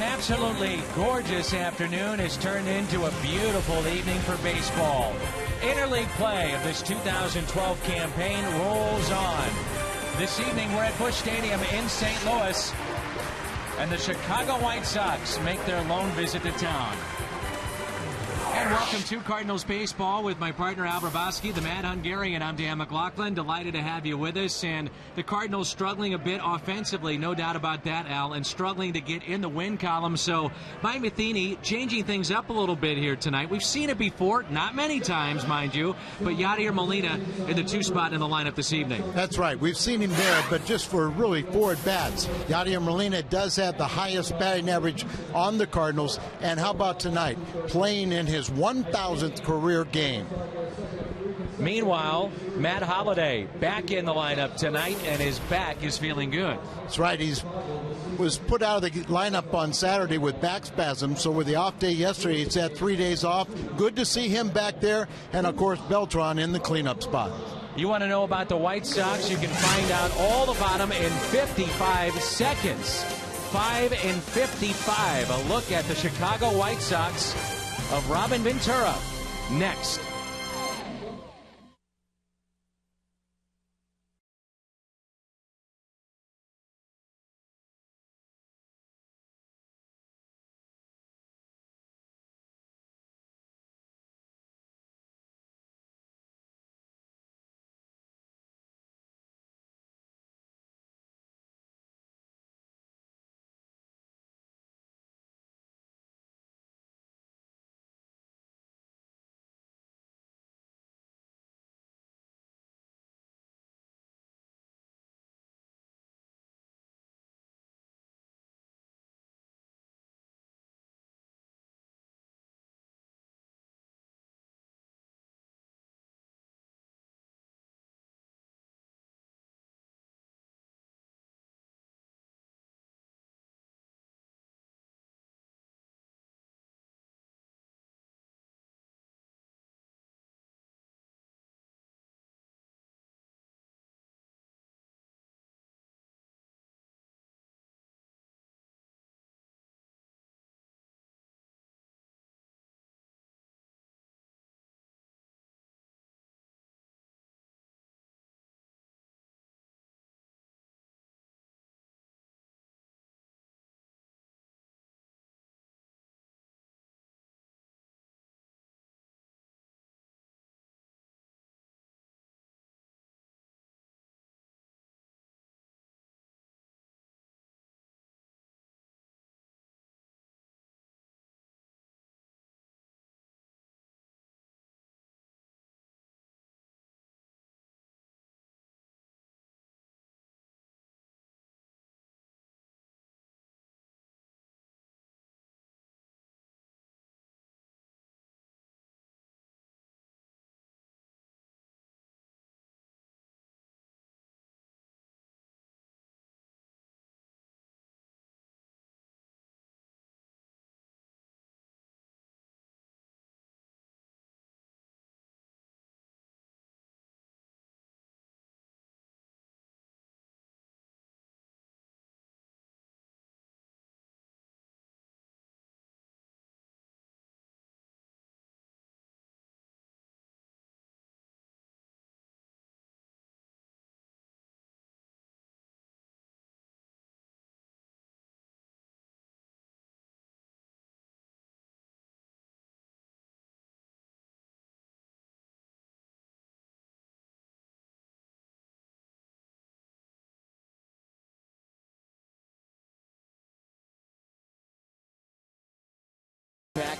An absolutely gorgeous afternoon has turned into a beautiful evening for baseball. Interleague play of this 2012 campaign rolls on. This evening we're at Busch Stadium in St. Louis, and the Chicago White Sox make their lone visit to town. And welcome to Cardinals Baseball with my partner Al Brabowski, the Mad Hungarian. I'm Dan McLaughlin. Delighted to have you with us. And the Cardinals struggling a bit offensively, no doubt about that, Al, and struggling to get in the win column. So Mike Matheny changing things up a little bit here tonight. We've seen it before, not many times, mind you, but Yadier Molina in the 2 spot in the lineup this evening. That's right. We've seen him there, but just for really 4 at-bats. Yadier Molina does have the highest batting average on the Cardinals. And how about tonight? Playing in his 1,000th career game. Meanwhile, Matt Holliday back in the lineup tonight, and his back is feeling good. That's right. He was put out of the lineup on Saturday with back spasms, so with the off day yesterday, he's had 3 days off. Good to see him back there, and of course Beltran in the cleanup spot. You want to know about the White Sox? You can find out all about them in 55 seconds. 5 and 55. A look at the Chicago White Sox of Robin Ventura next.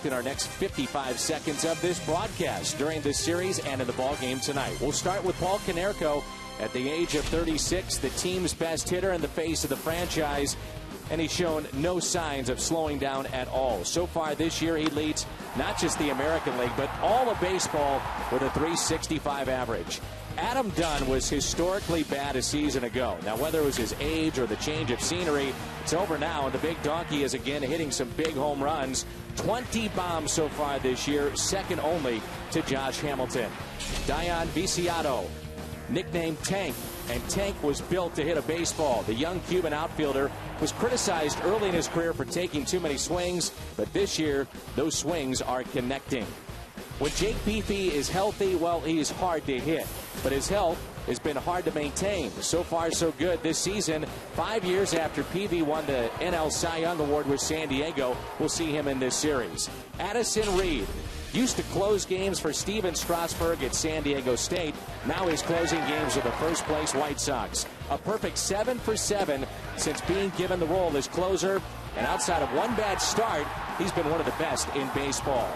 In our next 55 seconds of this broadcast during this series and in the ball game tonight. We'll start with Paul Konerko at the age of 36, the team's best hitter in the face of the franchise, and he's shown no signs of slowing down at all. So far this year, he leads not just the American League, but all of baseball with a .365 average. Adam Dunn was historically bad a season ago. Now, whether it was his age or the change of scenery, it's over now, and the big donkey is again hitting some big home runs. 20 bombs so far this year, second only to Josh Hamilton. Dayan Viciado, nicknamed Tank, And Tank was built to hit a baseball. The young Cuban outfielder was criticized early in his career for taking too many swings, but this year, those swings are connecting. When Jake Beefy is healthy, well, he's hard to hit, but his health has been hard to maintain. So far, so good this season. 5 years after Peavy won the NL Cy Young Award with San Diego, we'll see him in this series. Addison Reed used to close games for Steven Strasburg at San Diego State. Now he's closing games with the first-place White Sox. A perfect 7 for 7 since being given the role as closer. And outside of one bad start, he's been one of the best in baseball.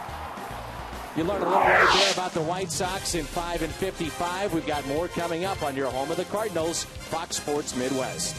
You learned a little right there about the White Sox in 5 and 55. We've got more coming up on your home of the Cardinals, Fox Sports Midwest.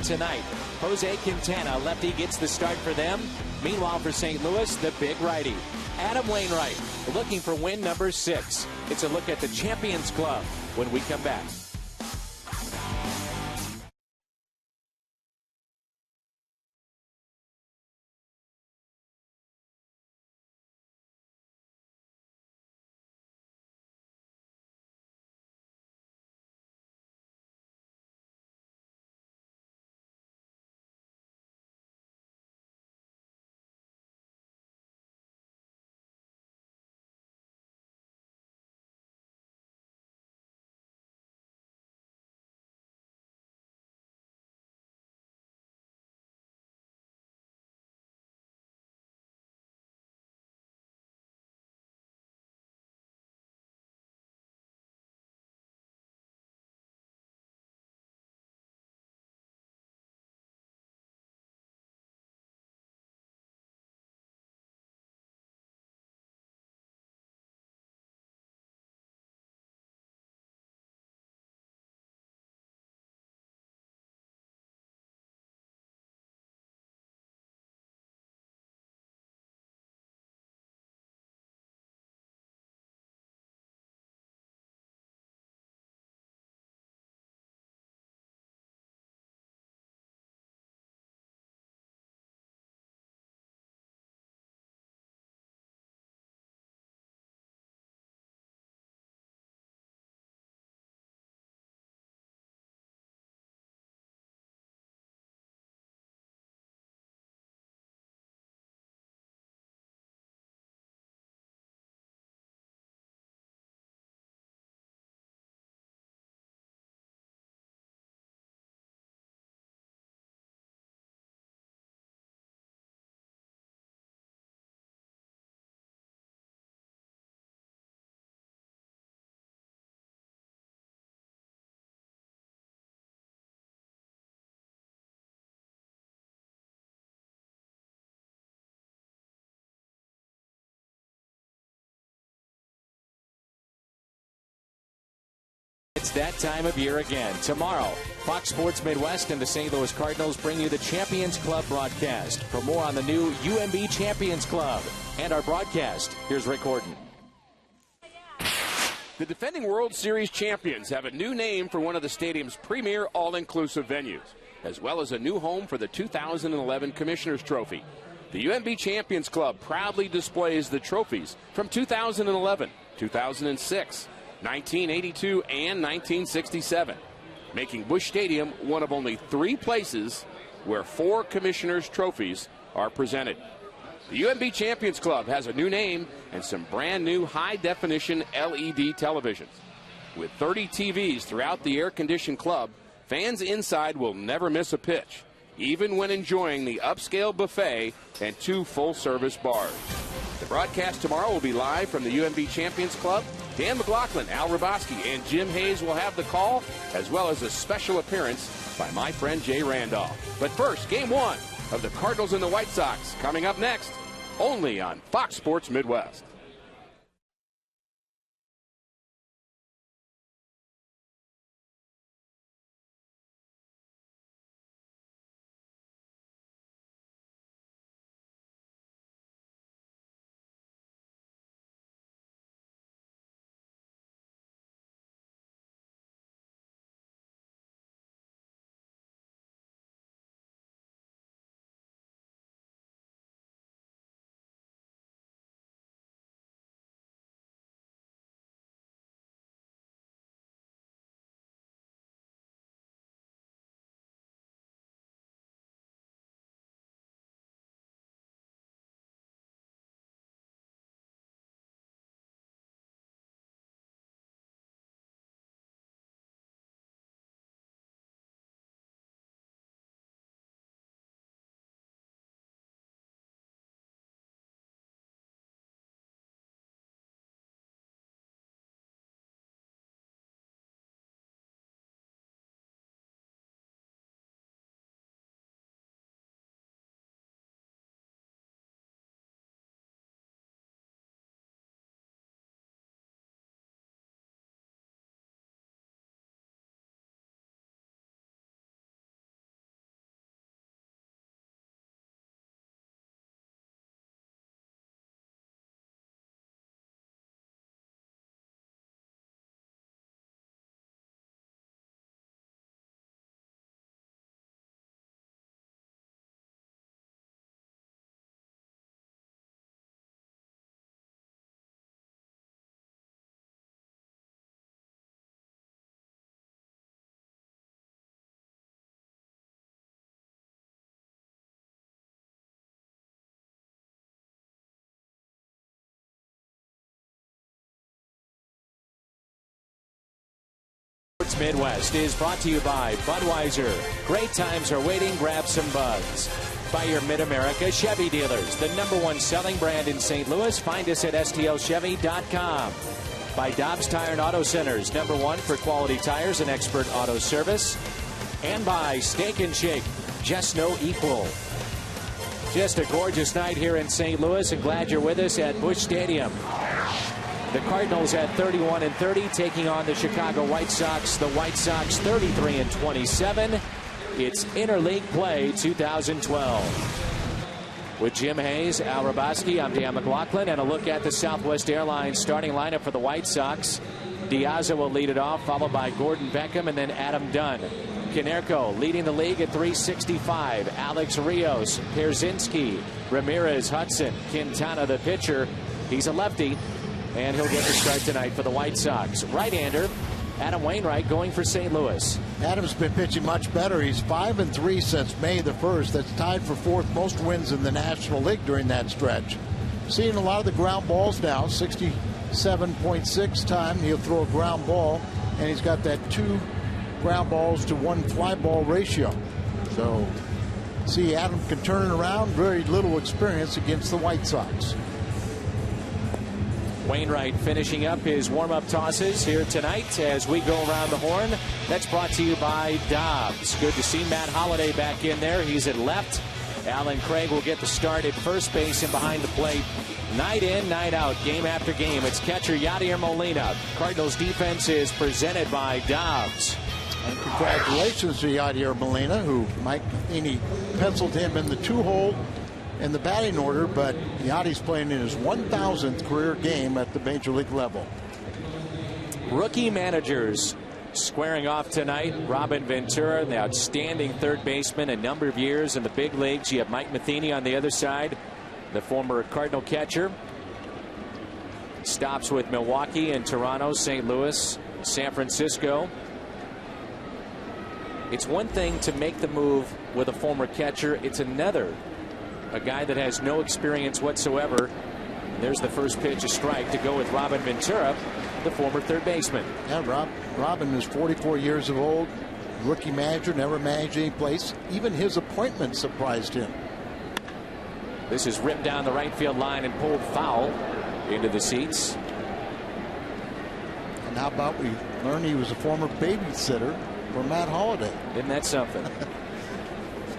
Tonight, Jose Quintana, lefty, gets the start for them. Meanwhile, for St. Louis, the big righty, Adam Wainwright, looking for win number 6. It's a look at the Champions Club when we come back. It's that time of year again. Tomorrow, Fox Sports Midwest and the St. Louis Cardinals bring you the Champions Club broadcast. For more on the new UMB Champions Club and our broadcast, here's Rick Horton. The defending World Series champions have a new name for one of the stadium's premier all-inclusive venues, as well as a new home for the 2011 Commissioner's Trophy. The UMB Champions Club proudly displays the trophies from 2011, 2006, 1982, and 1967, making Busch Stadium one of only 3 places where 4 Commissioner's Trophies are presented. The UMB Champions Club has a new name and some brand new high-definition LED televisions. With 30 TVs throughout the air-conditioned club, fans inside will never miss a pitch, even when enjoying the upscale buffet and 2 full-service bars. The broadcast tomorrow will be live from the UMB Champions Club. Dan McLaughlin, Al Raboski, and Jim Hayes will have the call, as well as a special appearance by my friend Jay Randolph. But first, Game 1 of the Cardinals and the White Sox coming up next, only on Fox Sports Midwest. Midwest is brought to you by Budweiser. Great times are waiting. Grab some buds. By your Mid-America Chevy dealers, the #1 selling brand in St. Louis. Find us at stlchevy.com. By Dobbs Tire and Auto Centers, #1 for quality tires and expert auto service. And by Steak and Shake, just no equal. Just a gorgeous night here in St. Louis, and glad you're with us at Busch Stadium. The Cardinals at 31-30 taking on the Chicago White Sox. The White Sox 33-27. It's interleague play 2012. With Jim Hayes, Al Raboski, I'm Dan McLaughlin, and a look at the Southwest Airlines starting lineup for the White Sox. Diaz will lead it off, followed by Gordon Beckham and then Adam Dunn. Konerko leading the league at 365. Alex Rios, Pierzynski, Ramirez, Hudson, Quintana the pitcher. He's a lefty, and he'll get the start tonight for the White Sox. Right-hander Adam Wainwright going for St. Louis. Adam's been pitching much better. He's 5-3 since May the 1st. That's tied for 4th most wins in the National League during that stretch. Seeing a lot of the ground balls now. 67.6 time he'll throw a ground ball, and he's got that 2 ground balls to 1 fly ball ratio. So see, Adam can turn it around. Very little experience against the White Sox. Wainwright finishing up his warm-up tosses here tonight as we go around the horn. That's brought to you by Dobbs. Good to see Matt Holliday back in there. He's at left. Alan Craig will get the start at first base and behind the plate. Night in, night out, game after game. It's catcher Yadier Molina. Cardinals defense is presented by Dobbs. And congratulations to Yadier Molina, who Mike Matheny penciled him in the 2-hole in the batting order, but Yadi's playing in his 1,000th career game at the major league level. Rookie managers squaring off tonight. Robin Ventura, the outstanding third baseman, a number of years in the big leagues. You have Mike Matheny on the other side, the former Cardinal catcher. Stops with Milwaukee and Toronto, St. Louis, San Francisco. It's one thing to make the move with a former catcher. It's another, a guy that has no experience whatsoever. There's the first pitch, a strike, to go with Robin Ventura, the former third baseman. Yeah, Robin is 44 years of old, rookie manager, never managed any place. Even his appointment surprised him. This is ripped down the right field line and pulled foul into the seats. And how about we learn he was a former babysitter for Matt Holliday? Isn't that something?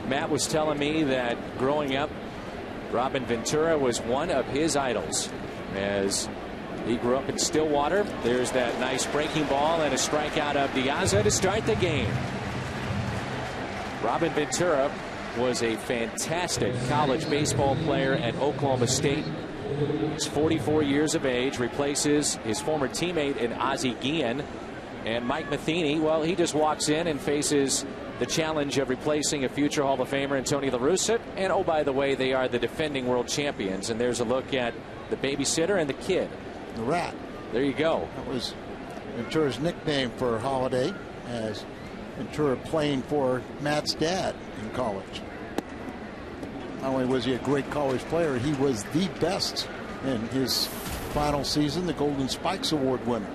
Matt was telling me that growing up, Robin Ventura was one of his idols. As he grew up in Stillwater. There's that nice breaking ball and a strikeout of Diaza to start the game. Robin Ventura was a fantastic college baseball player at Oklahoma State. He's 44 years of age, replaces his former teammate in Ozzie Guillen. And Mike Matheny, well, he just walks in and faces the challenge of replacing a future Hall of Famer in Tony La Russa. And oh, by the way, they are the defending world champions. And there's a look at the babysitter and the kid. The Rat. There you go. That was Ventura's nickname for Holliday, as Ventura playing for Matt's dad in college. Not only was he a great college player, he was the best in his final season, the Golden Spikes Award winner.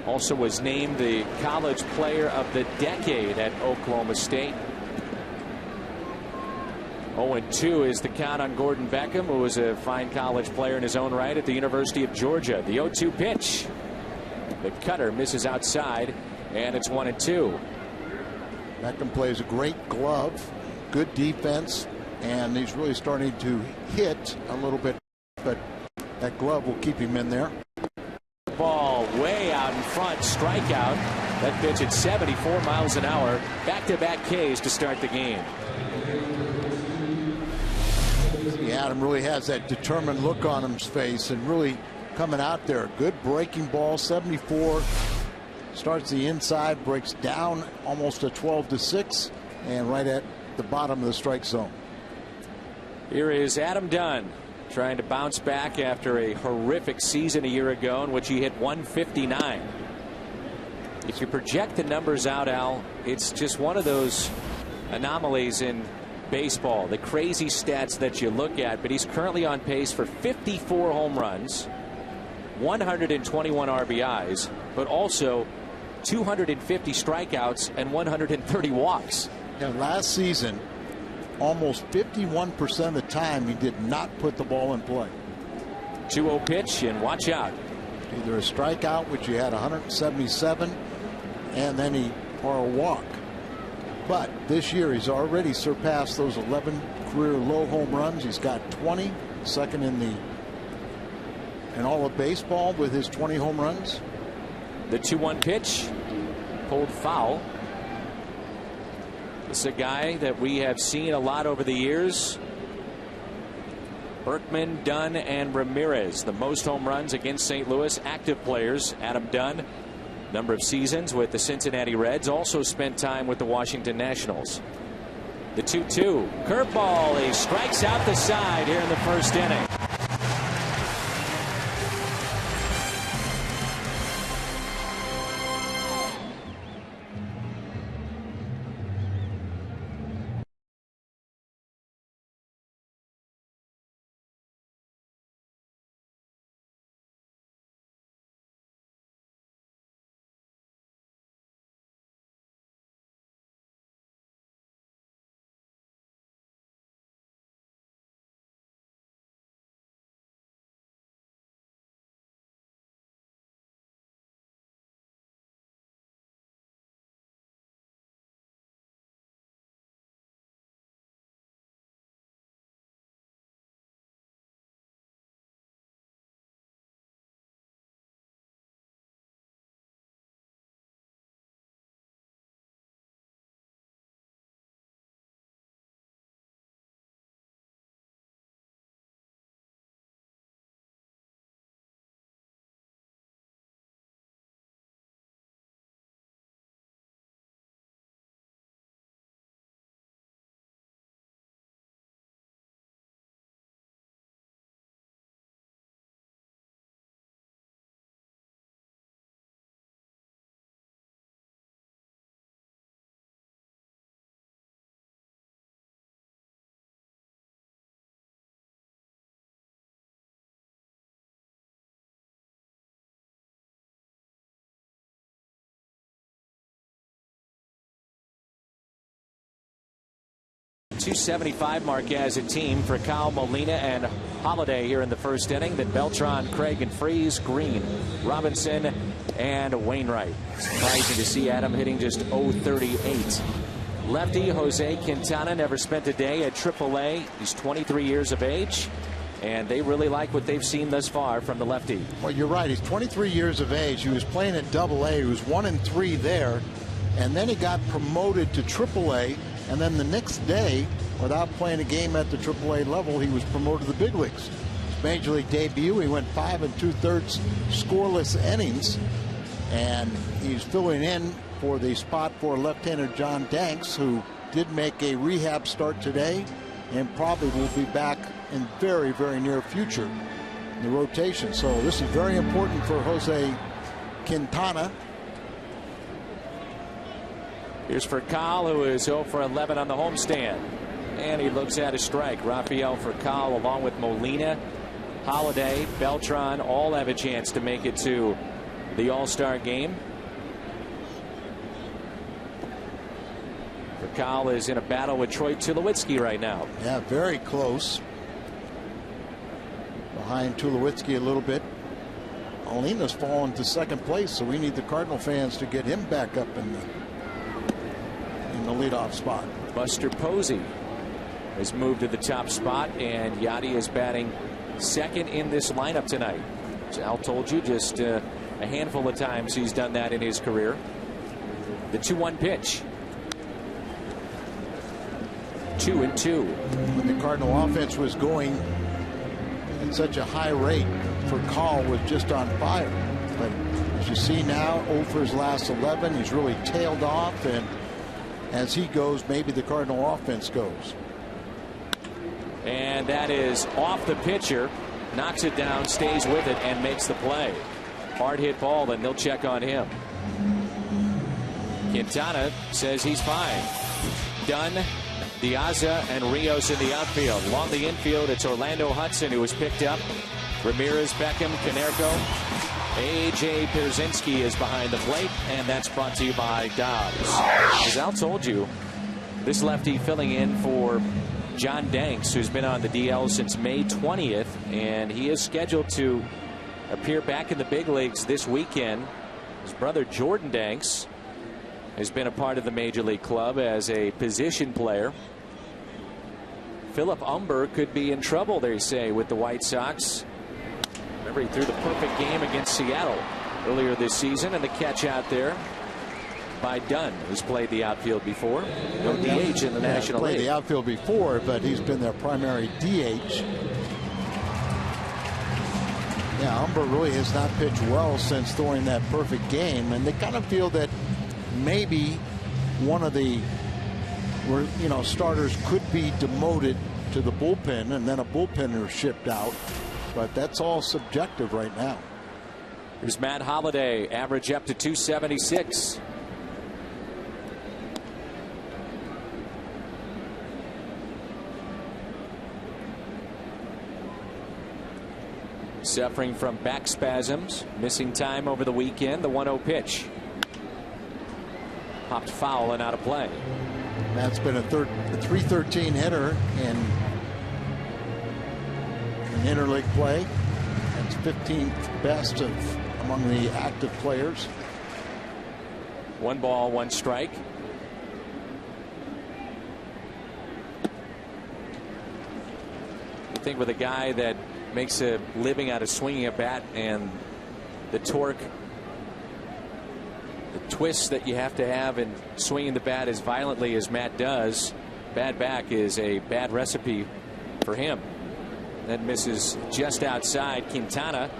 Also was named the College Player of the Decade at Oklahoma State. 0-2 is the count on Gordon Beckham, who was a fine college player in his own right at the University of Georgia. The 0-2 pitch. The cutter misses outside, and it's 1-2. Beckham plays a great glove, good defense, and he's really starting to hit a little bit, but that glove will keep him in there. Ball way out in front, strikeout. That pitch at 74 miles an hour. Back-to-back Ks to start the game. Adam really has that determined look on his face and really coming out there. Good breaking ball, 74. Starts the inside, breaks down almost a 12-6, and right at the bottom of the strike zone. Here is Adam Dunn trying to bounce back after a horrific season a year ago in which he hit 159. If you project the numbers out, Al, it's just one of those anomalies in baseball, the crazy stats that you look at, but he's currently on pace for 54 home runs, 121 RBIs, but also 250 strikeouts and 130 walks. Yeah, last season, almost 51% of the time he did not put the ball in play. 2-0 pitch, and watch out. Either a strikeout, which he had 177, and then or a walk. But this year he's already surpassed those 11 career low home runs. He's got 20, second in all of baseball with his 20 home runs. The 2-1 pitch, pulled foul. This is a guy that we have seen a lot over the years. Berkman, Dunn, and Ramirez, the most home runs against St. Louis. Active players. Adam Dunn, number of seasons with the Cincinnati Reds, also spent time with the Washington Nationals. The 2-2 curveball. He strikes out the side here in the first inning. 275 mark as a team for Kyle, Molina, and Holiday here in the first inning. Then Beltran, Craig, and Freese, Green, Robinson, and Wainwright. Surprising to see Adam hitting just .038. Lefty Jose Quintana never spent a day at AAA. He's 23 years of age, and they really like what they've seen thus far from the lefty. Well, you're right. He's 23 years of age. He was playing at AA. He was 1-3 there, and then he got promoted to AAA. And then the next day, without playing a game at the AAA level, he was promoted to the big leagues. His major league debut, he went 5 2/3 scoreless innings, and he's filling in for the spot for left-hander John Danks, who did make a rehab start today and probably will be back in very, very near future in the rotation. So this is very important for Jose Quintana. Here's for Kyle, who is 0 for 11 on the homestand. And he looks at a strike. Rafael for Kyle, along with Molina, Holiday, Beltran, all have a chance to make it to the All-Star game. For Kyle is in a battle with Troy Tulowitzki right now. Yeah, very close. Behind Tulowitzki a little bit. Molina's fallen to second place, so we need the Cardinal fans to get him back up in the leadoff spot. Buster Posey has moved to the top spot, and Yadi is batting second in this lineup tonight. As Al told you, just a handful of times he's done that in his career. The 2-1 pitch. 2-2. When the Cardinal offense was going at such a high rate, for Call was just on fire. But as you see now, 0 for his last 11, he's really tailed off, and as he goes, maybe the Cardinal offense goes. And that is off the pitcher, knocks it down, stays with it, and makes the play. Hard hit ball, and they'll check on him. Quintana says he's fine. Dunn, Diaza, and Rios in the outfield. Along the infield, it's Orlando Hudson, who was picked up. Ramirez, Beckham, Canerco. A.J. Pierzynski is behind the plate, and that's brought to you by Dobbs. As Al told you, this lefty filling in for John Danks, who's been on the DL since May 20th, and he is scheduled to appear back in the big leagues this weekend. His brother Jordan Danks has been a part of the Major League club as a position player. Philip Umber could be in trouble, they say, with the White Sox. Remember, he threw the perfect game against Seattle earlier this season, and the catch out there by Dunn, who's played the outfield before. No DH in the National League. Played the outfield before, but he's been their primary DH. Yeah, Umber really has not pitched well since throwing that perfect game, and they kind of feel that maybe one of the starters could be demoted to the bullpen, and then a bullpenner shipped out. But that's all subjective right now. Here's Matt Holliday, average up to 276. Suffering from back spasms, missing time over the weekend. The 1-0 pitch. Popped foul and out of play. Matt's been a 313 hitter in interleague play. That's 15th best among the active players. 1 ball, 1 strike. You think with a guy that makes a living out of swinging a bat and the torque, the twist that you have to have in swinging the bat as violently as Matt does, bad back is a bad recipe for him. That misses just outside. Quintana,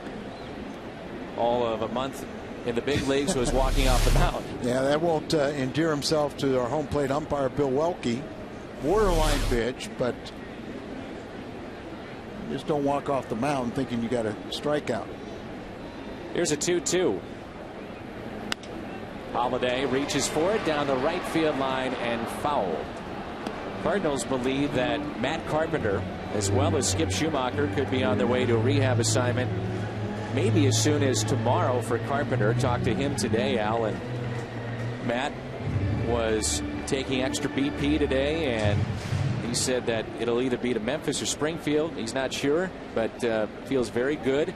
all of a month in the big leagues, was walking off the mound. Yeah, that won't endear himself to our home plate umpire, Bill Welke. Borderline pitch, but just don't walk off the mound thinking you got a strikeout. Here's a 2-2. Holiday reaches for it down the right field line and foul. Cardinals believe that Matt Carpenter, as well as Skip Schumacher, could be on their way to a rehab assignment maybe as soon as tomorrow for Carpenter. Talked to him today, Al, and Matt was taking extra BP today, and he said that it'll either be to Memphis or Springfield. He's not sure, but feels very good.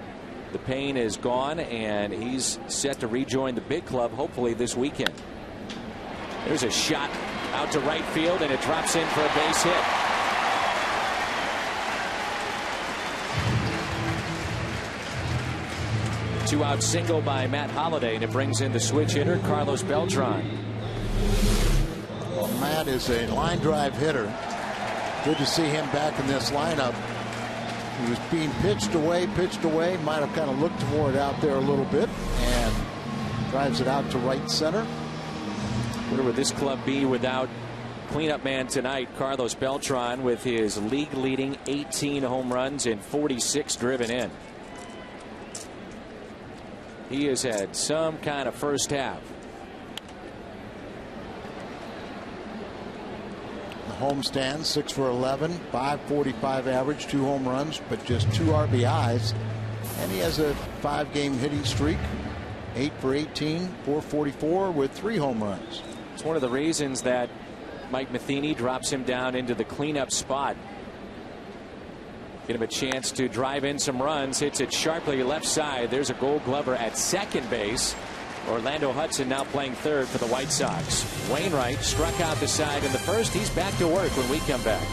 The pain is gone, and he's set to rejoin the big club hopefully this weekend. There's a shot out to right field, and it drops in for a base hit. Two-out single by Matt Holliday, and it brings in the switch hitter, Carlos Beltran. Well, Matt is a line drive hitter. Good to see him back in this lineup. He was being pitched away, might have kind of looked toward out there a little bit, and drives it out to right center. Where would this club be without cleanup man tonight, Carlos Beltran, with his league-leading 18 home runs and 46 driven in. He has had some kind of first half. The homestand, 6 for 11, 545 average, 2 home runs, but just 2 RBIs. And he has a 5-game hitting streak, 8 for 18, 444 with 3 home runs. It's one of the reasons that Mike Matheny drops him down into the cleanup spot. Get him a chance to drive in some runs. Hits it sharply left side. There's a Gold Glover at second base. Orlando Hudson now playing third for the White Sox. Wainwright struck out the side in the first. He's back to work when we come back.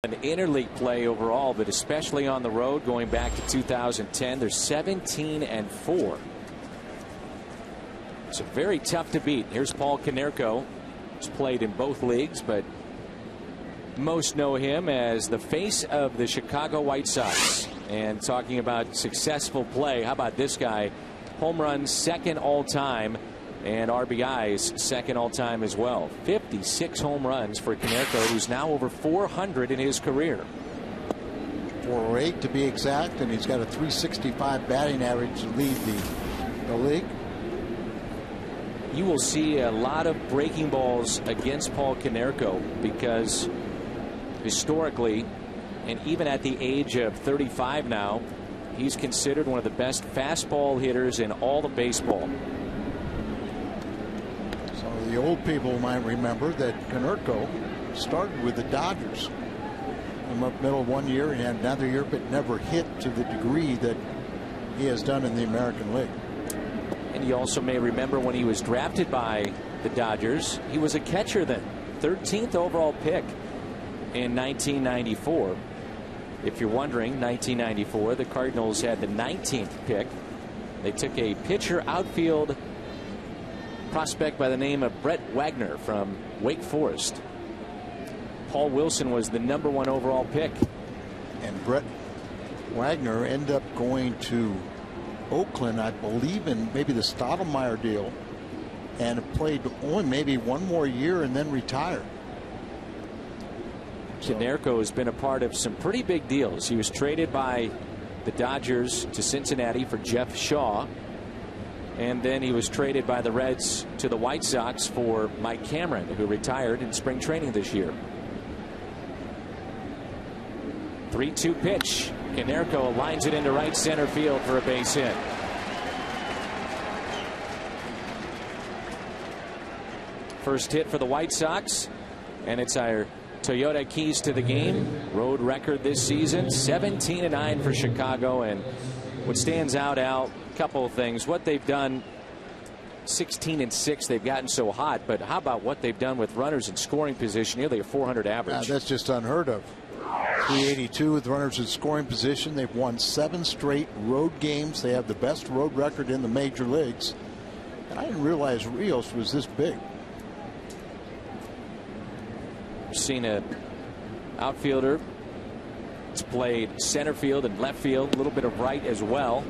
An interleague play overall, but especially on the road going back to 2010. They're 17-4. So very tough to beat. Here's Paul Konerko. He's played in both leagues, but most know him as the face of the Chicago White Sox. And talking about successful play, how about this guy? Home runs second all time, and RBIs second all time as well. 56 home runs for Konerko, who's now over 400 in his career. 408 to be exact, and he's got a 365 batting average to lead the league. You will see a lot of breaking balls against Paul Konerko because historically, and even at the age of 35 now, he's considered one of the best fastball hitters in all of baseball. The old people might remember that Konerko started with the Dodgers. Came up middle one year and had another year, but never hit to the degree that he has done in the American League. And you also may remember when he was drafted by the Dodgers, he was a catcher then. 13th overall pick in 1994. If you're wondering, 1994, the Cardinals had the 19th pick. They took a pitcher outfield prospect by the name of Brett Wagner from Wake Forest. Paul Wilson was the #1 overall pick. And Brett Wagner ended up going to Oakland, I believe, in maybe the Stottlemyre deal, and played only maybe one more year and then retired. Konerko has been a part of some pretty big deals. He was traded by the Dodgers to Cincinnati for Jeff Shaw, and then he was traded by the Reds to the White Sox for Mike Cameron, who retired in spring training this year. 3-2 pitch. Konerko lines it into right center field for a base hit. First hit for the White Sox, and it's our Toyota keys to the game. Road record this season, 17-9 for Chicago. And what stands out, Al, a couple of things. What they've done, 16-6, they've gotten so hot, but how about what they've done with runners in scoring position, nearly a 400 average. That's just unheard of. 382 with runners in scoring position. They've won 7 straight road games. They have the best road record in the major leagues. And I didn't realize Rios was this big. Seen a outfielder. It's played center field and left field, a little bit of right as well.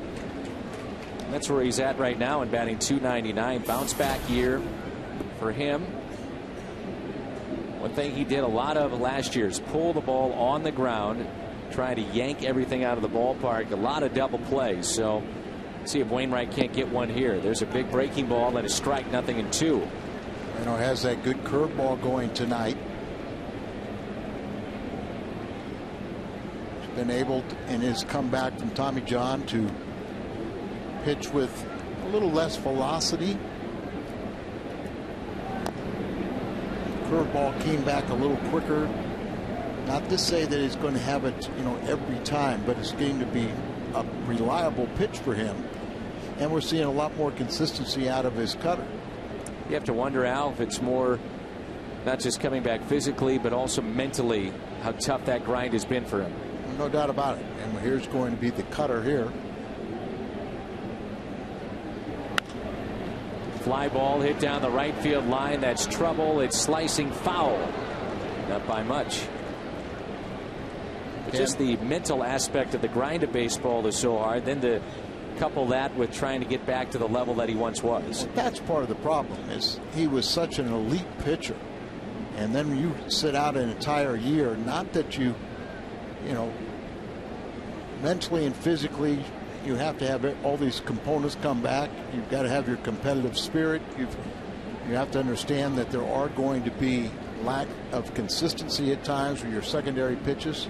And that's where he's at right now in batting .299. Bounce back year for him. One thing he did a lot of last year is pull the ball on the ground, try to yank everything out of the ballpark. A lot of double plays. So see if Wainwright can't get one here. There's a big breaking ball and a strike, 0-2. You know, has that good curveball going tonight. He's been able in his comeback from Tommy John to pitch with a little less velocity. Curveball came back a little quicker. Not to say that he's going to have it, you know, every time, but it's going to be a reliable pitch for him. And we're seeing a lot more consistency out of his cutter. You have to wonder, Al, if it's more not just coming back physically, but also mentally, how tough that grind has been for him. No doubt about it. And here's going to be the cutter here. Fly ball hit down the right field line. That's trouble. It's slicing foul. Not by much. But just the mental aspect of the grind of baseball is so hard. Then to couple that with trying to get back to the level that he once was. Well, that's part of the problem. Is he was such an elite pitcher, and then you sit out an entire year. Not that you know, mentally and physically, you have to have all these components come back. You've got to have your competitive spirit. You have to understand that there are going to be lack of consistency at times with your secondary pitches.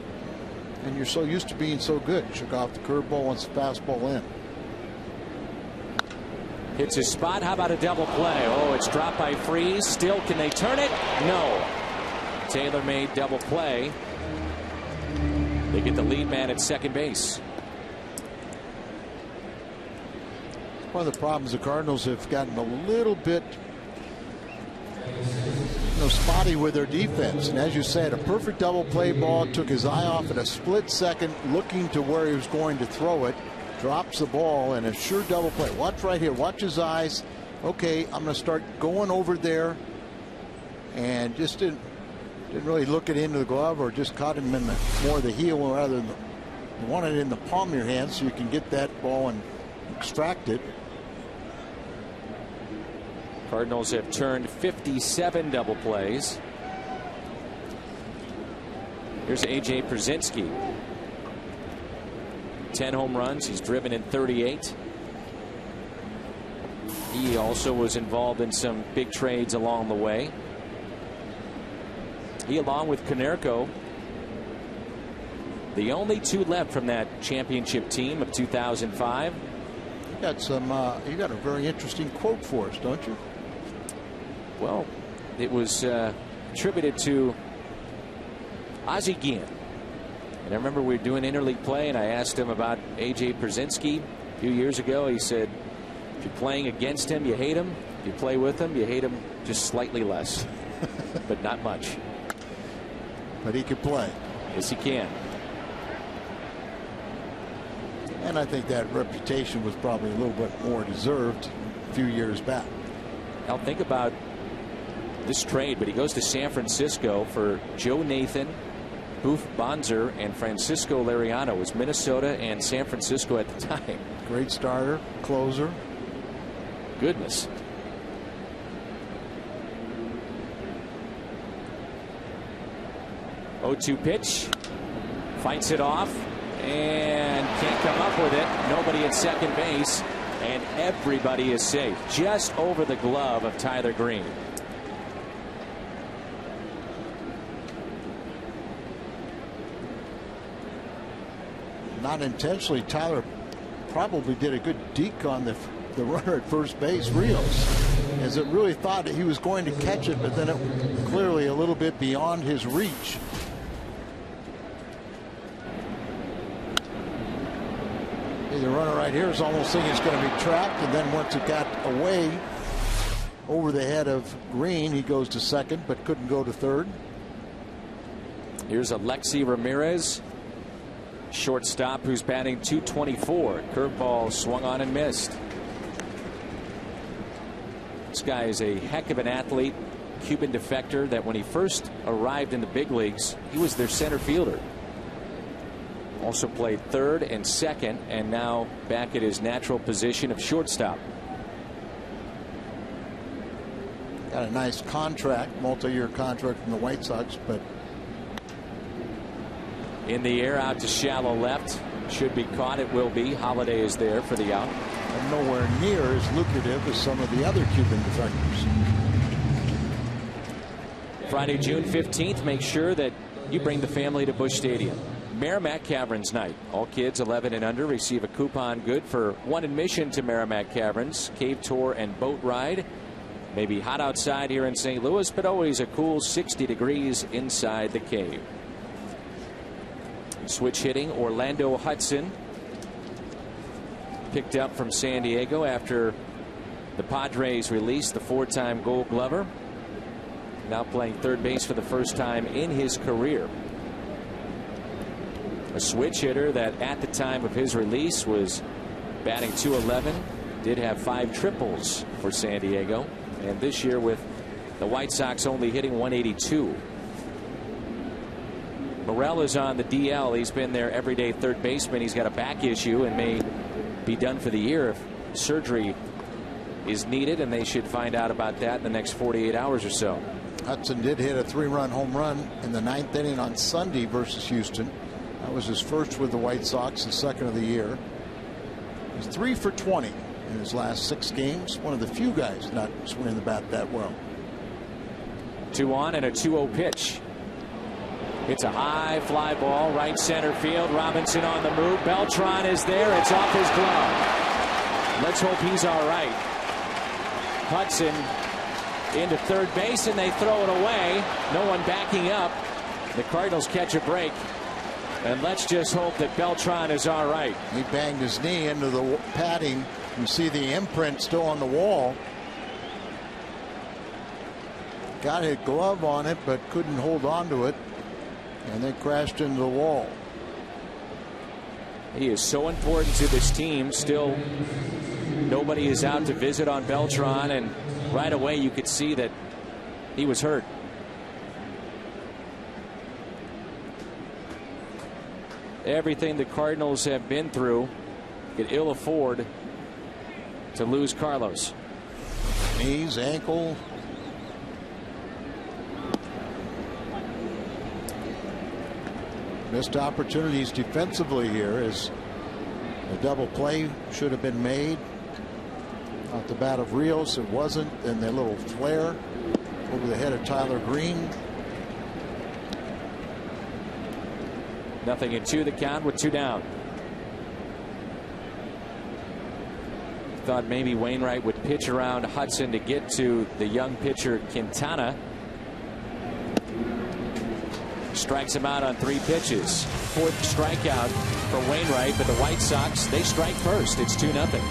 And you're so used to being so good. Shook off the curveball, wants the fastball in. Hits his spot. How about a double play? Oh, it's dropped by Freeze. Still, can they turn it? No. Taylor made double play. They get the lead man at second base. One of the problems the Cardinals have gotten a little bit spotty with their defense. And as you said, a perfect double play ball, took his eye off in a split second, looking to where he was going to throw it, drops the ball, and a sure double play. Watch right here. Watch his eyes. Okay, I'm going to start going over there, and just didn't really look it into the glove, or just caught him in more the heel rather than you want it in the palm of your hand so you can get that ball and extract it. Cardinals have turned 57 double plays. Here's A.J. Pierzynski. 10 home runs. He's driven in 38. He also was involved in some big trades along the way. He, along with Konerko, the only two left from that championship team of 2005. You got a very interesting quote for us, don't you? Well, it was attributed to Ozzie Guillen. And I remember we were doing interleague play, and I asked him about A.J. Pierzynski a few years ago. He said, if you're playing against him, you hate him. If you play with him, you hate him just slightly less, but not much. But he can play. Yes, he can. And I think that reputation was probably a little bit more deserved a few years back. I'll think about this trade, but he goes to San Francisco for Joe Nathan, Boof Bonser, and Francisco Liriano. It was Minnesota and San Francisco at the time. Great starter, closer. Goodness. Oh-2 pitch. Fights it off and can't come up with it. Nobody at second base, and everybody is safe. Just over the glove of Tyler Green. Not intentionally, Tyler probably did a good deke on the runner at first base, Rios, as it really thought that he was going to catch it, but then it clearly a little bit beyond his reach. The runner right here is almost thinking it's going to be trapped, and then once it got away over the head of Green, he goes to second but couldn't go to third. Here's Alexi Ramirez, shortstop, who's batting .224. Curveball swung on and missed. This guy is a heck of an athlete, Cuban defector that when he first arrived in the big leagues, he was their center fielder. Also played third and second, and now back at his natural position of shortstop. Got a nice contract, multi-year contract from the White Sox, but in the air, out to shallow left. Should be caught. It will be. Holiday is there for the out. And nowhere near as lucrative as some of the other Cuban defectors. Friday, June 15th. Make sure that you bring the family to Busch Stadium. Merrimack Caverns night. All kids 11 and under receive a coupon good for one admission to Merrimack Caverns. Cave tour and boat ride. Maybe hot outside here in St. Louis, but always a cool 60 degrees inside the cave. Switch hitting, Orlando Hudson, picked up from San Diego after the Padres released the four-time Gold Glover. Now playing third base for the first time in his career. A switch hitter that at the time of his release was batting .211, did have 5 triples for San Diego, and this year with the White Sox only hitting .182. Morel is on the DL. He's been their everyday third baseman. He's got a back issue and may be done for the year if surgery is needed, and they should find out about that in the next 48 hours or so. Hudson did hit a 3-run home run in the 9th inning on Sunday versus Houston. That was his first with the White Sox, his second of the year. He's 3 for 20 in his last 6 games. One of the few guys not swinging the bat that well. 2 on and a 2-0 pitch. It's a high fly ball, right center field. Robinson on the move. Beltran is there. It's off his glove. Let's hope he's all right. Hudson into third base, and they throw it away. No one backing up. The Cardinals catch a break. And let's just hope that Beltran is all right. He banged his knee into the padding. You see the imprint still on the wall. Got his glove on it, but couldn't hold on to it. And then crashed into the wall. He is so important to this team. Still, nobody is out to visit on Beltran, and right away you could see that he was hurt. Everything the Cardinals have been through could ill afford to lose Carlos. Knees, ankle. Missed opportunities defensively here as a double play should have been made. Off the bat of Rios, it wasn't. Then the little flare over the head of Tyler Green. Nothing in 2 the count with 2 down. Thought maybe Wainwright would pitch around Hudson to get to the young pitcher Quintana. Strikes him out on 3 pitches. 4th strikeout for Wainwright, but the White Sox, they strike first. It's 2-0.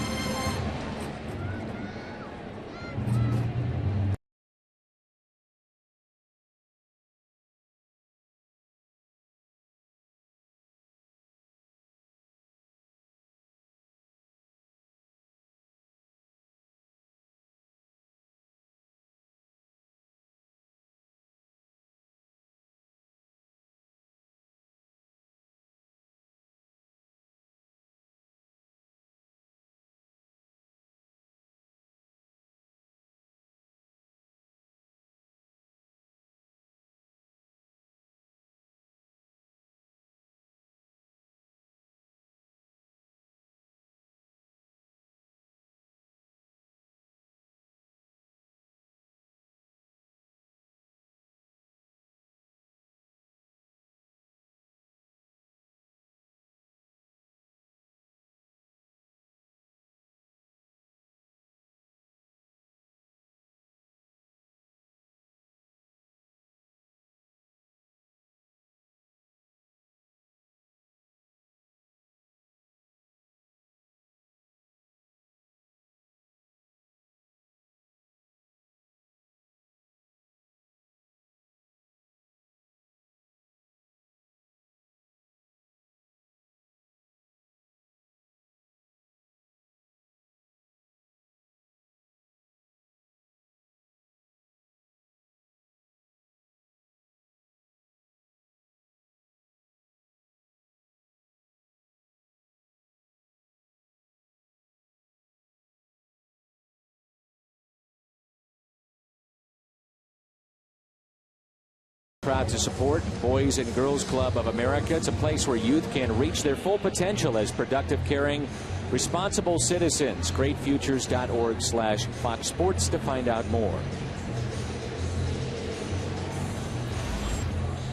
proud to support Boys and Girls Club of America. It's a place where youth can reach their full potential as productive, caring, responsible citizens. Greatfutures.org/Fox Sports to find out more.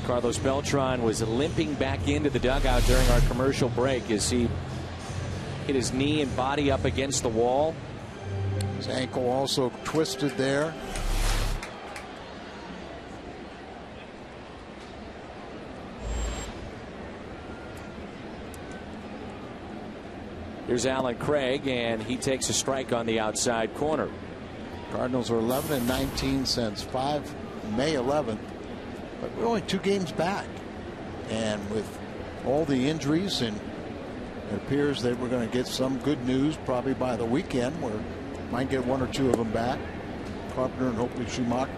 Carlos Beltran was limping back into the dugout during our commercial break as he hit his knee and body up against the wall. His ankle also twisted there. Here's Alan Craig, and he takes a strike on the outside corner. Cardinals are 11-19 since May 11th, but we're only 2 games back. And with all the injuries, and it appears that we're going to get some good news probably by the weekend, where we might get 1 or 2 of them back. Carpenter and hopefully Schumacher.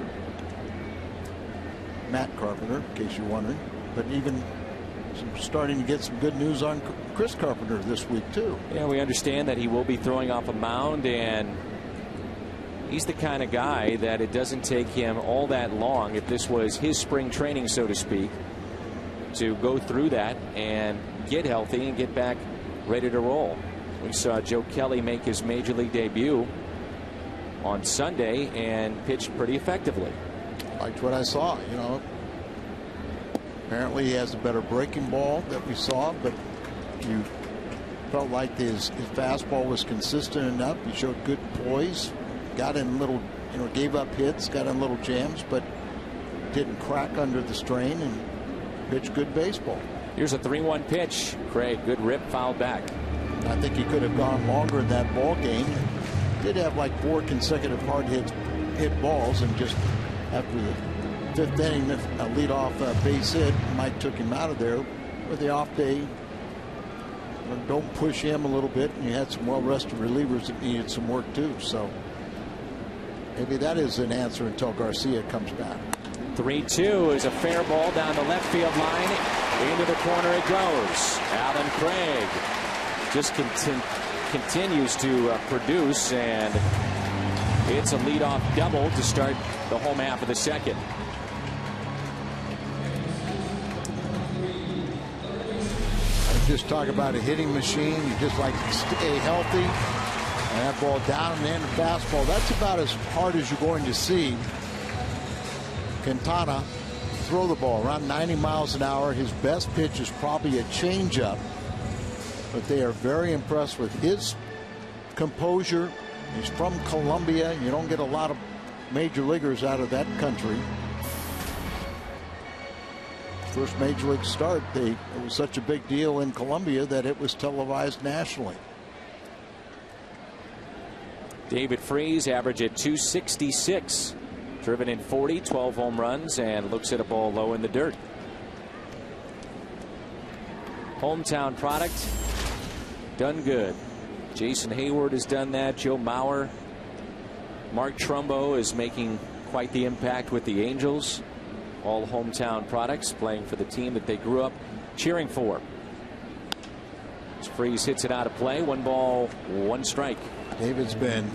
Matt Carpenter, in case you're wondering. But even starting to get some good news on Chris Carpenter this week too. Yeah, we understand that he will be throwing off a mound, and he's the kind of guy that it doesn't take him all that long, if this was his spring training, so to speak, to go through that and get healthy and get back ready to roll. We saw Joe Kelly make his major league debut on Sunday and pitched pretty effectively. Liked what I saw, you know. Apparently he has a better breaking ball that we saw, but you felt like his fastball was consistent enough. He showed good poise, got in little, you know, gave up hits, got in little jams, but didn't crack under the strain and pitched good baseball. Here's a 3-1 pitch. Craig, good rip, fouled back. I think he could have gone longer in that ball game. Did have like 4 consecutive hard hit balls, and just after the 5th inning, a leadoff base hit, Mike took him out of there with the off day. Don't push him a little bit, and you had some well-rested relievers that needed some work too. So maybe that is an answer until Garcia comes back. 3-2 is a fair ball down the left field line. Into the corner it goes. Alan Craig just continues to produce, and it's a leadoff double to start the home half of the second. Just talk about a hitting machine. You just like to stay healthy. And that ball down and in the fastball. That's about as hard as you're going to see Quintana throw the ball, around 90 miles an hour. His best pitch is probably a changeup. But they are very impressed with his composure. He's from Colombia. You don't get a lot of major leaguers out of that country. First major league start, it was such a big deal in Colombia that it was televised nationally. David Freese average at .266, driven in 40, 12 home runs, and looks at a ball low in the dirt. Hometown product, done good. Jason Hayward has done that. Joe Mauer, Mark Trumbo is making quite the impact with the Angels. All hometown products, playing for the team that they grew up cheering for. As Freese hits it out of play. 1 ball, 1 strike. David's been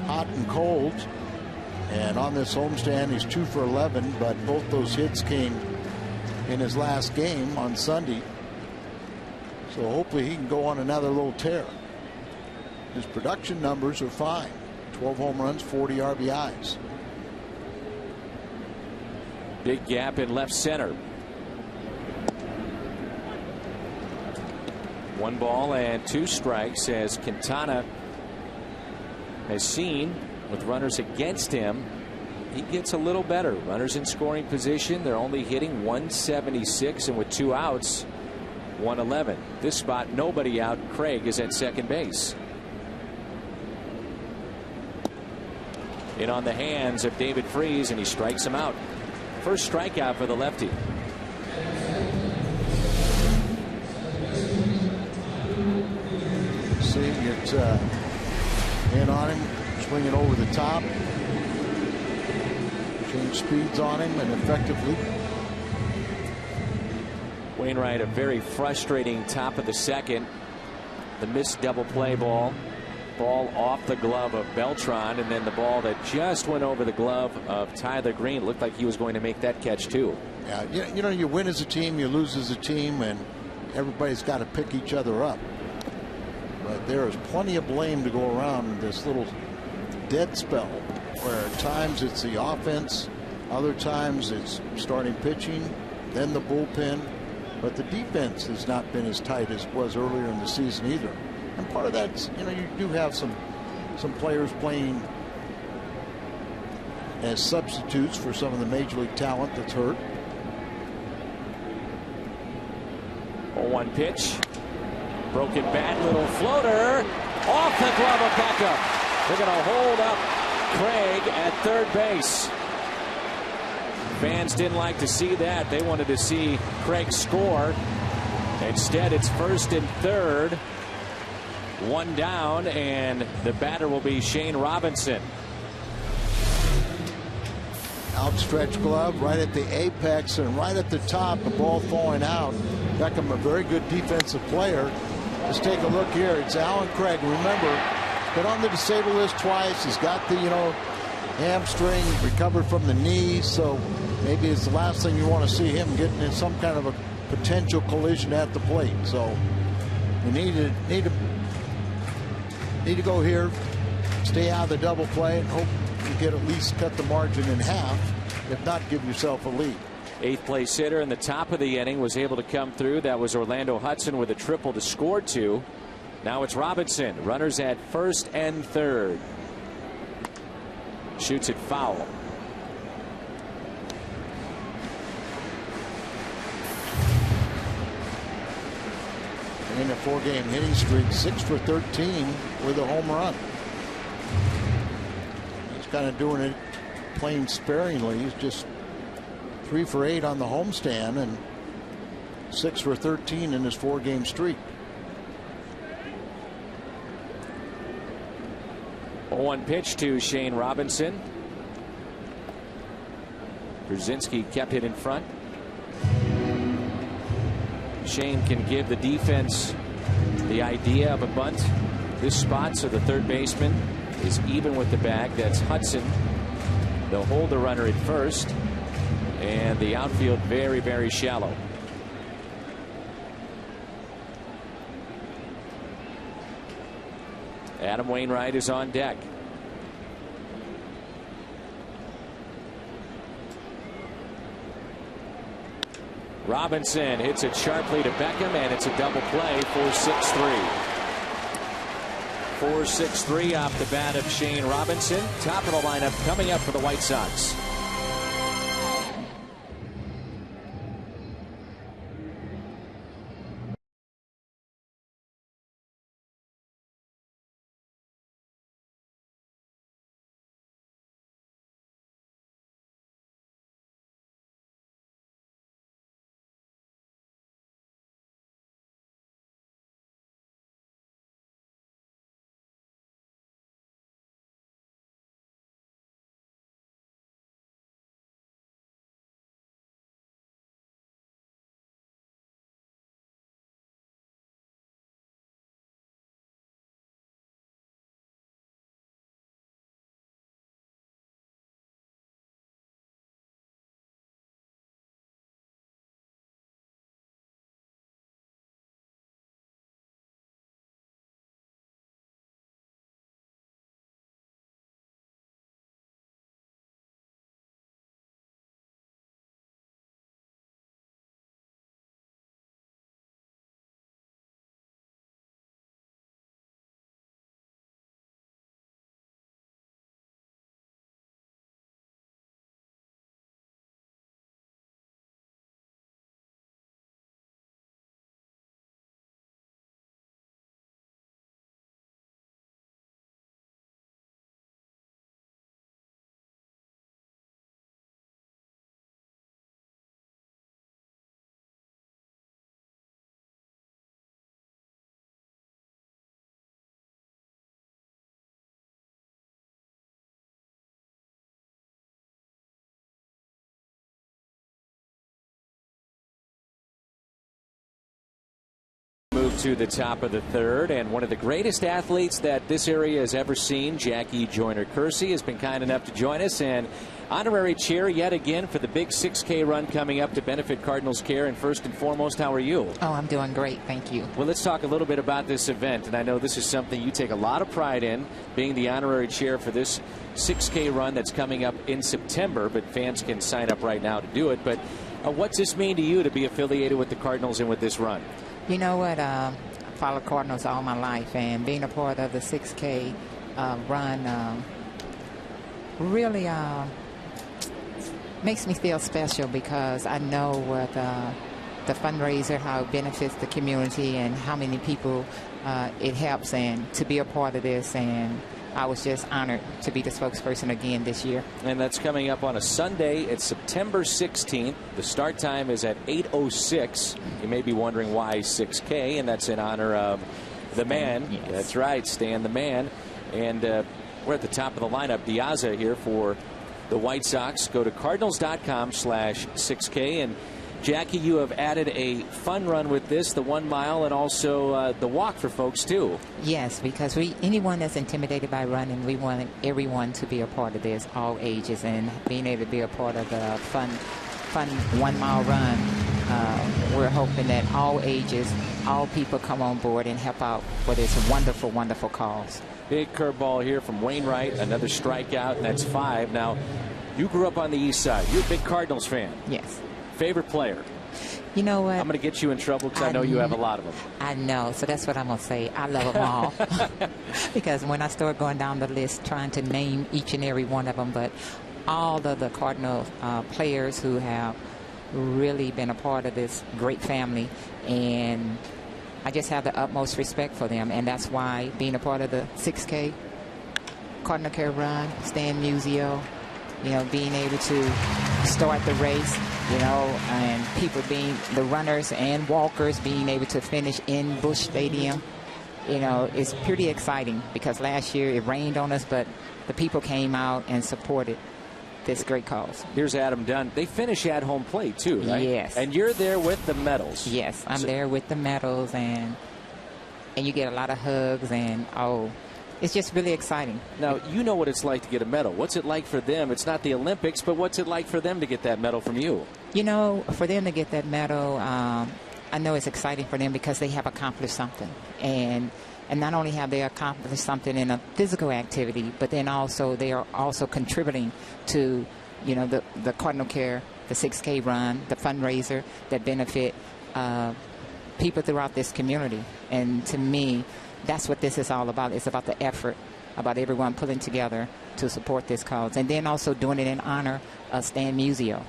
hot and cold, and on this homestand he's 2 for 11, but both those hits came in his last game on Sunday. So hopefully he can go on another little tear. His production numbers are fine. 12 home runs, 40 RBIs. Big gap in left center. 1 ball and 2 strikes as Quintana has seen with runners against him. He gets a little better. Runners in scoring position. They're only hitting .176, and with 2 outs, .111. This spot, nobody out. Craig is at second base. In on the hands of David Freese, and he strikes him out. First strikeout for the lefty. See him get in on him, swinging over the top. Change speeds on him, and effectively. Wainwright, a very frustrating top of the second. The missed double play ball Ball off the glove of Beltran, and then the ball that just went over the glove of Tyler Green. Looked like he was going to make that catch too. Yeah, you know, you win as a team, you lose as a team, and everybody's got to pick each other up. But there is plenty of blame to go around in this little dead spell, where at times it's the offense, other times it's starting pitching, then the bullpen. But the defense has not been as tight as it was earlier in the season either. And part of that's, you know, you do have some players playing as substitutes for some of the major league talent that's hurt. 0-1 pitch. Broken bat, little floater. Off the glove of Beckham. They're going to hold up Craig at third base. Fans didn't like to see that. They wanted to see Craig score. Instead, it's first and third. One down, and the batter will be Shane Robinson. Outstretched glove right at the apex and right at the top, the ball falling out. Beckham, a very good defensive player. Let's take a look here. It's Alan Craig. Remember, he's been on the disabled list twice. He's got the, hamstring, recovered from the knee, so maybe it's the last thing you want to see him getting in some kind of a potential collision at the plate. So you need to go here, stay out of the double play, and hope you get at least cut the margin in half, if not give yourself a lead. Eighth place hitter in the top of the inning was able to come through. That was Orlando Hudson with a triple to score two. Now it's Robinson. Runners at first and third. Shoots it foul. In a 4-game hitting streak, 6 for 13 with a home run. He's kind of doing it playing sparingly. He's just 3 for 8 on the homestand and 6 for 13 in his 4-game streak. 0-1 pitch to Shane Robinson. Brzezinski kept it in front. Shane can give the defense the idea of a bunt. This spot, so the third baseman is even with the bag. That's Hudson. They'll hold the runner at first, and the outfield very, very shallow. Adam Wainwright is on deck. Robinson hits it sharply to Beckham, and it's a double play for 6-3. 4-6-3 off the bat of Shane Robinson. Top of the lineup coming up for the White Sox. Move to the top of the third, and one of the greatest athletes that this area has ever seen, Jackie Joyner-Kersee, has been kind enough to join us, and honorary chair yet again for the big 6K run coming up to benefit Cardinals Care. And first and foremost, how are you? Oh, I'm doing great. Thank you. Well, let's talk a little bit about this event, and I know this is something you take a lot of pride in, being the honorary chair for this 6K run that's coming up in September, but fans can sign up right now to do it. But what's this mean to you to be affiliated with the Cardinals and with this run? You know what? I followed Cardinals all my life, and being a part of the 6K run really makes me feel special, because I know what the fundraiser, how it benefits the community, and how many people it helps, and to be a part of this. And I was just honored to be the spokesperson again this year. And that's coming up on a Sunday. It's September 16th. The start time is at 8:06. You may be wondering why 6K, and that's in honor of the man. Yes. That's right, Stan the Man. And we're at the top of the lineup. Diaza here for the White Sox. Go to cardinals.com/6K. And Jackie, you have added a fun run with this, the 1 mile, and also the walk for folks too. Yes, because anyone that's intimidated by running, we want everyone to be a part of this, all ages, and being able to be a part of the fun 1 mile run. We're hoping that all ages, all people come on board and help out for this wonderful, wonderful cause. Big curveball here from Wainwright, another strikeout, and that's 5. Now, you grew up on the east side. You're a big Cardinals fan. Yes. Favorite player? You know what? I'm going to get you in trouble because I know you have a lot of them. I know, so that's what I'm going to say. I love them all. Because when I start going down the list, trying to name each and every one of them, but all of the Cardinal players who have really been a part of this great family, and I just have the utmost respect for them, and that's why being a part of the 6K Cardinal Care Run, Stan Musial, you know, being able to start the race, you know, and people being the runners and walkers being able to finish in Busch Stadium, you know, it's pretty exciting, because last year it rained on us, but the people came out and supported this great cause. Here's Adam Dunn. They finish at home plate too, right? Yes. And you're there with the medals. Yes, I'm there with the medals, and you get a lot of hugs, and it's just really exciting. Now, you know what it's like to get a medal. What's it like for them? It's not the Olympics, but what's it like for them to get that medal from you? You know, for them to get that medal, I know it's exciting for them because they have accomplished something. And not only have they accomplished something in a physical activity, but then also they are also contributing to, you know, the Cardinal Care, the 6K run, the fundraiser that benefit people throughout this community. And to me, that's what this is all about. It's about the effort, about everyone pulling together to support this cause, and then also doing it in honor of Stan Musial.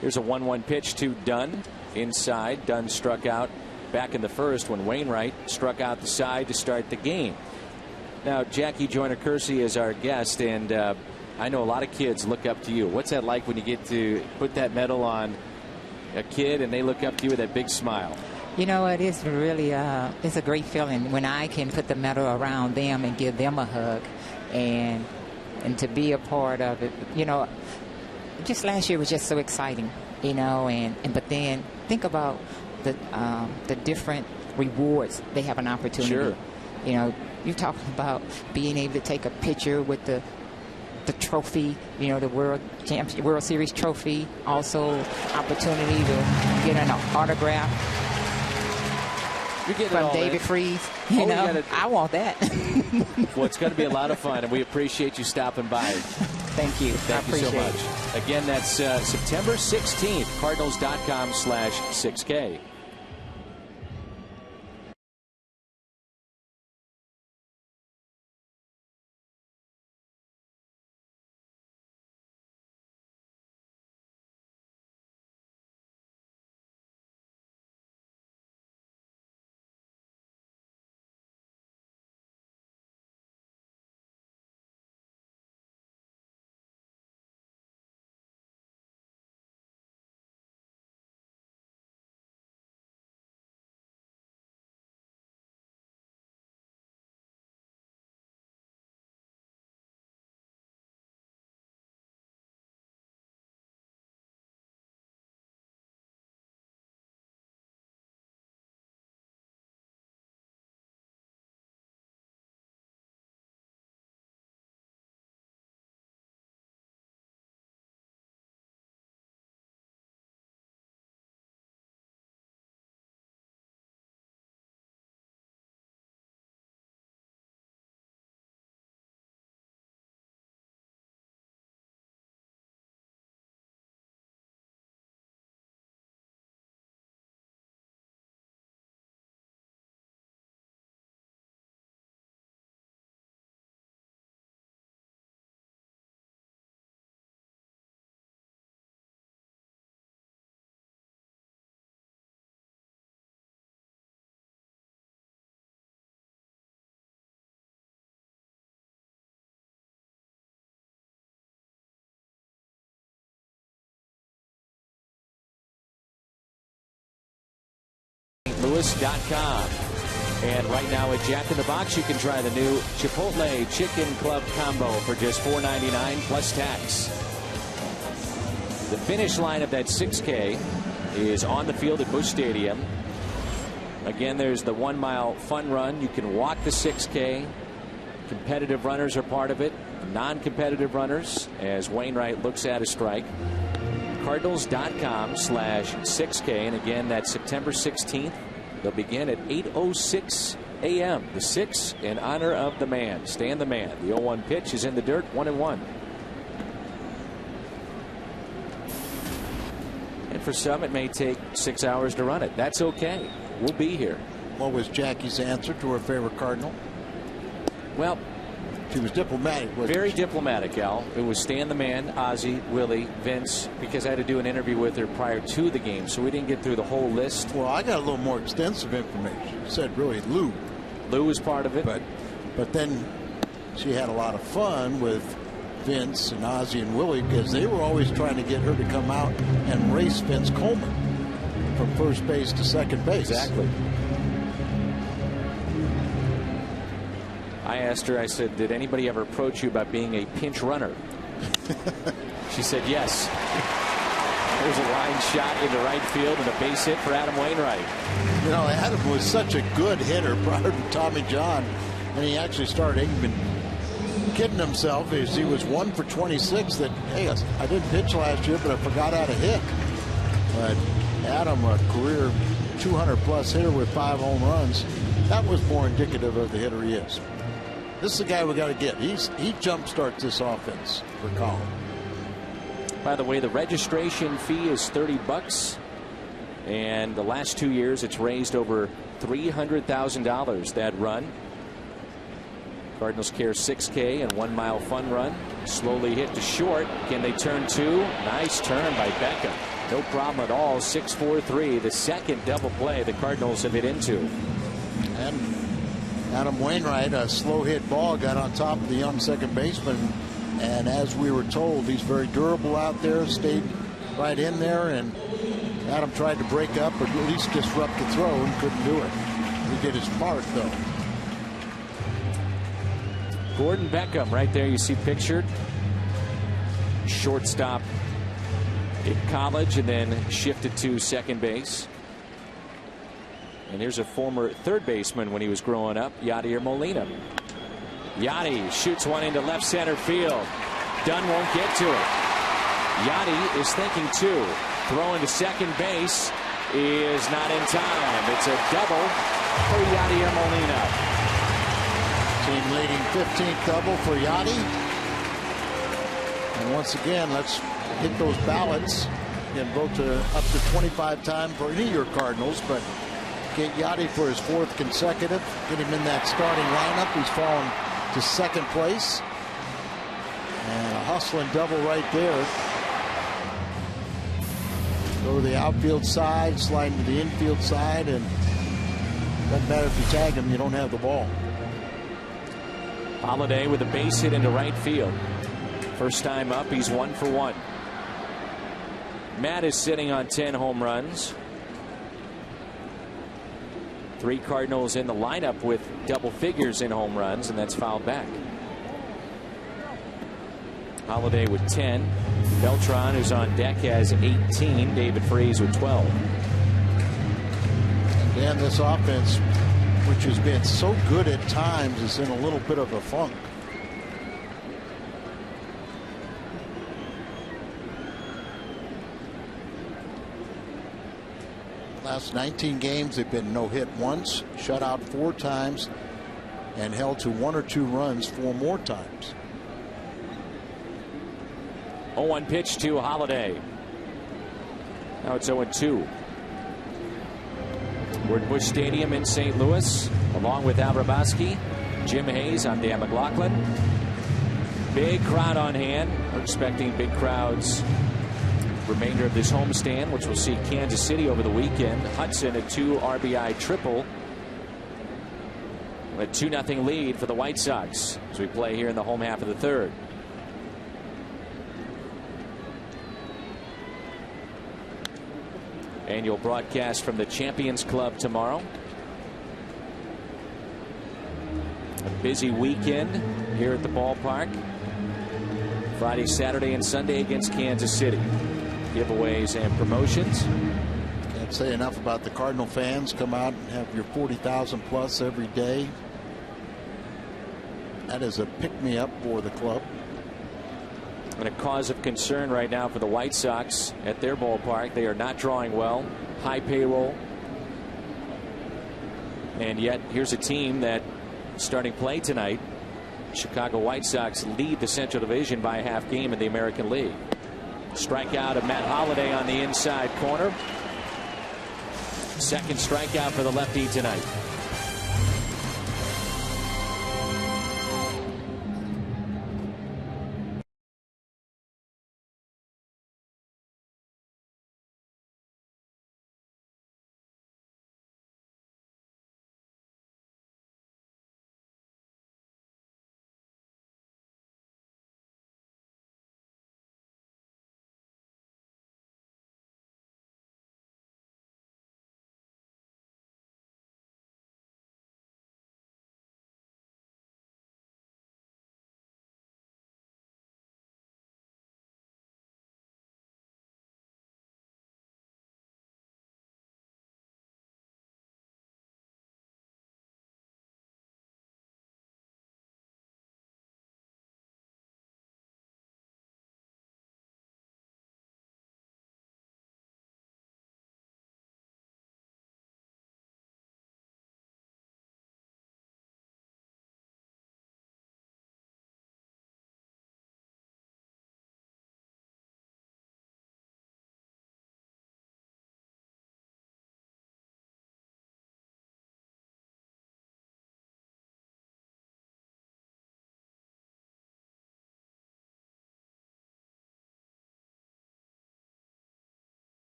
Here's a 1-1 pitch to Dunn inside. Dunn struck out back in the first when Wainwright struck out the side to start the game. Now, Jackie Joyner-Kersee is our guest, and I know a lot of kids look up to you. What's that like when you get to put that medal on a kid and they look up to you with that big smile? You know, it is really it's a great feeling when I can put the medal around them and give them a hug, and to be a part of it. You know, just last year was just so exciting, you know, but then think about the different rewards they have an opportunity. Sure. You know, you're talking about being able to take a picture with the trophy, you know, the World Series trophy, also opportunity to get an autograph from David Freese. You know, I want that. Well, it's going to be a lot of fun, and we appreciate you stopping by. Thank you. Thank you so much. Again, that's September 16th, cardinals.com/6K. stlouis.com. And right now at Jack in the Box, you can try the new Chipotle Chicken Club Combo for just $4.99 plus tax. The finish line of that 6K is on the field at Busch Stadium. Again, there's the 1 mile fun run. You can walk the 6K. Competitive runners are part of it. Non-competitive runners, as Wainwright looks at a strike. Cardinals.com/6K. And again, that's September 16th. They'll begin at 8:06 a.m. The 6 in honor of the man. Stan the man. The 0-1 pitch is in the dirt, 1-1. And for some, it may take 6 hours to run it. That's okay. We'll be here. What was Jackie's answer to her favorite Cardinal? Well, she was diplomatic. Very diplomatic, Al. It was Stan the man, Ozzie, Willie, Vince, because I had to do an interview with her prior to the game, so we didn't get through the whole list. Well, I got a little more extensive information. She said really Lou. Lou was part of it. But then she had a lot of fun with Vince and Ozzie and Willie because they were always trying to get her to come out and race Vince Coleman from first base to second base. Exactly. I asked her, I said, did anybody ever approach you about being a pinch runner? She said yes. There's a line shot into right field and a base hit for Adam Wainwright. You know, Adam was such a good hitter prior to Tommy John, and he actually started even kidding himself as he was 1 for 26 that, hey, I didn't pitch last year, but I forgot how to hit. But Adam, a career 200-plus hitter with 5 home runs, that was more indicative of the hitter he is. This is the guy we got to get. He jumpstarts this offense for Colin. By the way, the registration fee is $30, and the last 2 years it's raised over $300,000. That run. Cardinals Care 6K and 1 mile fun run. Slowly hit to short. Can they turn 2? Nice turn by Beckham. No problem at all. 6-4-3. The second double play the Cardinals have hit into. And Adam Wainwright, a slow hit ball, got on top of the young second baseman. And as we were told, he's very durable out there, stayed right in there. And Adam tried to break up or at least disrupt the throw and couldn't do it. He did his part, though. Gordon Beckham right there you see pictured. Shortstop in college and then shifted to second base. And here's a former third baseman when he was growing up, Yadier Molina. Yadi shoots one into left center field. Dunn won't get to it. Yadi is thinking 2. Throwing to second base is not in time. It's a double for Yadier Molina. Team leading 15th double for Yadi. And once again, let's hit those ballots and vote to up to 25 times for any of your Cardinals, but get Yadi for his 4th consecutive. Get him in that starting lineup. He's fallen to second place. And a hustling double right there. Go to the outfield side, slide to the infield side, and doesn't matter if you tag him, you don't have the ball. Holiday with a base hit into right field. First time up, he's 1 for 1. Matt is sitting on 10 home runs. 3 Cardinals in the lineup with double figures in home runs, and that's fouled back. Holiday with 10. Beltran, who's on deck, has 18. David Freese with 12. And this offense, which has been so good at times, is in a little bit of a funk. Last 19 games, they've been no hit once, shut out 4 times, and held to 1 or 2 runs 4 more times. 0-1 pitch to Holiday. Now it's 0-2. We're at Busch Stadium in St. Louis, along with Al Raboski, Jim Hayes. I'm Dan McLaughlin. Big crowd on hand. We're expecting big crowds remainder of this homestand, which will see Kansas City over the weekend. Hudson, a 2 RBI triple. A 2-0 lead for the White Sox as we play here in the home half of the 3rd. Annual broadcast from the Champions Club tomorrow. A busy weekend here at the ballpark. Friday, Saturday, and Sunday against Kansas City. Giveaways and promotions. Can't say enough about the Cardinal fans. Come out and have your 40,000 plus every day. That is a pick-me-up for the club. And a cause of concern right now for the White Sox at their ballpark. They are not drawing well. High payroll. And yet here's a team that starting play tonight. Chicago White Sox lead the Central Division by a half game in the American League. Strikeout of Matt Holliday on the inside corner. Second strikeout for the lefty tonight.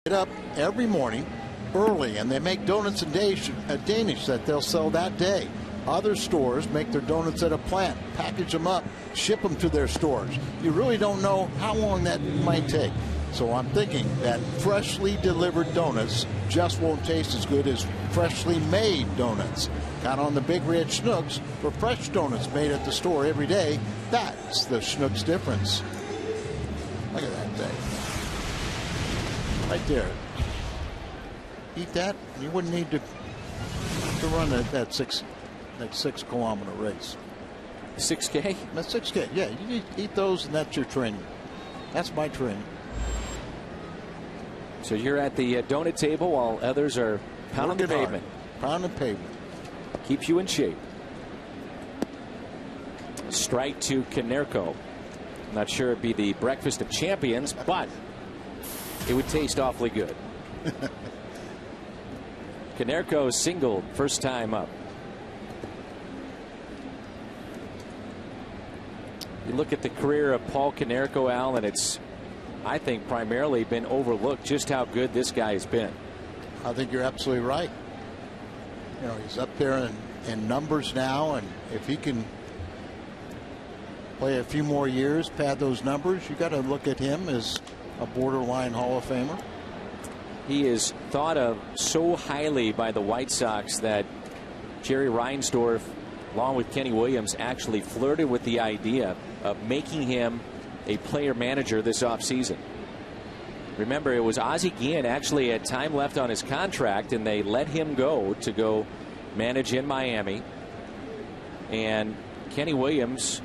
Get up every morning early and they make donuts and Danish that they'll sell that day. Other stores make their donuts at a plant, package them up, ship them to their stores. You really don't know how long that might take. So I'm thinking that freshly delivered donuts just won't taste as good as freshly made donuts. Count on the Big Red Schnooks for fresh donuts made at the store every day. That's the Schnooks difference. Look at that thing. Right there. Eat that, you wouldn't need to run that 6 kilometer race. 6K? That's 6K. Yeah, you eat those, and that's your training. That's my training. So you're at the donut table while others are pounding the pavement. Pounding pavement. Keeps you in shape. Strike to Konerko. Not sure it'd be the breakfast of champions, but it would taste awfully good. Konerko singled first time up. You look at the career of Paul Konerko, Al, and it's, I think, primarily been overlooked just how good this guy has been. I think you're absolutely right. You know, he's up there in numbers now, and if he can play a few more years, pad those numbers, you got to look at him as a borderline Hall of Famer. He is thought of so highly by the White Sox that Jerry Reinsdorf, along with Kenny Williams, actually flirted with the idea of making him a player manager this offseason. Remember, it was Ozzie Guillen actually had time left on his contract, and they let him go to go manage in Miami. And Kenny Williams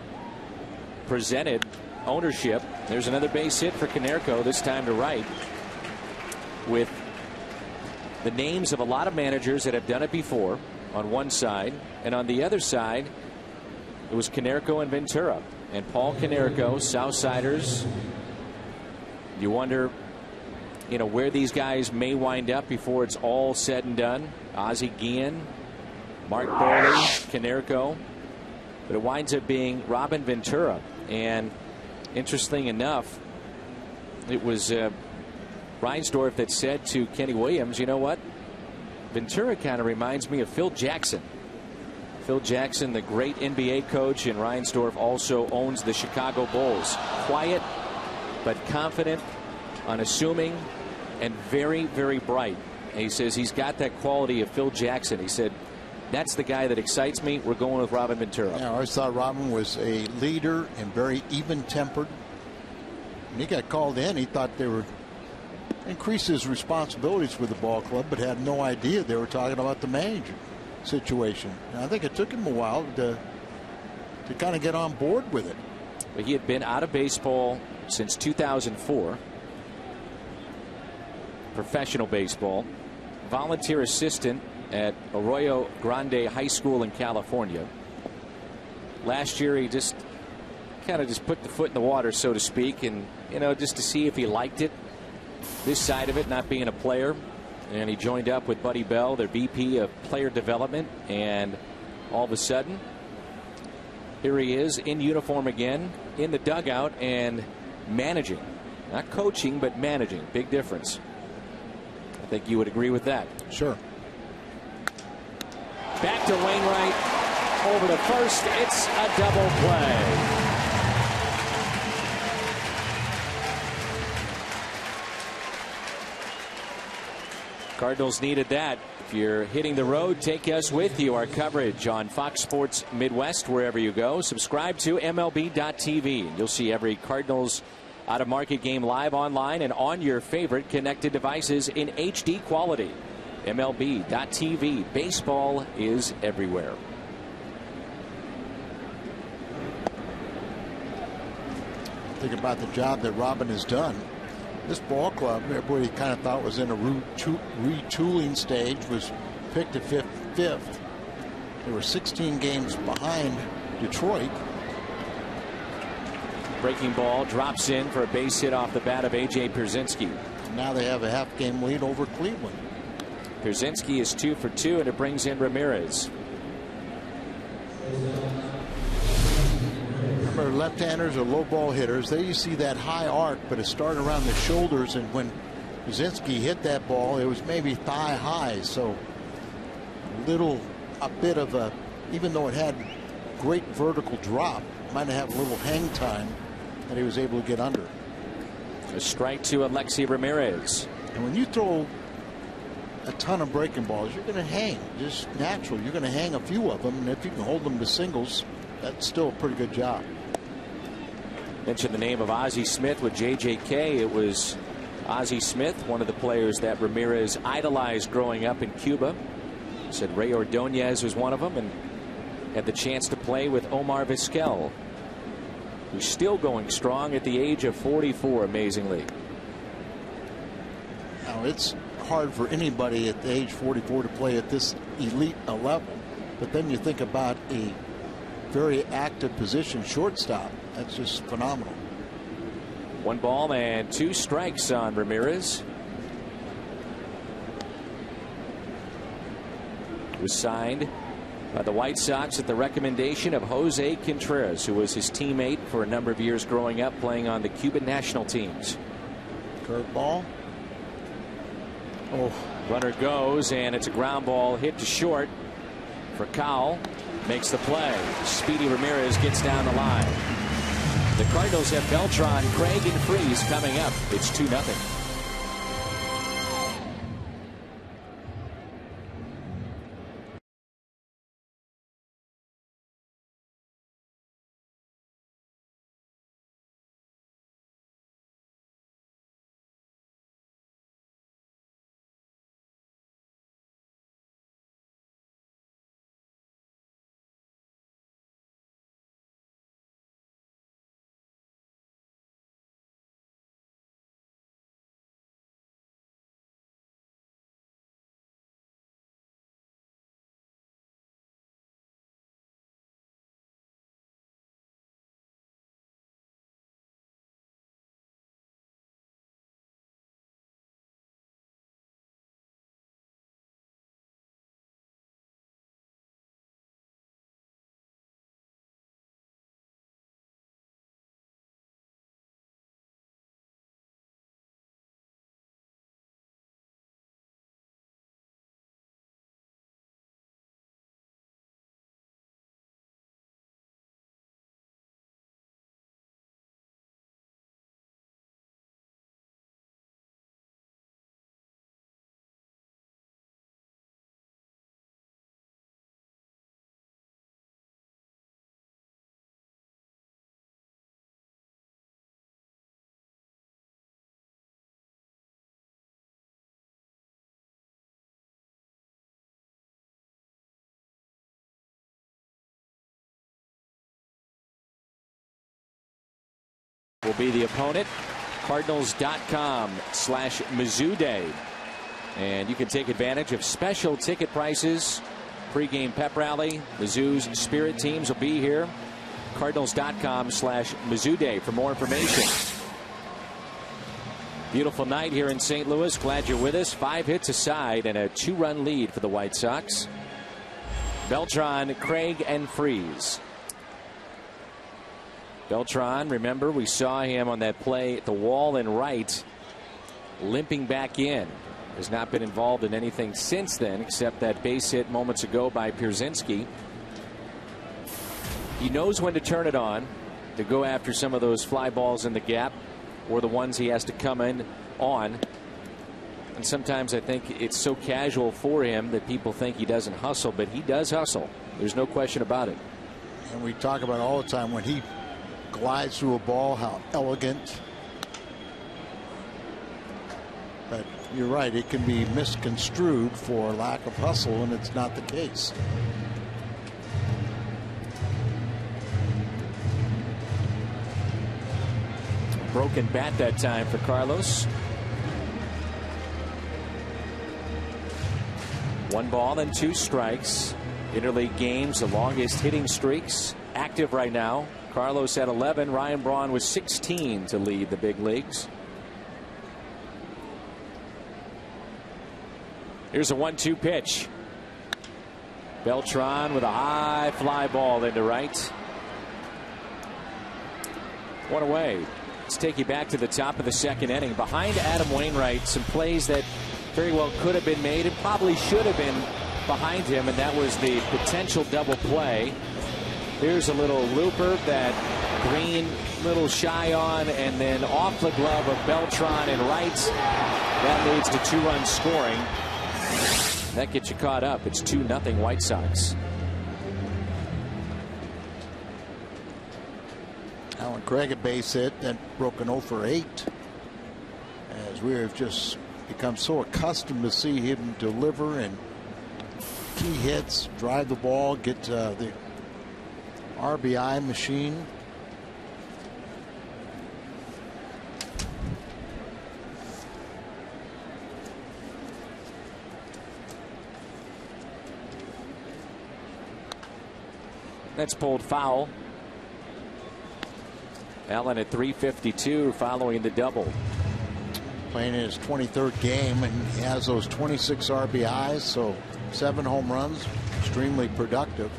presented ownership. There's another base hit for Konerko, this time to right, with the names of a lot of managers that have done it before on one side, and on the other side it was Konerko and Ventura. And Paul Konerko, Southsiders, you wonder, you know, where these guys may wind up before it's all said and done. Ozzie Guillen, Mark Bowley, Konerko, but it winds up being Robin Ventura. And interesting enough, it was Reinsdorf that said to Kenny Williams, you know what, Ventura kind of reminds me of Phil Jackson. Phil Jackson, the great NBA coach, and Reinsdorf also owns the Chicago Bulls. Quiet but confident, unassuming, and very, very bright. And he says he's got that quality of Phil Jackson. He said, that's the guy that excites me. We're going with Robin Ventura. Yeah, I always thought Robin was a leader and very even-tempered. When he got called in, he thought they were increase his responsibilities with the ball club, but had no idea they were talking about the manager situation. And I think it took him a while to kind of get on board with it. But he had been out of baseball since 2004. Professional baseball. Volunteer assistant at Arroyo Grande High School in California. Last year he just kind of put the foot in the water, so to speak, and just to see if he liked it, this side of it, not being a player. And he joined up with Buddy Bell, their VP of player development, and all of a sudden here he is in uniform again, in the dugout, and managing. Not coaching, but managing. Big difference. I think you would agree with that. Sure. Back to Wainwright, over to first. It's a double play. Cardinals needed that. If you're hitting the road, take us with you. Our coverage on Fox Sports Midwest, wherever you go. Subscribe to MLB.tv. You'll see every Cardinals out-of-market game live online and on your favorite connected devices in HD quality. MLB.tv. Baseball is everywhere. Think about the job that Robin has done. This ball club, everybody kind of thought was in a retooling stage, was picked at fifth. They were 16 games behind Detroit. Breaking ball drops in for a base hit off the bat of A.J. Pierzynski. Now they have a half-game lead over Cleveland. Pierzynski is 2 for 2, and it brings in Ramirez. Remember, left-handers are low ball hitters. There you see that high arc, but it started around the shoulders, and when Pierzynski hit that ball, it was maybe thigh high. So a bit of a, even though it had great vertical drop, might have a little hang time that he was able to get under. A strike to Alexi Ramirez. And when you throw a ton of breaking balls, you're going to hang, just natural. You're going to hang a few of them, and if you can hold them to singles, that's still a pretty good job. Mentioned the name of Ozzie Smith with JJK. It was Ozzie Smith, one of the players that Ramirez idolized growing up in Cuba. Said Ray Ordonez was one of them, and had the chance to play with Omar Vizquel, who's still going strong at the age of 44, amazingly. Now, it's hard for anybody at the age 44 to play at this elite a level, but then you think about a very active position, shortstop. That's just phenomenal. 1 ball and 2 strikes on Ramirez. Was signed by the White Sox at the recommendation of Jose Contreras, who was his teammate for a number of years growing up, playing on the Cuban national teams. Curveball. Oh, runner goes, and it's a ground ball hit to short for Cowell. Makes the play. Speedy Ramirez gets down the line. The Cardinals have Beltran, Craig, and Freese coming up. It's 2-0. will be the opponent. Cardinals.com/Mizzou Day. And you can take advantage of special ticket prices. Pre-game pep rally. Mizzou's spirit teams will be here. Cardinals.com/Mizzou Day for more information. Beautiful night here in St. Louis. Glad you're with us. 5 hits aside and a 2-run lead for the White Sox. Beltran, Craig, and Freeze. Beltran, remember, we saw him on that play at the wall and right, limping back in. Has not been involved in anything since then except that base hit moments ago by Pierzynski. He knows when to turn it on to go after some of those fly balls in the gap or the ones he has to come in on. And sometimes I think it's so casual for him that people think he doesn't hustle, but he does hustle. There's no question about it. And we talk about all the time when he glides through a ball, how elegant. But you're right, it can be misconstrued for lack of hustle, and it's not the case. Broken bat that time for Carlos. 1 ball and 2 strikes. Interleague games, the longest hitting streaks active right now. Carlos at 11. Ryan Braun was 16 to lead the big leagues. Here's a 1-2 pitch. Beltran with a high fly ball into right. 1 away. Let's take you back to the top of the 2nd inning. Behind Adam Wainwright, some plays that very well could have been made and probably should have been behind him, and that was the potential double play. Here's a little looper that Green little shy on, and then off the glove of Beltran and right. That leads to 2-run scoring. That gets you caught up. It's 2-0 White Sox. Alan Craig a base hit, then broken 0 for 8. As we have just become so accustomed to see him deliver and key hits, drive the ball, get the RBI machine. That's pulled foul. Allen at 352 following the double. Playing in his 23rd game, and he has those 26 RBIs, so 7 home runs, extremely productive.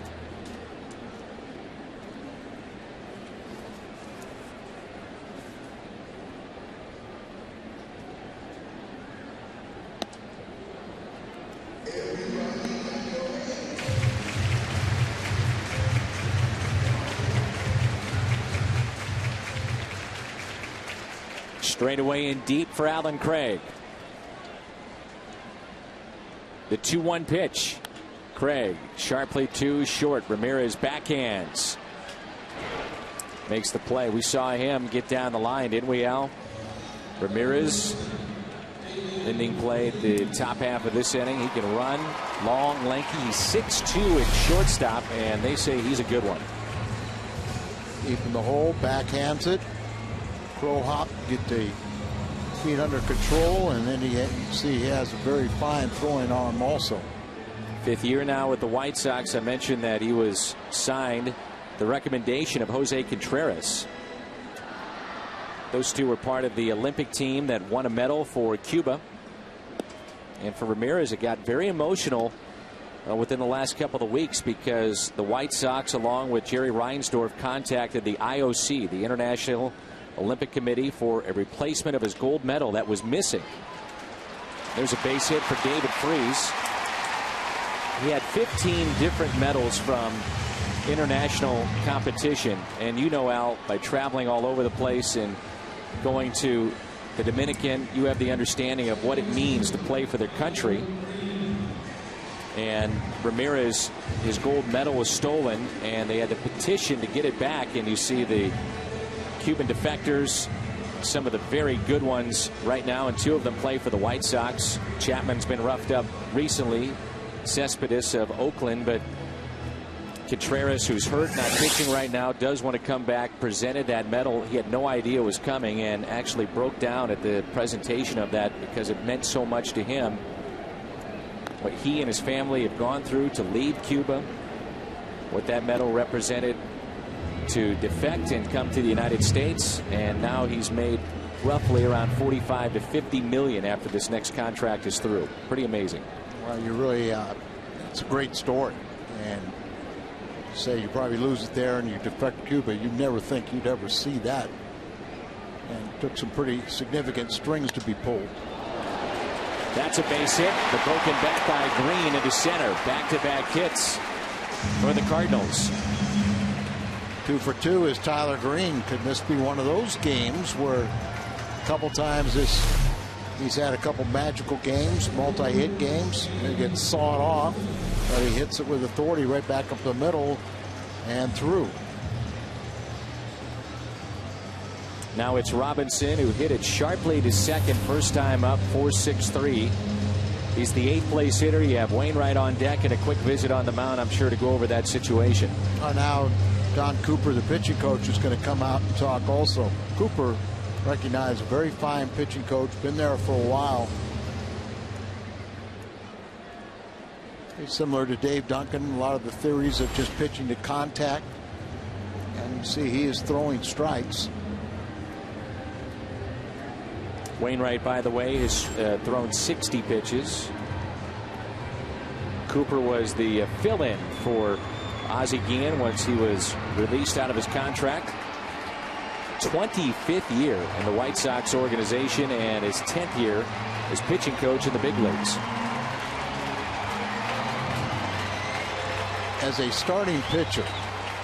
Straight away in deep for Alan Craig. The 2-1 pitch. Craig sharply 2 short. Ramirez backhands. Makes the play. We saw him get down the line, didn't we, Al? Ramirez ending play at the top half of this inning. He can run. Long, lanky. He's 6'2" at shortstop, and they say he's a good one. Deep in the hole, backhands it. Crow hop, get the feet under control, and then you see he has a very fine throwing arm also. 5th year now with the White Sox. I mentioned that he was signed the recommendation of Jose Contreras. Those two were part of the Olympic team that won a medal for Cuba. And for Ramirez, it got very emotional within the last couple of weeks because the White Sox, along with Jerry Reinsdorf, contacted the IOC, the International Olympic Committee, for a replacement of his gold medal that was missing. There's a base hit for David Freese. He had 15 different medals from international competition, and you know, Al, by traveling all over the place and going to the Dominican, you have the understanding of what it means to play for their country. And Ramirez, his gold medal was stolen, and they had to petition to get it back. And you see the Cuban defectors, some of the very good ones right now, and 2 of them play for the White Sox. Chapman's been roughed up recently, Cespedes of Oakland, but Contreras, who's hurt, not pitching right now, does want to come back, presented that medal. He had no idea it was coming and actually broke down at the presentation of that because it meant so much to him. What he and his family have gone through to leave Cuba, what that medal represented to defect and come to the United States, and now he's made roughly around 45 to 50 million after this next contract is through. Pretty amazing. Well, you really, it's a great story. And say you probably lose it there and you defect to Cuba, you never think you'd ever see that. And it took some pretty significant strings to be pulled. That's a base hit. The broken bat by Green into center. Back-to-back hits for the Cardinals. 2 for 2 is Tyler Green. Could this be one of those games where a couple times he's had a couple magical games, multi-hit games, and he gets sawed off, but he hits it with authority right back up the middle and through. Now it's Robinson who hit it sharply to second, first time up, 4-6-3. He's the 8th place hitter. You have Wainwright on deck and a quick visit on the mound, I'm sure, to go over that situation. Now Don Cooper, the pitching coach, is going to come out and talk also. Cooper, recognized, a very fine pitching coach, been there for a while. He's similar to Dave Duncan, a lot of the theories of just pitching to contact. And you see he is throwing strikes. Wainwright, by the way, has thrown 60 pitches. Cooper was the fill-in for Ozzie Guillen once he was released out of his contract. 25th year in the White Sox organization and his 10th year as pitching coach in the big leagues. As a starting pitcher,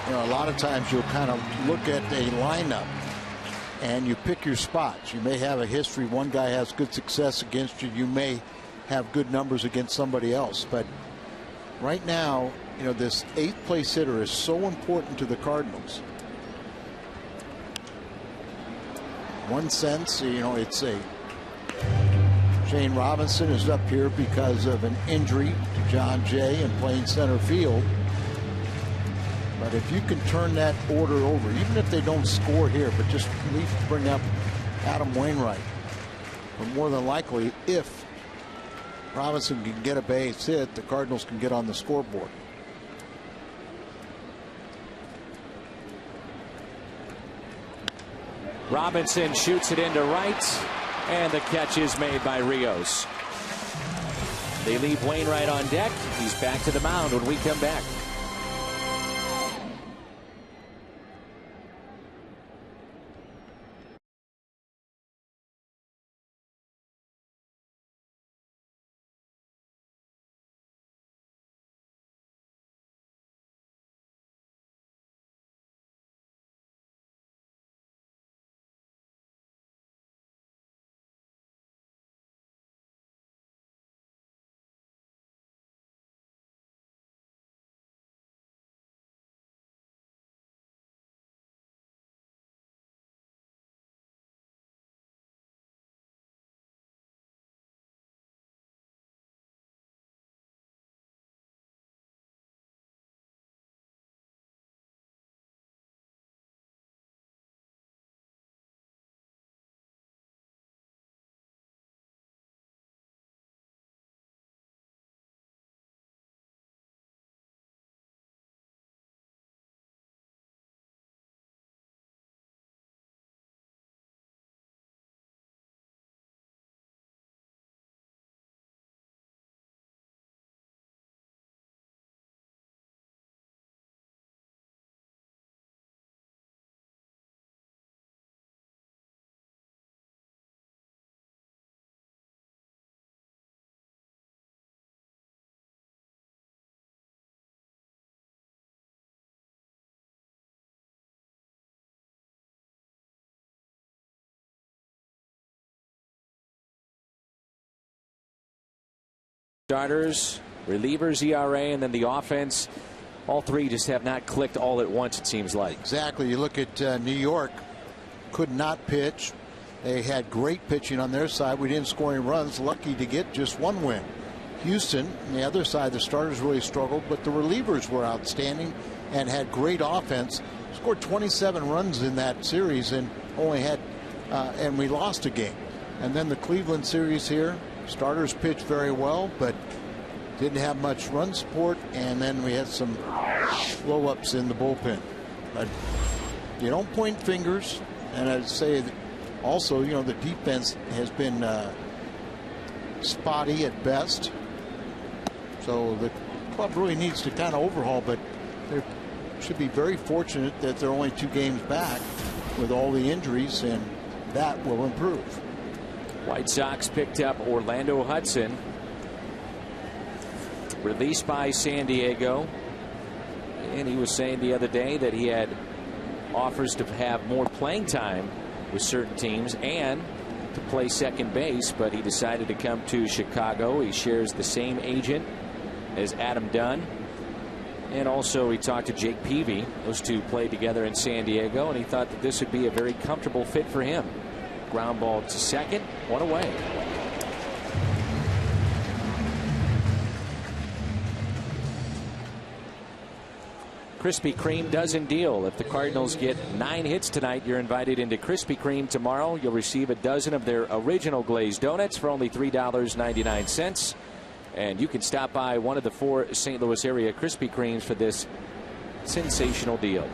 you know, a lot of times you'll kind of look at a lineup and you pick your spots. You may have a history. One guy has good success against you. You may have good numbers against somebody else. But right now, you know, this 8th place hitter is so important to the Cardinals. One sense, you know, it's a Shane Robinson is up here because of an injury to John Jay and playing center field. But if you can turn that order over, even if they don't score here, but just at least bring up Adam Wainwright, but more than likely, if Robinson can get a base hit, the Cardinals can get on the scoreboard. Robinson shoots it into right, and the catch is made by Rios. They leave Wainwright on deck. He's back to the mound when we come back. Starters, relievers, ERA, and then the offense. All three just have not clicked all at once, it seems like. Exactly. You look at New York, could not pitch. They had great pitching on their side. We didn't score any runs. Lucky to get just one win. Houston, on the other side, the starters really struggled, but the relievers were outstanding. and had great offense. Scored 27 runs in that series and only had and we lost a game. And then the Cleveland series here, starters pitched very well, but didn't have much run support, and then we had some blow-ups in the bullpen. But you don't point fingers, and I'd say that also, you know, the defense has been spotty at best. So the club really needs to kind of overhaul, but they should be very fortunate that they're only 2 games back with all the injuries, and that will improve. White Sox picked up Orlando Hudson, released by San Diego, and he was saying the other day that he had offers to have more playing time with certain teams and to play second base, but he decided to come to Chicago. He shares the same agent as Adam Dunn, and also he talked to Jake Peavy. Those two played together in San Diego, and he thought that this would be a very comfortable fit for him. Ground ball to second, 1 away. Krispy Kreme dozen deal. If the Cardinals get 9 hits tonight, you're invited into Krispy Kreme tomorrow. You'll receive a dozen of their original glazed donuts for only $3.99. And you can stop by one of the 4 St. Louis area Krispy Kremes for this sensational deal.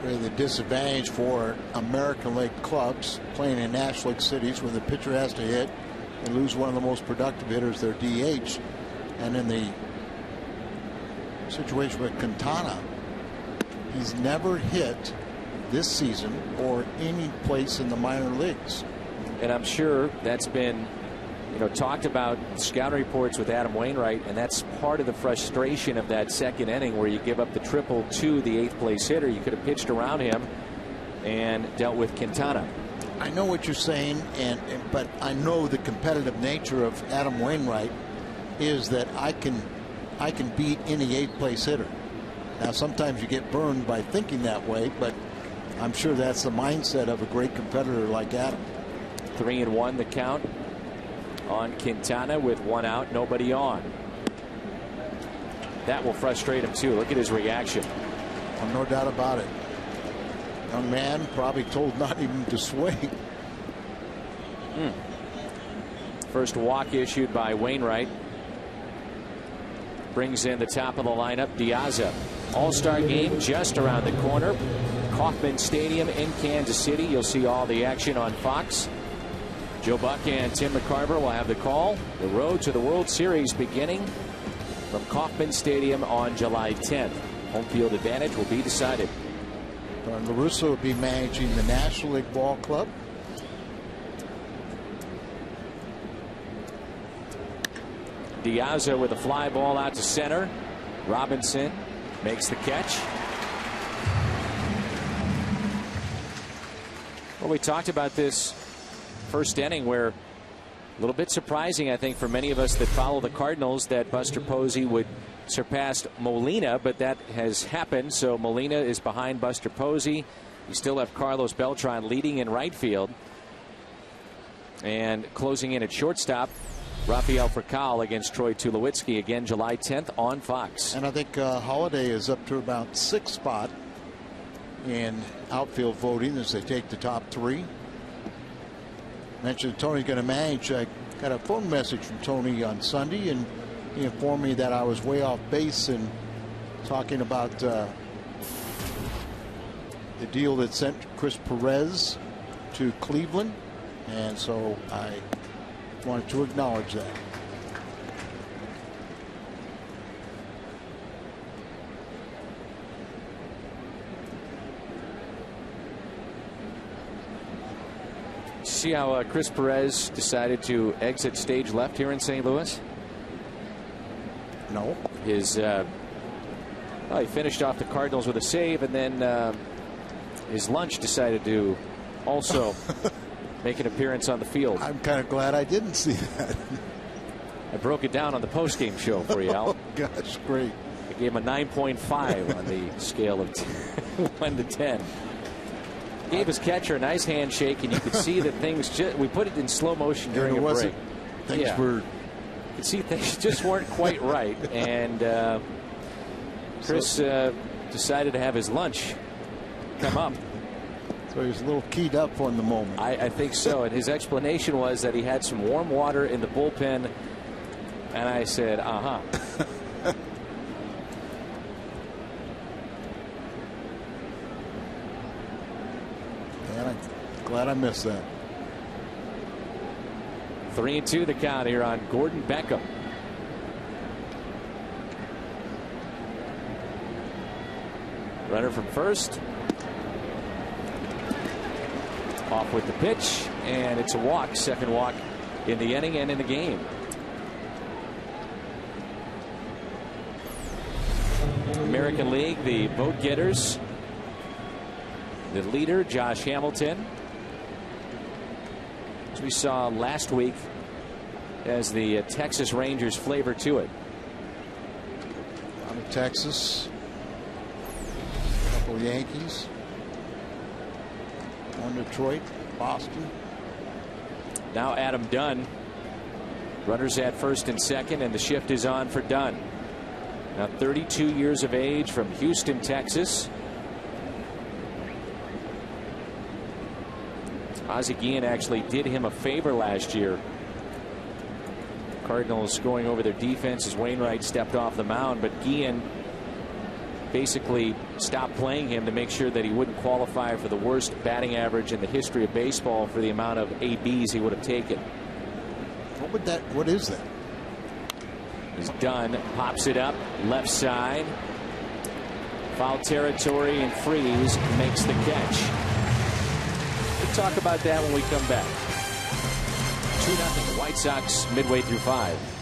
Really the disadvantage for American League clubs playing in National League cities when the pitcher has to hit and lose one of the most productive hitters, their DH. And in the situation with Quintana, he's never hit this season or any place in the minor leagues. And I'm sure that's been, you know, talked about scouting reports with Adam Wainwright, and that's part of the frustration of that second inning where you give up the triple to the 8th place hitter. You could have pitched around him and dealt with Quintana. I know what you're saying, but I know the competitive nature of Adam Wainwright is that I can beat any 8th place hitter. Now sometimes you get burned by thinking that way, but I'm sure that's the mindset of a great competitor like Adam. 3-1 the count on Quintana with 1 out, nobody on. That will frustrate him too. Look at his reaction. Oh, no doubt about it. Young man probably told not even to swing. First walk issued by Wainwright. Brings in the top of the lineup, Diaza. All-Star game just around the corner. Kauffman Stadium in Kansas City. You'll see all the action on Fox. Joe Buck and Tim McCarver will have the call. The road to the World Series beginning from Kauffman Stadium on July 10th. Home field advantage will be decided. LaRusso will be managing the National League Ball Club. Diaza with a fly ball out to center. Robinson makes the catch. Well, we talked about this first inning where a little bit surprising, I think, for many of us that follow the Cardinals, that Buster Posey would surpass Molina, but that has happened. So Molina is behind Buster Posey. You still have Carlos Beltran leading in right field. And closing in at shortstop, Rafael Furcal against Troy Tulowitzki, again July 10th on Fox. And I think Holiday is up to about 6th spot in outfield voting as they take the top 3. Mentioned Tony's going to manage. I got a phone message from Tony on Sunday, and he informed me that I was way off base and talking about the deal that sent Chris Perez to Cleveland, and so I wanted to acknowledge that. See how Chris Perez decided to exit stage left here in St. Louis? No. His he finished off the Cardinals with a save, and then his lunch decided to also make an appearance on the field. I'm kind of glad I didn't see that. I broke it down on the postgame show for you, Al. Oh, gosh, great. I gave him a 9.5 on the scale of 1 to 10. Gave his catcher a nice handshake, and you could see that things we put it in slow motion during a break. Things were. You could see things just weren't quite right, and Chris decided to have his lunch come up. So he was a little keyed up for the moment. I think so. And his explanation was that he had some warm water in the bullpen. And I said, uh-huh. And I'm glad I missed that. 3-2 the count here on Gordon Beckham. Runner from first. Off with the pitch, and it's a walk. Second walk in the inning and in the game. American League, the vote getters. The leader, Josh Hamilton, as we saw last week, has the Texas Rangers flavor to it. Out of Texas. A couple of Yankees. One Detroit, Boston. Now Adam Dunn. Runners at first and second, and the shift is on for Dunn. Now 32 years of age, from Houston, Texas. Ozzie Guillen actually did him a favor last year. Cardinals going over their defense as Wainwright stepped off the mound, but Guillen basically stopped playing him to make sure that he wouldn't qualify for the worst batting average in the history of baseball for the amount of ABs he would have taken. What is that? As Dunn pops it up left side, foul territory, and Freeze makes the catch. We'll talk about that when we come back. 2-0 White Sox midway through 5.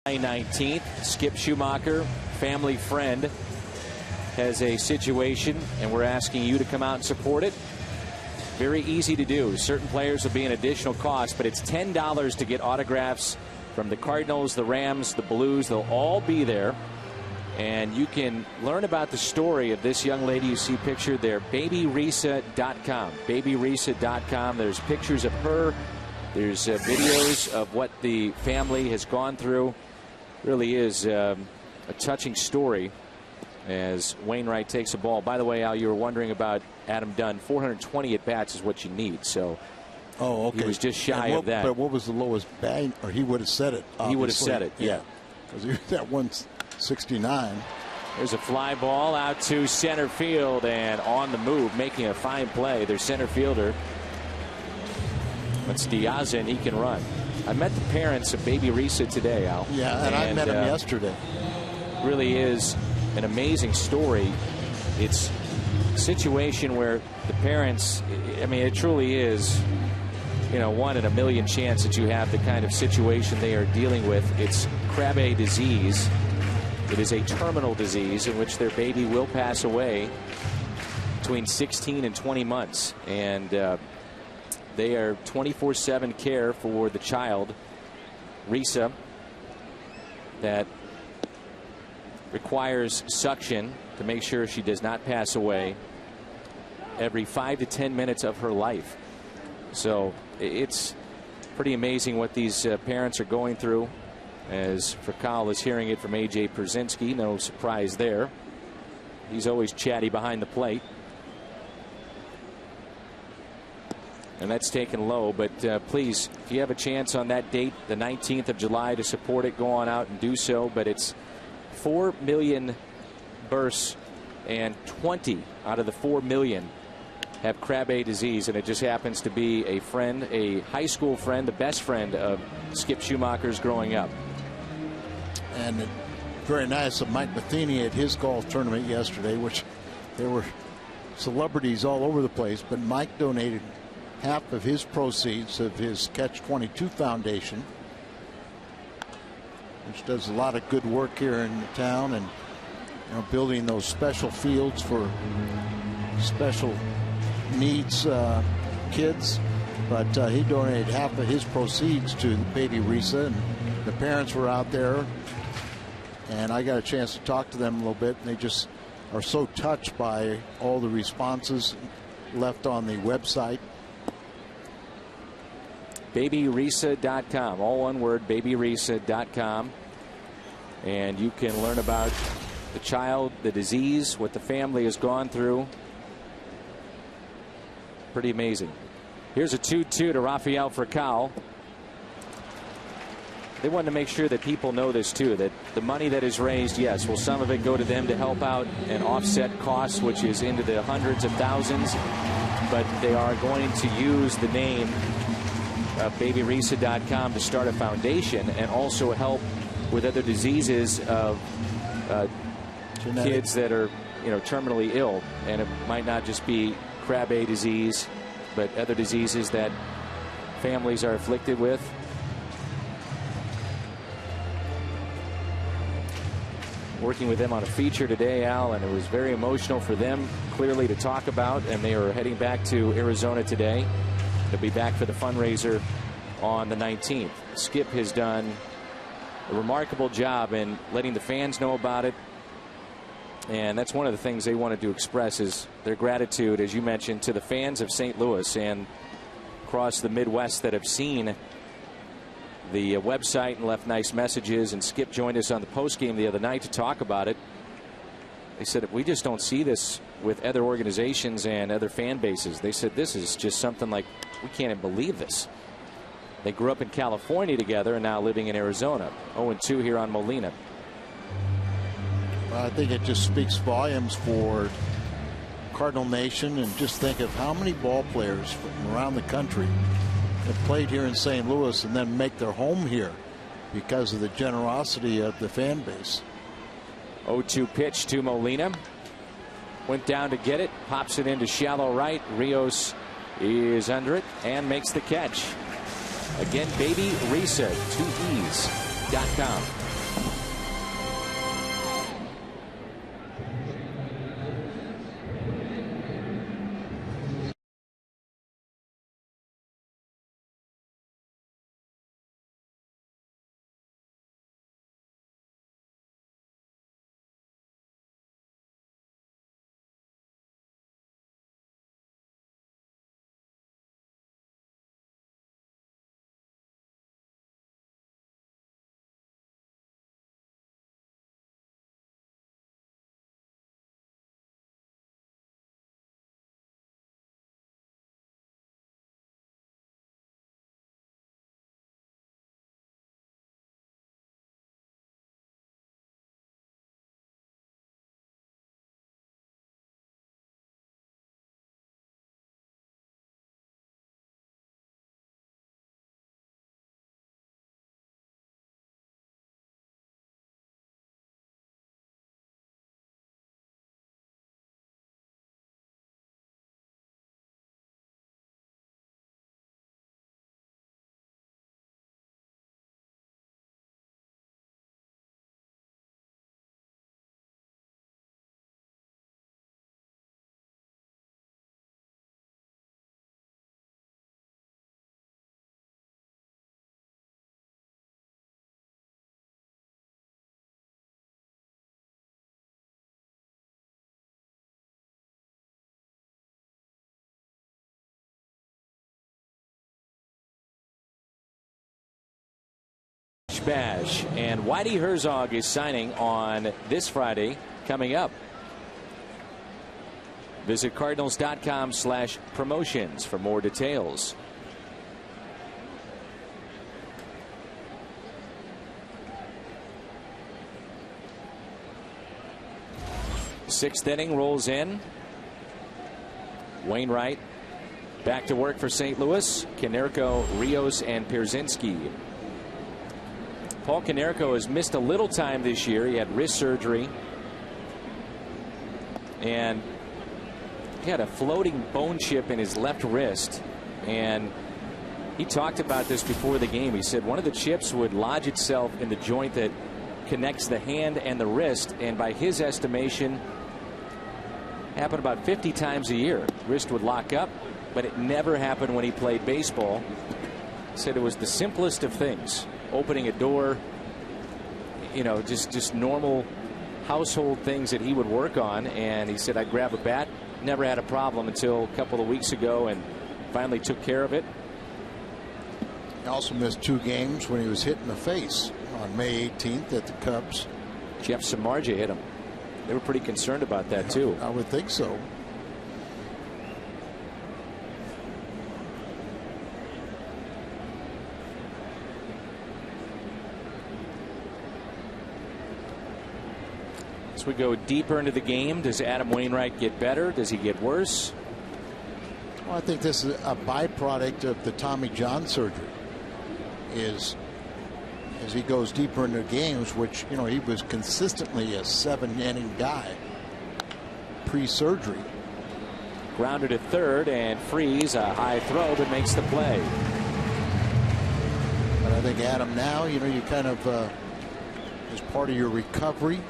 July 19th, Skip Schumacher, family friend, has a situation, and we're asking you to come out and support it. Very easy to do. Certain players will be an additional cost, but it's $10 to get autographs from the Cardinals, the Rams, the Blues. They'll all be there. And you can learn about the story of this young lady you see pictured there, babyrisa.com. Babyrisa.com. There's pictures of her. There's videos of what the family has gone through. Really is a touching story as Wainwright takes a ball. By the way, Al, you were wondering about Adam Dunn. 420 at bats is what you need. So oh, okay. He was just shy of that. But what was the lowest batting? Or he would have said it. Obviously. He would have said it, yeah. Because he was at 169. There's a fly ball out to center field, and on the move, making a fine play. Their center fielder. That's Diaz, and he can run. I met the parents of Baby Risa today, Al. Yeah, and I met him yesterday. Really is an amazing story. It's a situation where the parents, I mean, it truly is, you know, 1 in a million chance that you have the kind of situation they are dealing with. It's Krabbe disease. It is a terminal disease in which their baby will pass away between 16 and 20 months. And they are 24/7 care for the child, Risa, that requires suction to make sure she does not pass away every 5 to 10 minutes of her life. So it's pretty amazing what these parents are going through. As Fricall is hearing it from A.J. Przynski, no surprise there. He's always chatty behind the plate. And that's taken low, but please, if you have a chance on that date, the 19th of July, to support it, go on out and do so. But it's 4 million births, and 20 out of the 4 million have Krabbe disease, and it just happens to be a friend, a high school friend, the best friend of Skip Schumacher's growing up. And very nice of Mike Matheny at his golf tournament yesterday, which there were celebrities all over the place, but Mike donated half of his proceeds of his Catch 22 Foundation, which does a lot of good work here in the town, and building those special fields for special needs kids. But he donated half of his proceeds to baby Risa, and the parents were out there, and I got a chance to talk to them a little bit, and they just are so touched by all the responses left on the website. BabyRisa.com, all one word, BabyRisa.com, and you can learn about the child, the disease, what the family has gone through. Pretty amazing. Here's a 2-2 to Rafael Fricall. They wanted to make sure that people know this too, that the money that is raised, yes, will some of it go to them to help out and offset costs, which is into the hundreds of thousands, but they are going to use the name BabyRisa.com to start a foundation and also help with other diseases of kids that are, terminally ill, and it might not just be Krabbe disease, but other diseases that families are afflicted with. Working with them on a feature today, Al, and it was very emotional for them, clearly, to talk about, and they are heading back to Arizona today. They'll be back for the fundraiser on the 19th. Skip has done a remarkable job in letting the fans know about it, and that's one of the things they wanted to express, is their gratitude, as you mentioned, to the fans of St. Louis and across the Midwest that have seen the website and left nice messages. And Skip joined us on the postgame the other night to talk about it. They said, we just don't see this with other organizations and other fan bases. They said, this is just something like, we can't even believe this. They grew up in California together and now living in Arizona. 0-2 here on Molina. I think it just speaks volumes for Cardinal Nation, and just think of how many ball players from around the country have played here in St. Louis and then make their home here because of the generosity of the fan base. 0-2 pitch to Molina. Went down to get it, pops it into shallow right. Rios is under it and makes the catch. Again, Baby Risa, 2E's.com. Bash. And Whitey Herzog is signing on this Friday coming up. Visit Cardinals.com/promotions for more details. Sixth inning rolls in. Wainwright back to work for St. Louis. Konerko, Rios, and Pierzynski. Paul Konerko has missed a little time this year. He had wrist surgery. And he had a floating bone chip in his left wrist. And he talked about this before the game. He said one of the chips would lodge itself in the joint that connects the hand and the wrist. And by his estimation, happened about 50 times a year. Wrist would lock up, but it never happened when he played baseball. He said it was the simplest of things. Opening a door, you know, just normal household things that he would work on. And he said, I'd grab a bat. Never had a problem until a couple of weeks ago and finally took care of it. He also missed 2 games when he was hit in the face on May 18th at the Cubs. Jeff Samardzija hit him. They were pretty concerned about that, too. I would think so. As we go deeper into the game, does Adam Wainwright get better? Does he get worse? Well, I think this is a byproduct of the Tommy John surgery. Is as he goes deeper into games, which, you know, he was consistently a 7-inning guy pre-surgery. Grounded at third, and Freeze a high throw, but makes the play. But I think Adam now, you know, you kind of as part of your recovery,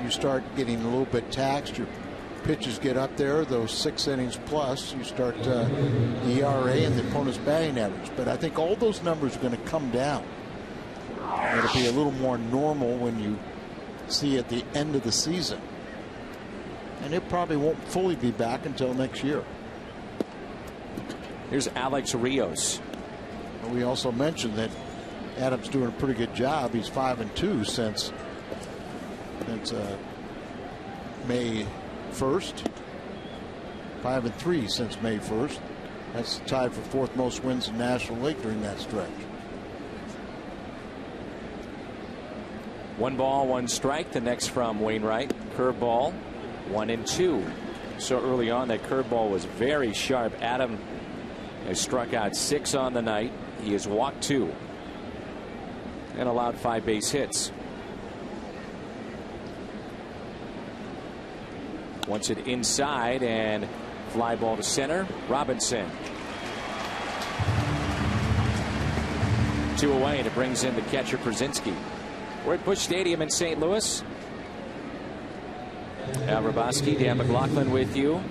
you start getting a little bit taxed. Your pitches get up there, those 6 innings plus, you start ERA and the opponent's batting average. But I think all those numbers are going to come down. It'll be a little more normal when you see at the end of the season. And it probably won't fully be back until next year. Here's Alex Rios. We also mentioned that Adam's doing a pretty good job. He's 5-2 since May 1st. 5-3 since May 1st. That's tied for 4th most wins in National League during that stretch. 1 ball, 1 strike. The next from Wainwright. Curveball, 1-2. So early on, that curveball was very sharp. Adam has struck out 6 on the night. He has walked 2 and allowed 5 base hits. Wants it inside, and fly ball to center. Robinson. 2 away, and it brings in the catcher Pierzynski. We're at Busch Stadium in St. Louis. Al Raboski, Dan McLaughlin with you.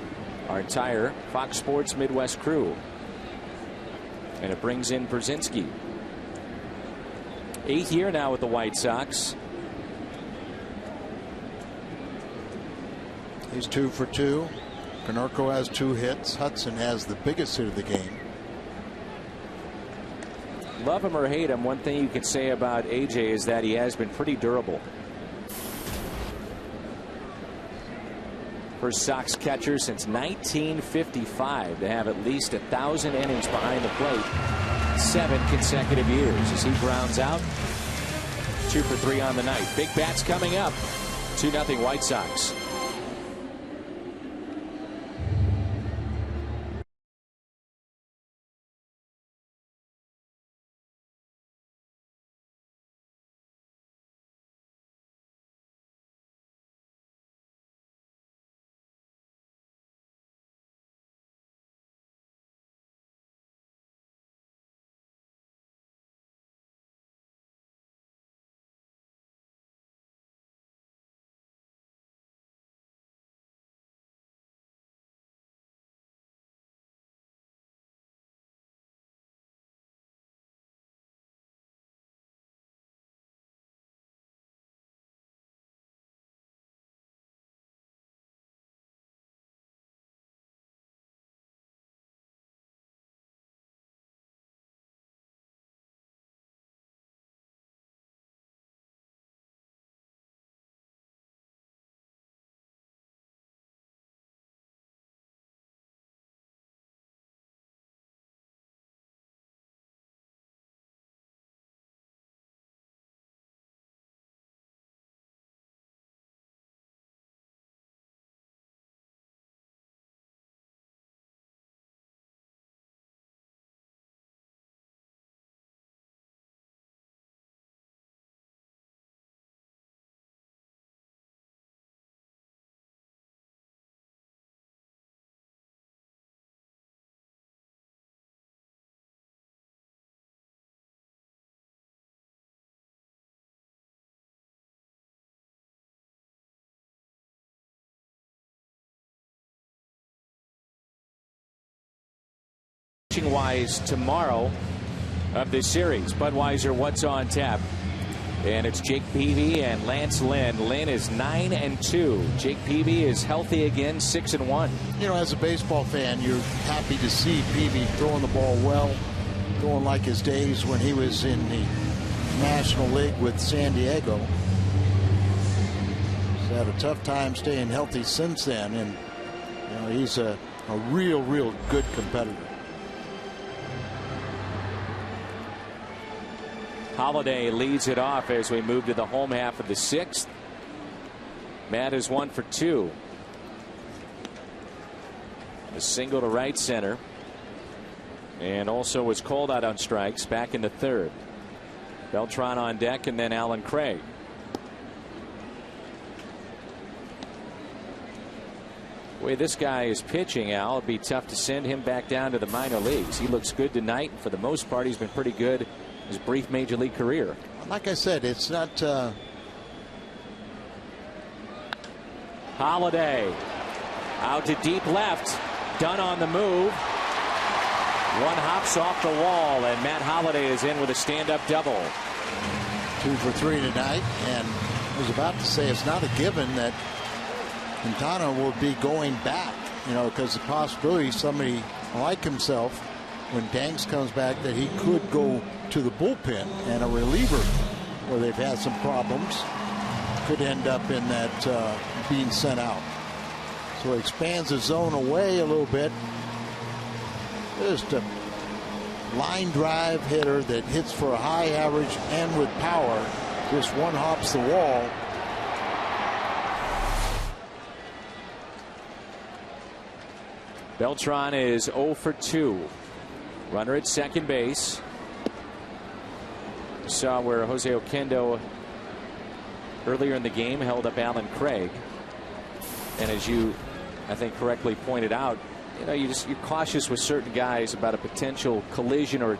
Our entire Fox Sports Midwest crew. And it brings in Pierzynski. 8th year now with the White Sox. He's 2 for 2. Konerko has 2 hits. Hudson has the biggest hit of the game. Love him or hate him, one thing you can say about AJ is that he has been pretty durable. First Sox catcher since 1955 to have at least 1,000 innings behind the plate. 7 consecutive years as he grounds out. 2 for 3 on the night. Big bats coming up. 2-0 White Sox. betting-wise tomorrow of this series. Budweiser, what's on tap? And it's Jake Peavy and Lance Lynn. Lynn is 9-2. Jake Peavy is healthy again, 6-1. You know, as a baseball fan, you're happy to see Peavy throwing the ball well, throwing like his days when he was in the National League with San Diego. He's had a tough time staying healthy since then, and you know, he's a real good competitor. Holiday leads it off as we move to the home half of the sixth. Matt is 1 for 2. A single to right center, and also was called out on strikes back in the third. Beltran on deck, and then Alan Craig. The way this guy is pitching, Al, it'd be tough to send him back down to the minor leagues. He looks good tonight. For the most part, he's been pretty good his brief major league career. Like I said, it's not Holiday out to deep left. Dunn on the move. One hops off the wall, and Matt Holliday is in with a stand-up double. 2 for 3 tonight, and I was about to say it's not a given that Quintana will be going back, you know, because the possibility somebody like himself, when Danks comes back, that he could go to the bullpen, and a reliever where they've had some problems could end up in that being sent out. So he expands the zone away a little bit. Just a line drive hitter that hits for a high average and with power. Just one hops the wall. Beltran is 0 for 2. Runner at second base. You saw where Jose Oquendo earlier in the game held up Alan Craig. And as you, I think, correctly pointed out, you know, you're cautious with certain guys about a potential collision or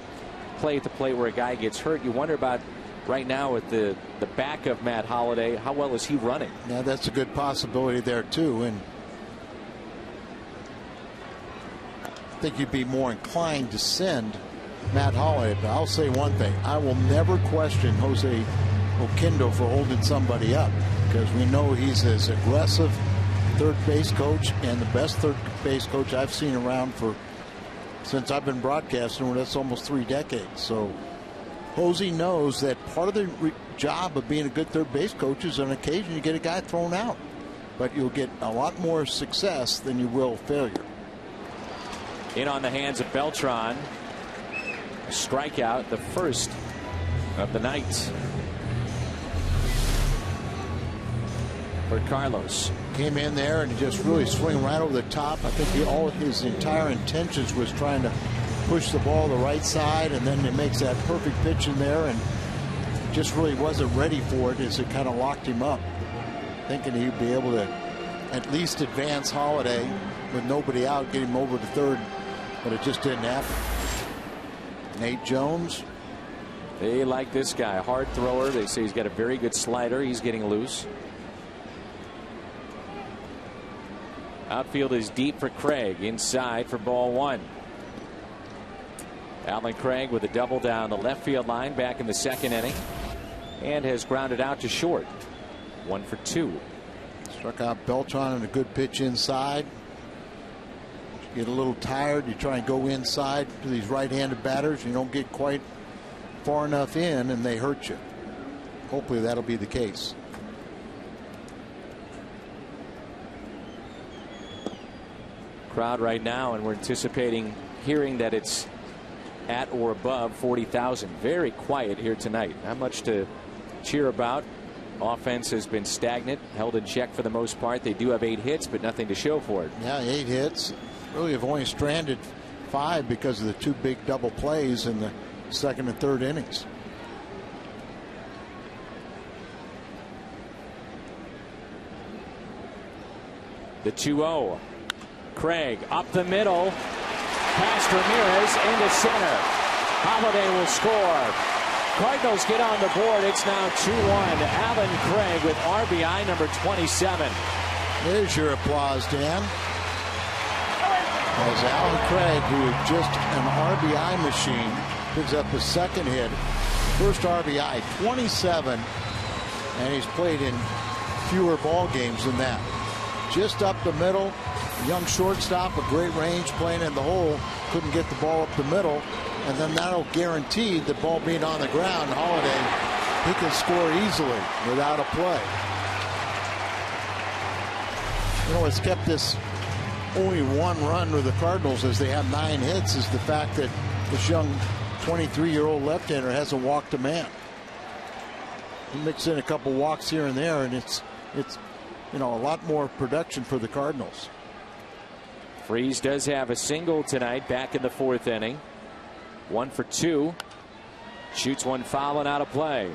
play at the plate where a guy gets hurt. You wonder about right now with the back of Matt Holliday, how well is he running? Yeah, that's a good possibility there too, and I think you'd be more inclined to send Matt Holliday. But I'll say one thing: I will never question Jose Oquendo for holding somebody up, because we know he's as aggressive third base coach and the best third base coach I've seen around since I've been broadcasting. That's almost 3 decades. So Jose knows that part of the job of being a good third base coach is on occasion you get a guy thrown out, but you'll get a lot more success than you will failure. In on the hands of Beltran. A strikeout, the first of the night for Carlos. Came in there and he just really swung right over the top. I think all his entire intentions was trying to push the ball the right side, and then it makes that perfect pitch in there, and just really wasn't ready for it as it kind of locked him up, thinking he'd be able to at least advance Holliday with nobody out, get him over to third, but it just didn't happen. Nate Jones. They like this guy, hard thrower. They say he's got a very good slider. He's getting loose. Outfield is deep for Craig. Inside for ball 1. Alan Craig with a double down the left field line back in the second inning, and has grounded out to short. 1 for 2. Struck out Beltran on a good pitch inside. You get a little tired, you try and go inside to these right-handed batters. You don't get quite far enough in, and they hurt you. Hopefully that'll be the case. Crowd right now, and we're anticipating hearing that it's at or above 40,000. Very quiet here tonight. Not much to cheer about. Offense has been stagnant, held in check for the most part. They do have 8 hits, but nothing to show for it. Yeah, 8 hits. Really have only stranded 5 because of the 2 big double plays in the second and third innings. The 2-0. Craig up the middle, past Ramirez into center. Holliday will score. Cardinals get on the board. It's now 2-1. Alan Craig with RBI number 27. There's your applause, Dan. As Alan Craig, who is just an RBI machine, picks up the second hit. First RBI, 27, and he's played in fewer ball games than that. Just up the middle, young shortstop, a great range, playing in the hole, couldn't get the ball up the middle, and then that'll guarantee the ball being on the ground. Holiday, he can score easily without a play. You know, what's kept this only one run with the Cardinals as they have 9 hits is the fact that this young 23-year-old left-hander hasn't walked a man. He mixed in a couple walks here and there, and it's you know, a lot more production for the Cardinals. Freese does have a single tonight back in the 4th inning. 1 for 2. Shoots one foul and out of play.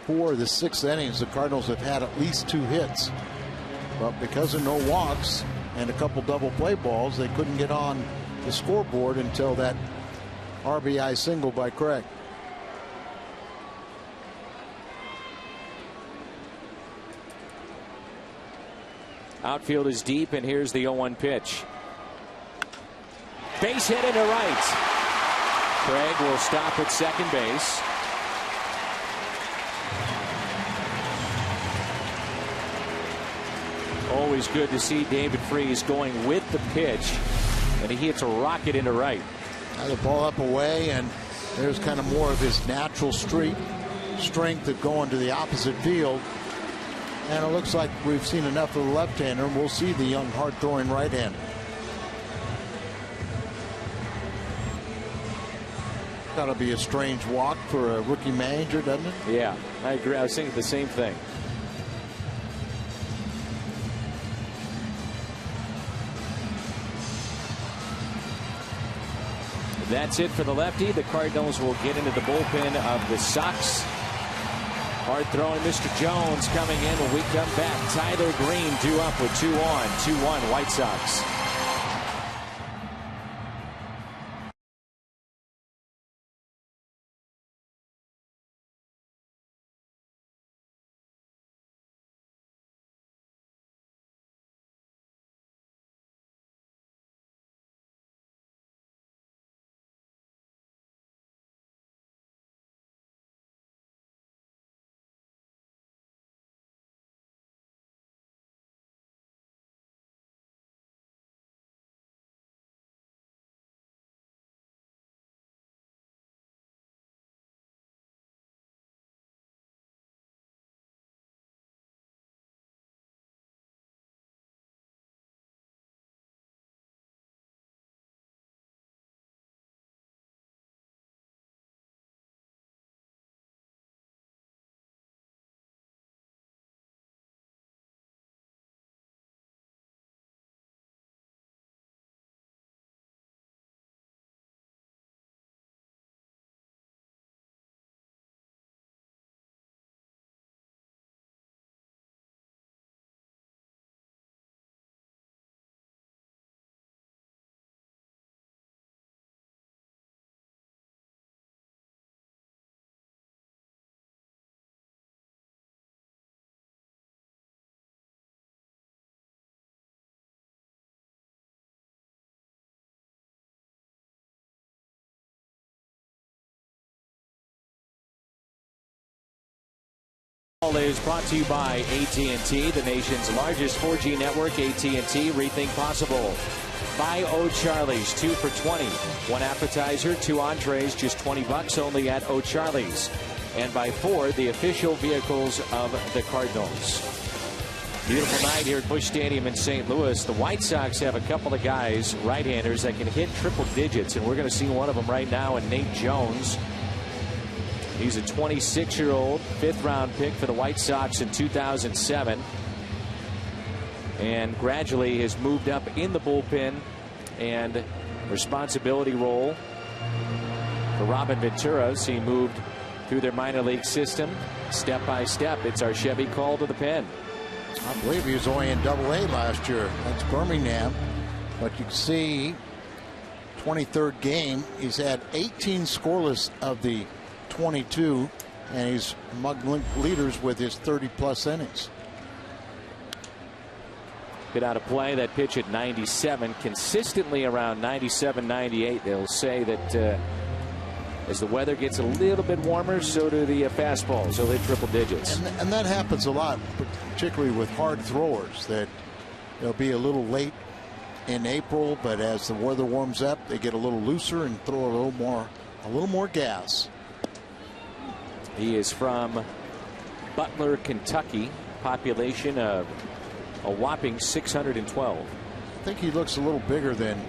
4 of the 6 innings, the Cardinals have had at least 2 hits. But because of no walks and a couple double play balls, they couldn't get on the scoreboard until that RBI single by Craig. Outfield is deep, and here's the 0-1 pitch. Base hit into right. Craig will stop at second base. Always good to see David Freese going with the pitch, and he hits a rocket into right. Now the ball up away, and there's kind of more of his natural strength of going to the opposite field. And it looks like we've seen enough of the left-hander, and we'll see the young, hard-throwing right-hander. That'll be a strange walk for a rookie manager, doesn't it? Yeah, I agree. I was thinking the same thing. That's it for the lefty. The Cardinals will get into the bullpen of the Sox. Hard throwing Mr. Jones coming in when we come back. Tyler Green due up with 2 on, 2-1 White Sox. Is brought to you by AT&T, the nation's largest 4G network. AT&T, rethink possible. By O'Charlie's, 2 for $20. 1 appetizer, 2 entrees, just $20 only at O'Charlie's. And by Ford, the official vehicles of the Cardinals. Beautiful night here at Busch Stadium in St. Louis. The White Sox have a couple of guys, right-handers, that can hit triple digits, and we're going to see one of them right now in Nate Jones. He's a 26-year-old, 5th-round pick for the White Sox in 2007. And gradually has moved up in the bullpen and responsibility role for Robin Ventura. So he moved through their minor league system step by step. It's our Chevy call to the pen. I believe he was only in Double-A last year. That's Birmingham. But you can see 23rd game. He's had 18 scoreless of the 22, and he's among leaders with his 30-plus innings. Been out of play. That pitch at 97, consistently around 97, 98. They'll say that as the weather gets a little bit warmer, so do the fastballs. They'll hit triple digits. And that happens a lot, particularly with hard throwers, that they'll be a little late in April, but as the weather warms up, they get a little looser and throw a little more gas. He is from Butler, Kentucky. Population of a whopping 612. I think he looks a little bigger than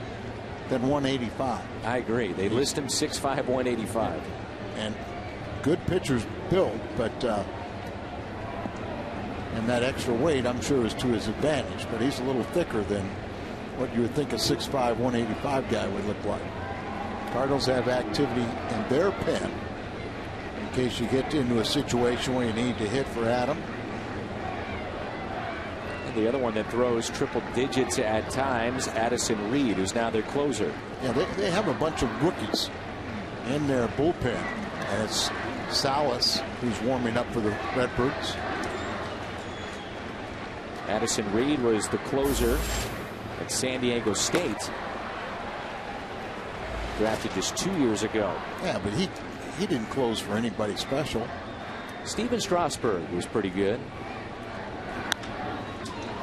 185. I agree. They list him 6'5", 185. And good pitcher's build, but and that extra weight, I'm sure, is to his advantage. But he's a little thicker than what you would think a 6'5", 185 guy would look like. Cardinals have activity in their pen in case you get into a situation where you need to hit for Adam. The other one that throws triple digits at times, Addison Reed, who's now their closer. Yeah, they have a bunch of rookies in their bullpen, and it's Salas who's warming up for the Redbirds. Addison Reed was the closer at San Diego State, drafted just 2 years ago. Yeah, but he didn't close for anybody special. Steven Strasburg was pretty good.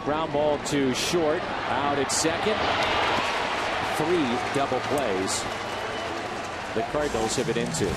Ground ball to short, out at second. 3 double plays the Cardinals have it into.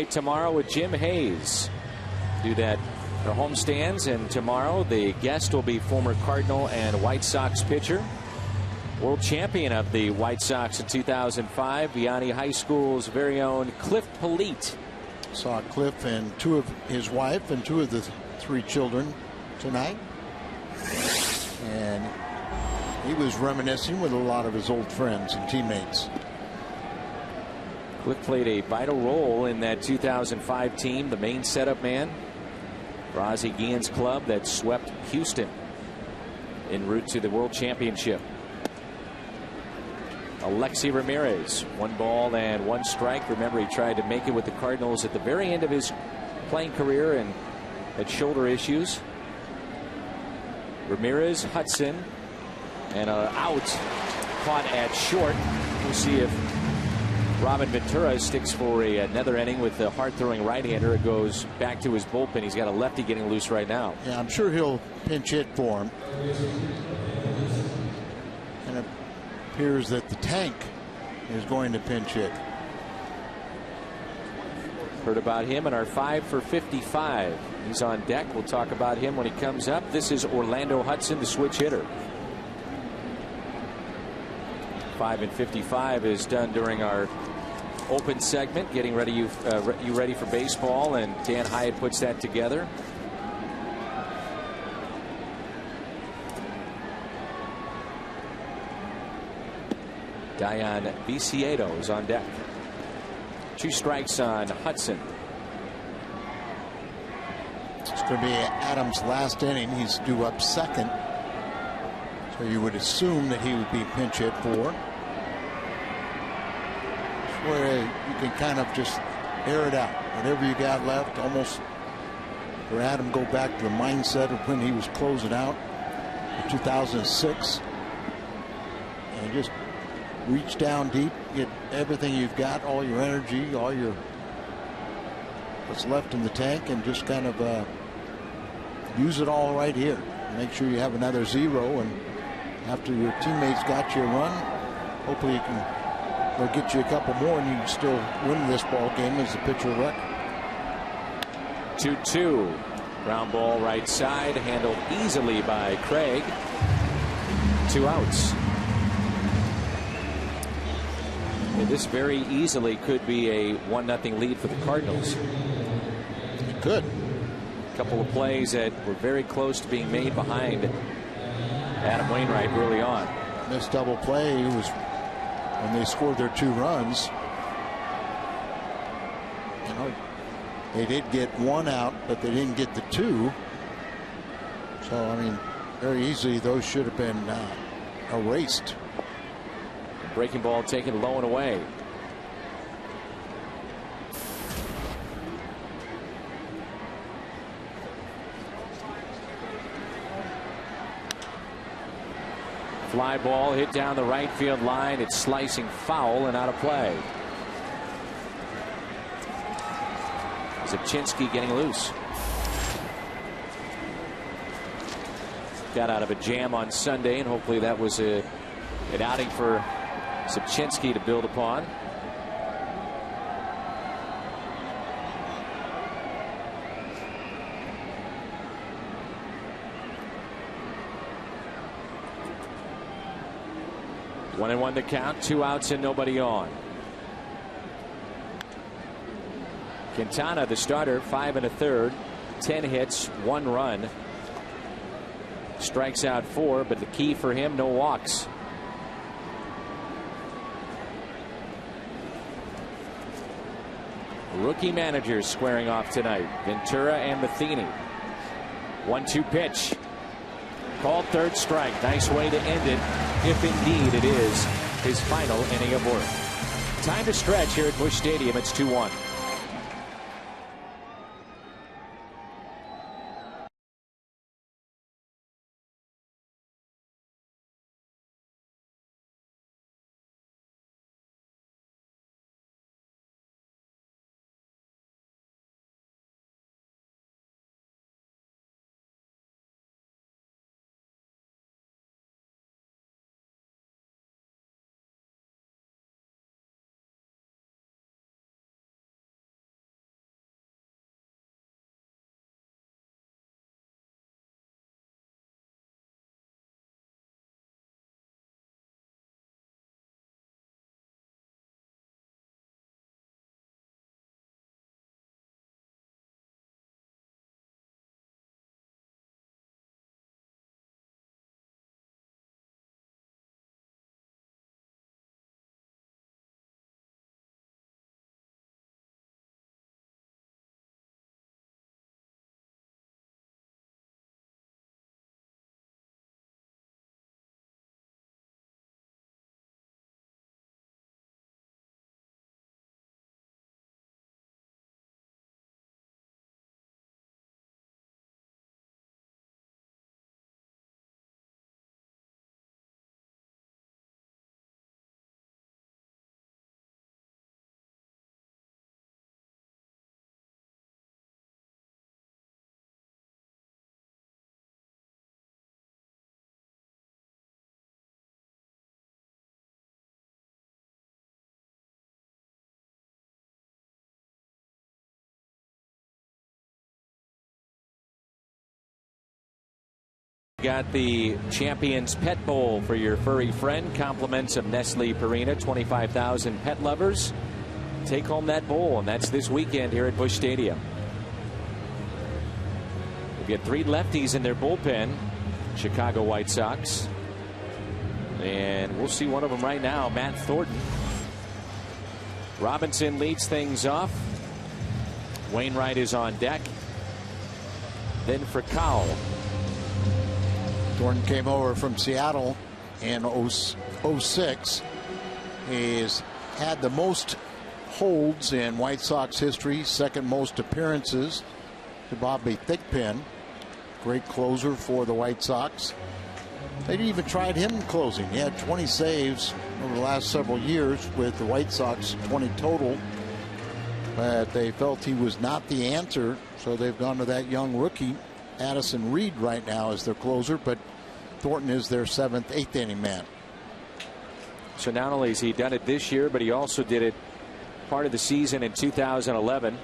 Tomorrow with Jim Hayes. Do that for homestands, and tomorrow the guest will be former Cardinal and White Sox pitcher, world champion of the White Sox in 2005, Vianney High School's very own Cliff Polite. Saw Cliff and his wife and 2 of the 3 children tonight, and he was reminiscing with a lot of his old friends and teammates. Cliff played a vital role in that 2005 team, the main setup man for Ozzie Guillen's club that swept Houston en route to the World Championship. Alexi Ramirez, 1 ball and 1 strike. Remember, he tried to make it with the Cardinals at the very end of his playing career and had shoulder issues. Ramirez, Hudson, and out, caught at short. We'll see if Robin Ventura sticks for another inning with the hard-throwing right-hander. It goes back to his bullpen. He's got a lefty getting loose right now. Yeah, I'm sure he'll pinch hit for him. And it appears that the tank is going to pinch hit. Heard about him in our 5 for 55. He's on deck. We'll talk about him when he comes up. This is Orlando Hudson, the switch hitter. 5 and 55 is done during our open segment, getting ready you ready for baseball, and Dan Hyatt puts that together. Dion Viciedo is on deck. 2 strikes on Hudson. It's going to be Adams' last inning. He's due up second. So you would assume that he would be pinch hit for. Where you can kind of just air it out. Whatever you got left, almost for Adam, go back to the mindset of when he was closing out in 2006. And just reach down deep, get everything you've got, all your energy, all your what's left in the tank, and just kind of use it all right here. Make sure you have another 0, and after your teammates got you a run, hopefully they'll get you a couple more and you can still win this ball game as the pitcher record. 2-2. Ground ball right side, handled easily by Craig. 2 outs. And this very easily could be a 1-0 lead for the Cardinals. It could. A couple of plays that were very close to being made behind Adam Wainwright early on. This double play was when they scored their 2 runs. You know, they did get 1 out, but they didn't get the 2. So, I mean, very easily those should have been erased. Breaking ball taken low and away. Fly ball hit down the right field line. It's slicing foul and out of play. Zipchinski getting loose. Got out of a jam on Sunday, and hopefully that was an outing for Zipchinski to build upon. One and one to count, 2 outs and nobody on. Quintana, the starter, 5 1/3, 10 hits, 1 run. Strikes out 4, but the key for him, no walks. Rookie managers squaring off tonight. Ventura and Matheny. 1-2 pitch. Called 3rd strike. Nice way to end it, if indeed it is his final inning of work. Time to stretch here at Busch Stadium. It's 2-1. Got the Champions Pet Bowl for your furry friend. Compliments of Nestle Purina. 25,000 pet lovers take home that bowl, and that's this weekend here at Busch Stadium. We've got 3 lefties in their bullpen. Chicago White Sox. And we'll see one of them right now, Matt Thornton. Robinson leads things off. Wainwright is on deck. Then for Cowell. Thornton came over from Seattle in 06. He's had the most holds in White Sox history, second most appearances to Bobby Thigpen. Great closer for the White Sox. They even tried him closing. He had 20 saves over the last several years with the White Sox, 20 total. But they felt he was not the answer, so they've gone to that young rookie, Addison Reed, right now as their closer. But Thornton is their 7th, 8th inning man. So not only has he done it this year, but he also did it part of the season in 2011.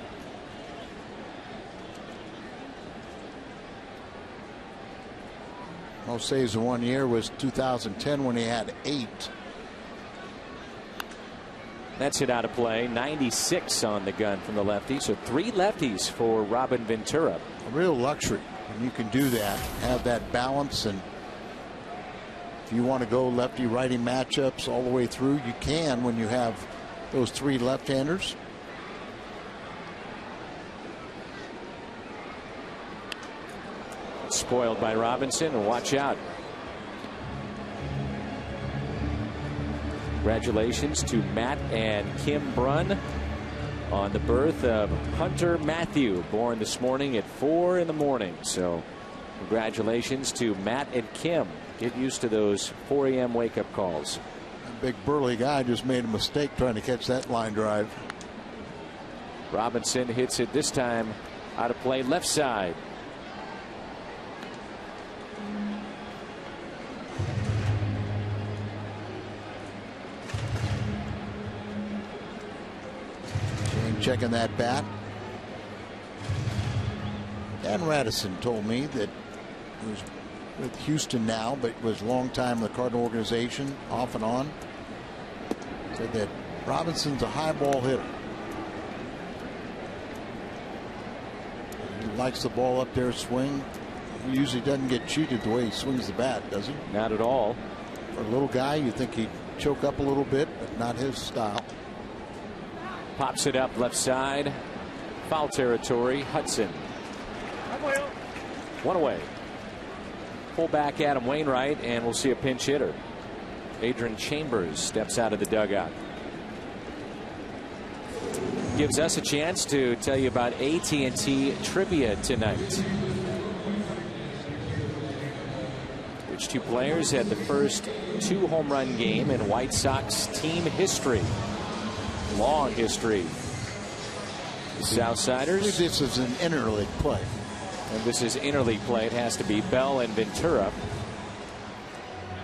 Most saves in 1 year was 2010 when he had 8. That's hit out of play. 96 on the gun from the lefty. So 3 lefties for Robin Ventura. A real luxury when you can do that, have that balance, and if you want to go lefty righty matchups all the way through, you can when you have those 3 left-handers. Spoiled by Robinson, and watch out. Congratulations to Matt and Kim Brunn on the birth of Hunter Matthew, born this morning at 4 in the morning. So congratulations to Matt and Kim. Get used to those 4 a.m. wake-up calls. A big burly guy just made a mistake trying to catch that line drive. Robinson hits it this time out of play left side. Checking that bat. Dan Radisson told me that he was with Houston now, but was a long time in the Cardinal organization, off and on. Said that Robinson's a high ball hitter. He likes the ball up there, swing. He usually doesn't get cheated the way he swings the bat, does he? Not at all. For a little guy, you think he'd choke up a little bit, but not his style. Pops it up left side. Foul territory. Hudson. 1 away. Fullback Adam Wainwright, and we'll see a pinch hitter. Adrian Chambers steps out of the dugout. Gives us a chance to tell you about AT trivia tonight. Which 2 players had the first 2 home run game in White Sox team history? Long history. Southsiders. This is an interleague play. And this is interleague play. It has to be Bell and Ventura.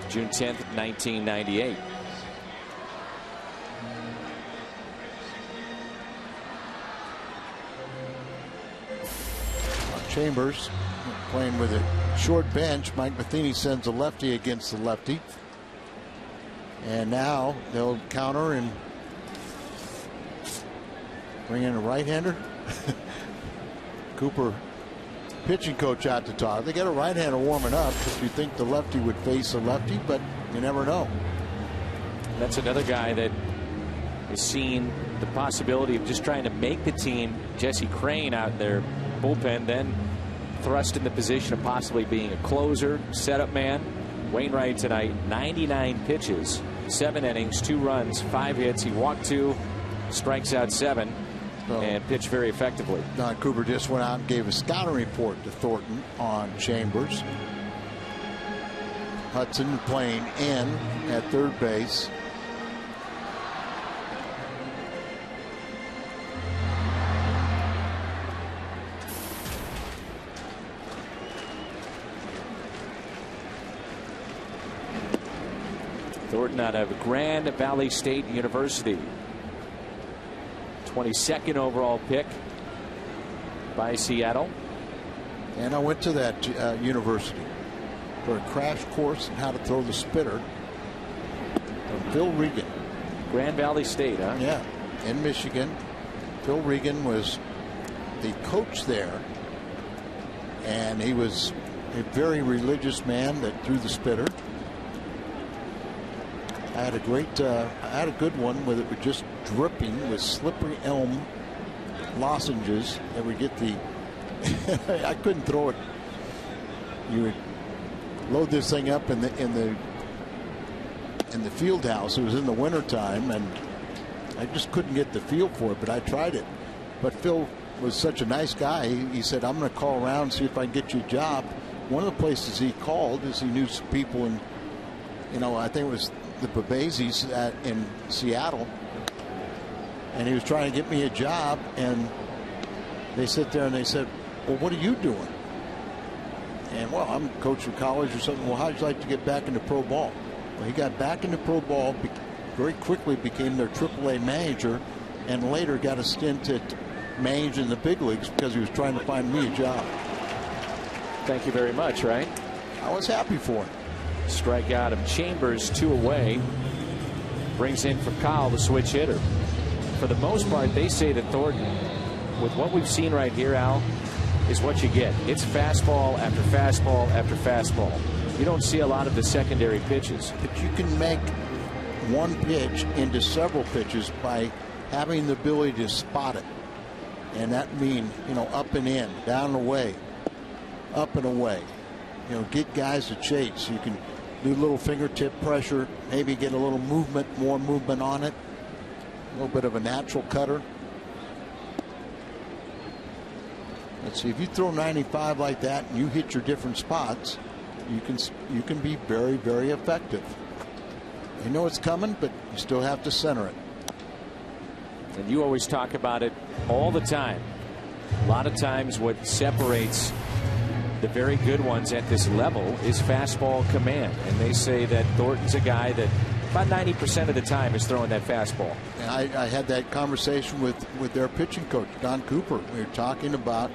June 10th, 1998. Chambers playing with a short bench. Mike Matheny sends a lefty against the lefty. And now they'll counter and bring in a right-hander. Cooper, pitching coach, out to talk. They got a right-hander warming up because you think the lefty would face a lefty, but you never know. That's another guy that has seen the possibility of just trying to make the team. Jesse Crane out in their bullpen, then thrust in the position of possibly being a closer, setup man. Wainwright tonight, 99 pitches, 7 innings, 2 runs, 5 hits. He walked 2, strikes out 7. And pitched very effectively. Don Cooper just went out and gave a scouting report to Thornton on Chambers. Hudson playing in at third base. Thornton out of Grand Valley State University. 22nd overall pick by Seattle. And I went to that university for a crash course on how to throw the spitter from Phil Regan. Grand Valley State, huh? Yeah, in Michigan. Phil Regan was the coach there, and he was a very religious man that threw the spitter. I had a good one with it was just dripping with slippery elm lozenges that would get the. I couldn't throw it. You would load this thing up in the field house. It was in the wintertime, and I just couldn't get the feel for it, but I tried it. But Phil was such a nice guy. He said, I'm going to call around and see if I can get you a job. One of the places he called is he knew some people in, I think it was the Babazes in Seattle. And he was trying to get me a job, and they sit there and they said, well, what are you doing? And, well, I'm coach of college or something. Well, how'd you like to get back into pro ball? Well, he got back into pro ball, very quickly became their AAA manager, and later got a stint at managing the big leagues because he was trying to find me a job. Thank you very much, right? I was happy for him. Strikeout of Chambers, 2 away. Brings in for Kyle, the switch hitter. For the most part, they say that Thornton, with what we've seen right here, Al, is what you get. It's fastball after fastball after fastball. You don't see a lot of the secondary pitches. But you can make one pitch into several pitches by having the ability to spot it. And that means, up and in, down and away, up and away. Get guys to chase. You can do a little fingertip pressure, maybe get a little movement, more movement on it. A little bit of a natural cutter. Let's see, if you throw 95 like that and you hit your different spots, you can be very, very effective. You know it's coming, but you still have to center it. And you always talk about it all the time. A lot of times what separates the very good ones at this level is fastball command. And they say that Thornton's a guy that about 90% of the time is throwing that fastball. And I had that conversation with their pitching coach, Don Cooper. We were talking about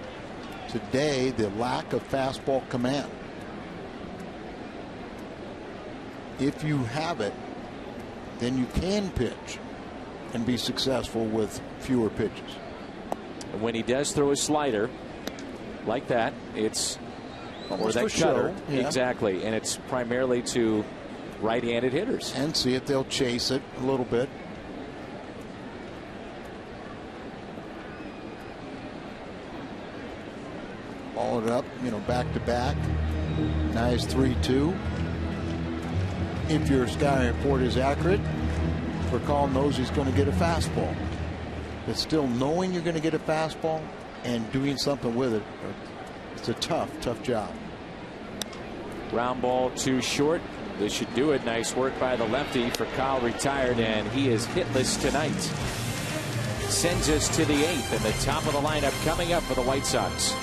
today the lack of fastball command. If you have it, then you can pitch and be successful with fewer pitches. And when he does throw a slider like that, it's almost or that cutter, yeah. Exactly, and it's primarily to right-handed hitters. And see if they'll chase it a little bit. Ball it up, back to back. Nice 3-2. If your scouting report is accurate, Vercall knows he's going to get a fastball. But still knowing you're going to get a fastball and doing something with it, it's a tough job. Ground ball too short. This should do it. Nice work by the lefty. For Kyle retired, and he is hitless tonight. Sends us to the 8th, and the top of the lineup coming up for the White Sox.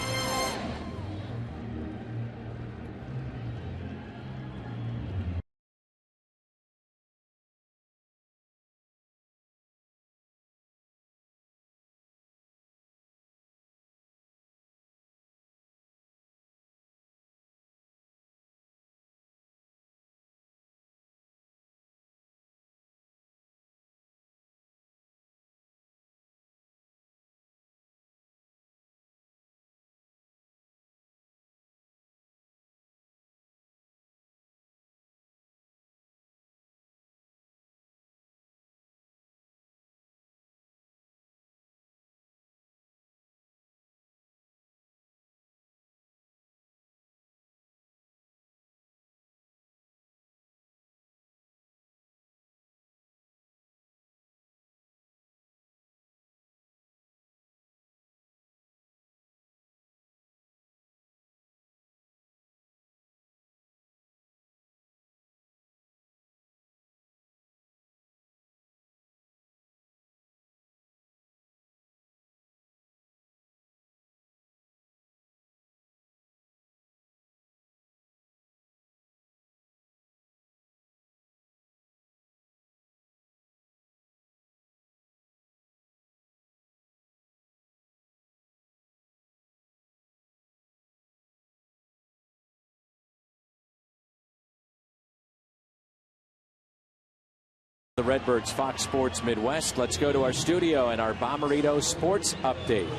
The Redbirds, Fox Sports Midwest. Let's go to our studio and our Bommarito Sports Update.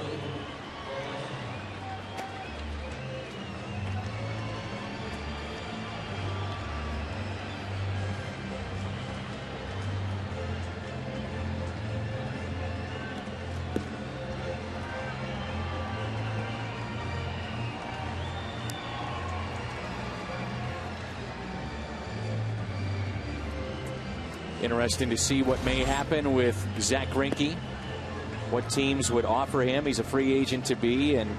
Interesting to see what may happen with Zach Greinke, what teams would offer him. He's a free agent to be, and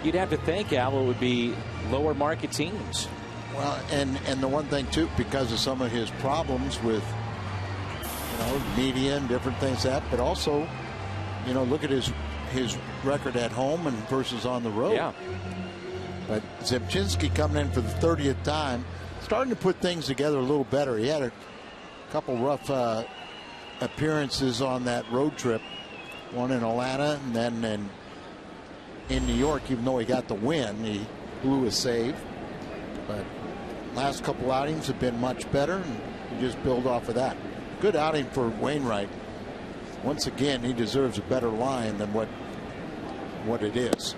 you'd have to think, Al, it would be lower market teams. Well, and the one thing too, because of some of his problems with, media and different things but also, look at his record at home and versus on the road. Yeah. But Zimchinski coming in for the 30th time, starting to put things together a little better. He had a couple rough appearances on that road trip, one in Atlanta and then in New York. Even though he got the win, he blew a save. But last couple outings have been much better, and you just build off of that. Good outing for Wainwright. Once again, he deserves a better line than what it is.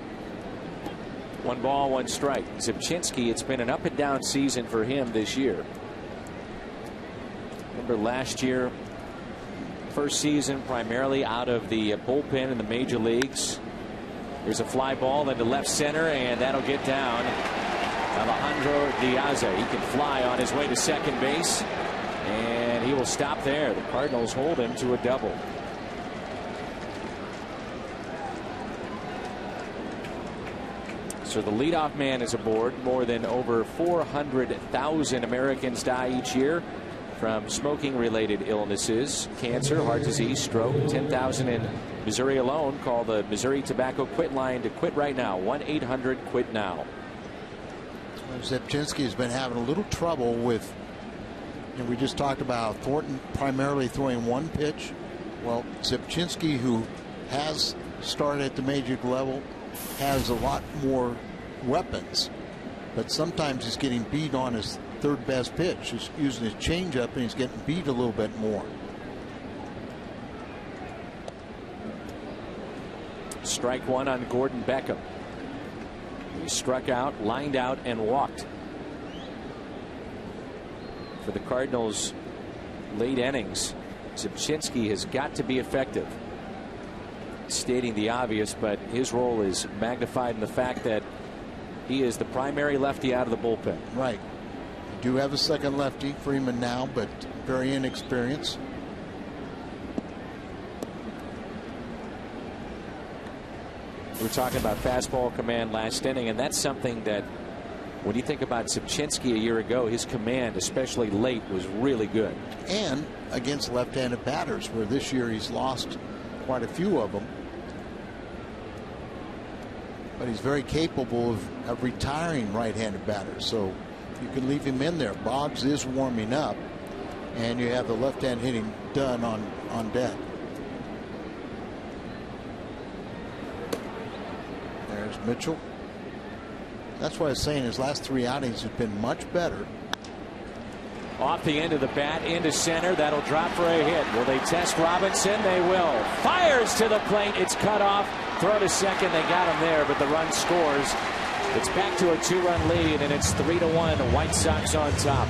1 ball, 1 strike. Zimchinski, it's been an up and down season for him this year. Remember last year, first season primarily out of the bullpen in the major leagues. Here's a fly ball then to left center, and that'll get down. Alejandro Diaza, he can fly on his way to second base, and he will stop there. The Cardinals hold him to a double. So the leadoff man is aboard. More than over 400,000 Americans die each year from smoking-related illnesses, cancer, heart disease, stroke. 10,000 in Missouri alone. Call the Missouri Tobacco Quit line to quit right now. 1-800-QUIT-NOW. Zimchinski has been having a little trouble with, we just talked about Thornton primarily throwing one pitch. Well, Zimchinski, who has started at the major league level, has a lot more weapons, but sometimes he's getting beat on his third best pitch. He's using his changeup and he's getting beat a little bit more. Strike 1 on Gordon Beckham. He struck out, lined out, and walked. For the Cardinals' late innings, Zimchinski has got to be effective. Stating the obvious, but his role is magnified in the fact that he is the primary lefty out of the bullpen. Right. You do have a second lefty, Freeman now, but very inexperienced. We were talking about fastball command last inning, and that's something that when you think about Zimchinski a year ago, his command, especially late, was really good. And against left-handed batters, where this year he's lost quite a few of them. But he's very capable of retiring right-handed batters, so you can leave him in there. Boggs is warming up, and you have the left-hand hitting done on deck. There's Mitchell. That's why I was saying his last 3 outings have been much better. Off the end of the bat into center. That'll drop for a hit. Will they test Robinson? They will. Fires to the plate. It's cut off. Throw to second. They got him there, but the run scores. It's back to a 2-run lead, and it's 3-1. The White Sox on top.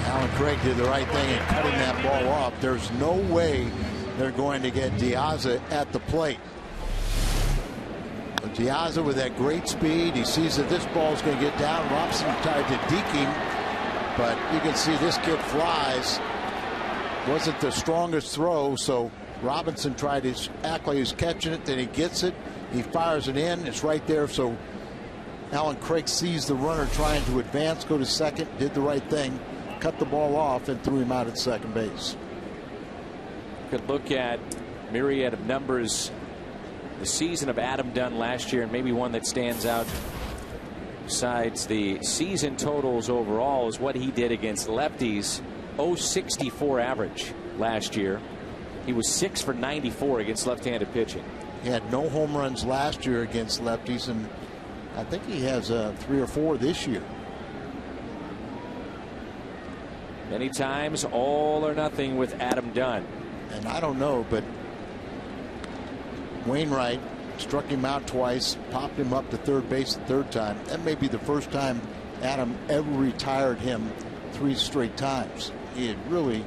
Alan Craig did the right thing in cutting that ball off. There's no way they're going to get Diaza at the plate. But Diaza with that great speed. He sees that this ball is going to get down. Robinson tried to deke him. But you can see this kid flies. Wasn't the strongest throw, so Robinson tried to act like he was catching it. Then he gets it. He fires it in. It's right there. So Alan Craig sees the runner trying to advance, go to second, did the right thing, cut the ball off, and threw him out at second base. Could look at myriad of numbers. The season of Adam Dunn last year, and maybe one that stands out besides the season totals overall, is what he did against lefties. 0.64 average last year. He was 6 for 94 against left-handed pitching. He had no home runs last year against lefties, and I think he has 3 or 4 this year. Many times all or nothing with Adam Dunn. And I don't know, but Wainwright struck him out twice, popped him up to third base the third time. That may be the first time Adam ever retired him 3 straight times. He had really,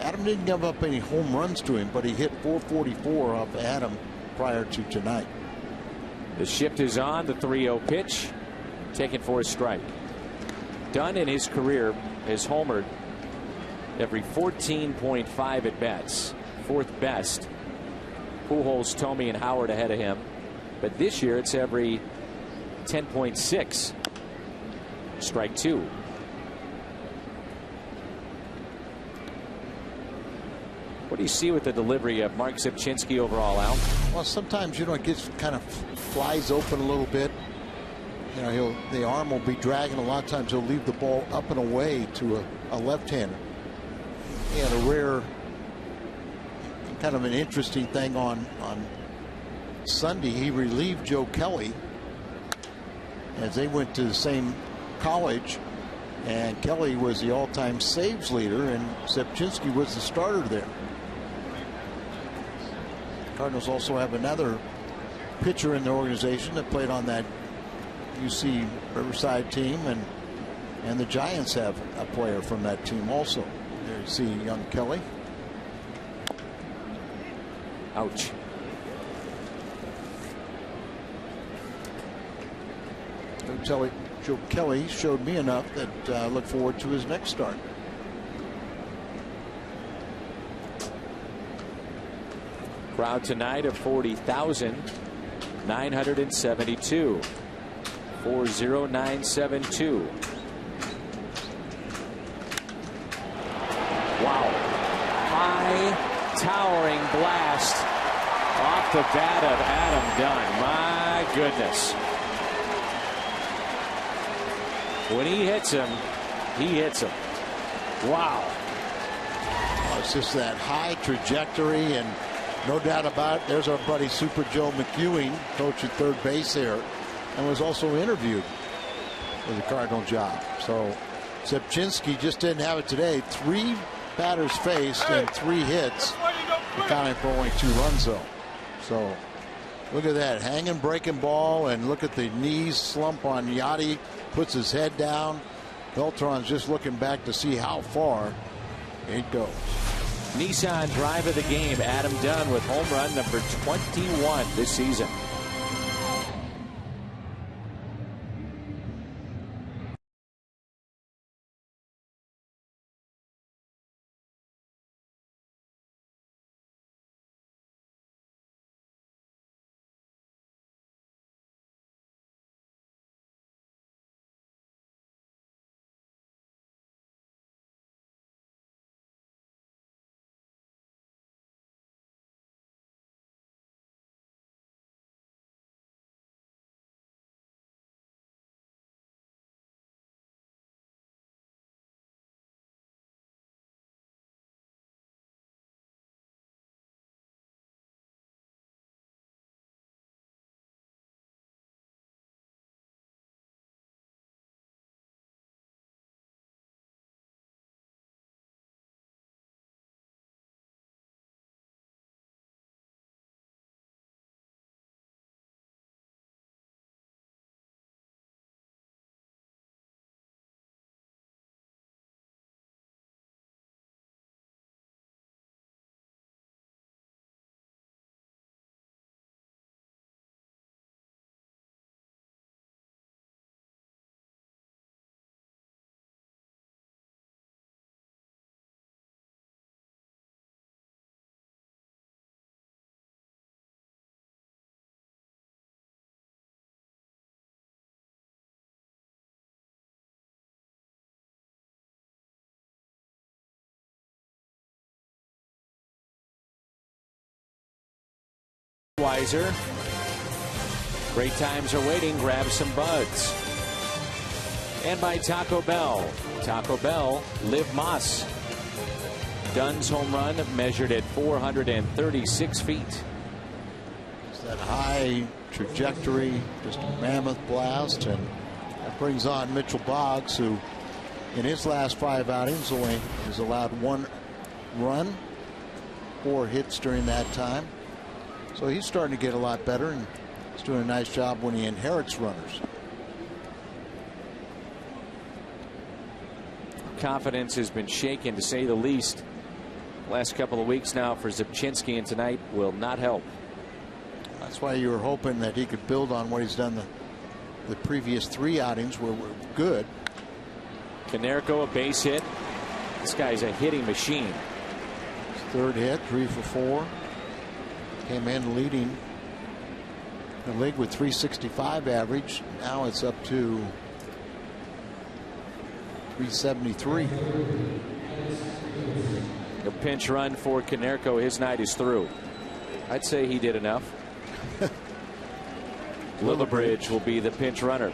Adam didn't give up any home runs to him, but he hit 444 off Adam prior to tonight. The shift is on. The 3-0 pitch taken for a strike. Dunn in his career has homered every 14.5 at bats, fourth best. Pujols, Tomey, and Howard ahead of him. But this year it's every 10.6. Strike two. What do you see with the delivery of Mark Zipchinski overall, Al? Well, sometimes, you know, it gets kind of flies open a little bit. You know, the arm will be dragging. A lot of times he'll leave the ball up and away to a left-hander. He had a rare, kind of an interesting thing on Sunday. He relieved Joe Kelly as they went to the same college, and Kelly was the all-time saves leader, and Zipchinski was the starter there. Cardinals also have another pitcher in the organization that played on that UC Riverside team, and the Giants have a player from that team also. There you see young Kelly. Ouch. Joe Kelly showed me enough that I look forward to his next start. Crowd tonight of 40,972. 40972. Wow. High towering blast off the bat of Adam Dunn. My goodness. When he hits him, he hits him. Wow. Oh, it's just that high trajectory, and no doubt about it, there's our buddy Super Joe McEwing, coach at third base there, and was also interviewed for the Cardinal job. So Zipchinski just didn't have it today. 3 batters faced and 3 hits, accounting for only 2 runs though. So look at that hanging breaking ball, and look at the knees slump on Yachty. Puts his head down. Beltran's just looking back to see how far it goes. Nissan drive of the game, Adam Dunn with home run number 21 this season. Weiser. Great times are waiting. Grab some buds. And by Taco Bell. Taco Bell, Live Moss. Dunn's home run measured at 436 feet. It's that high trajectory, just a mammoth blast, and that brings on Mitchell Boggs, who in his last 5 outings only has allowed 1 run, 4 hits during that time. So he's starting to get a lot better, and he's doing a nice job when he inherits runners. Confidence has been shaken, to say the least, last couple of weeks now for Zipchinski, and tonight will not help. That's why you were hoping that he could build on what he's done the previous 3 outings were good. Konerko, a base hit. This guy's a hitting machine. His third hit, 3 for 4. Came in leading the league with 365 average. Now it's up to 373. A pinch run for Konerko. His night is through. I'd say he did enough. Lillibridge will be the pinch runner.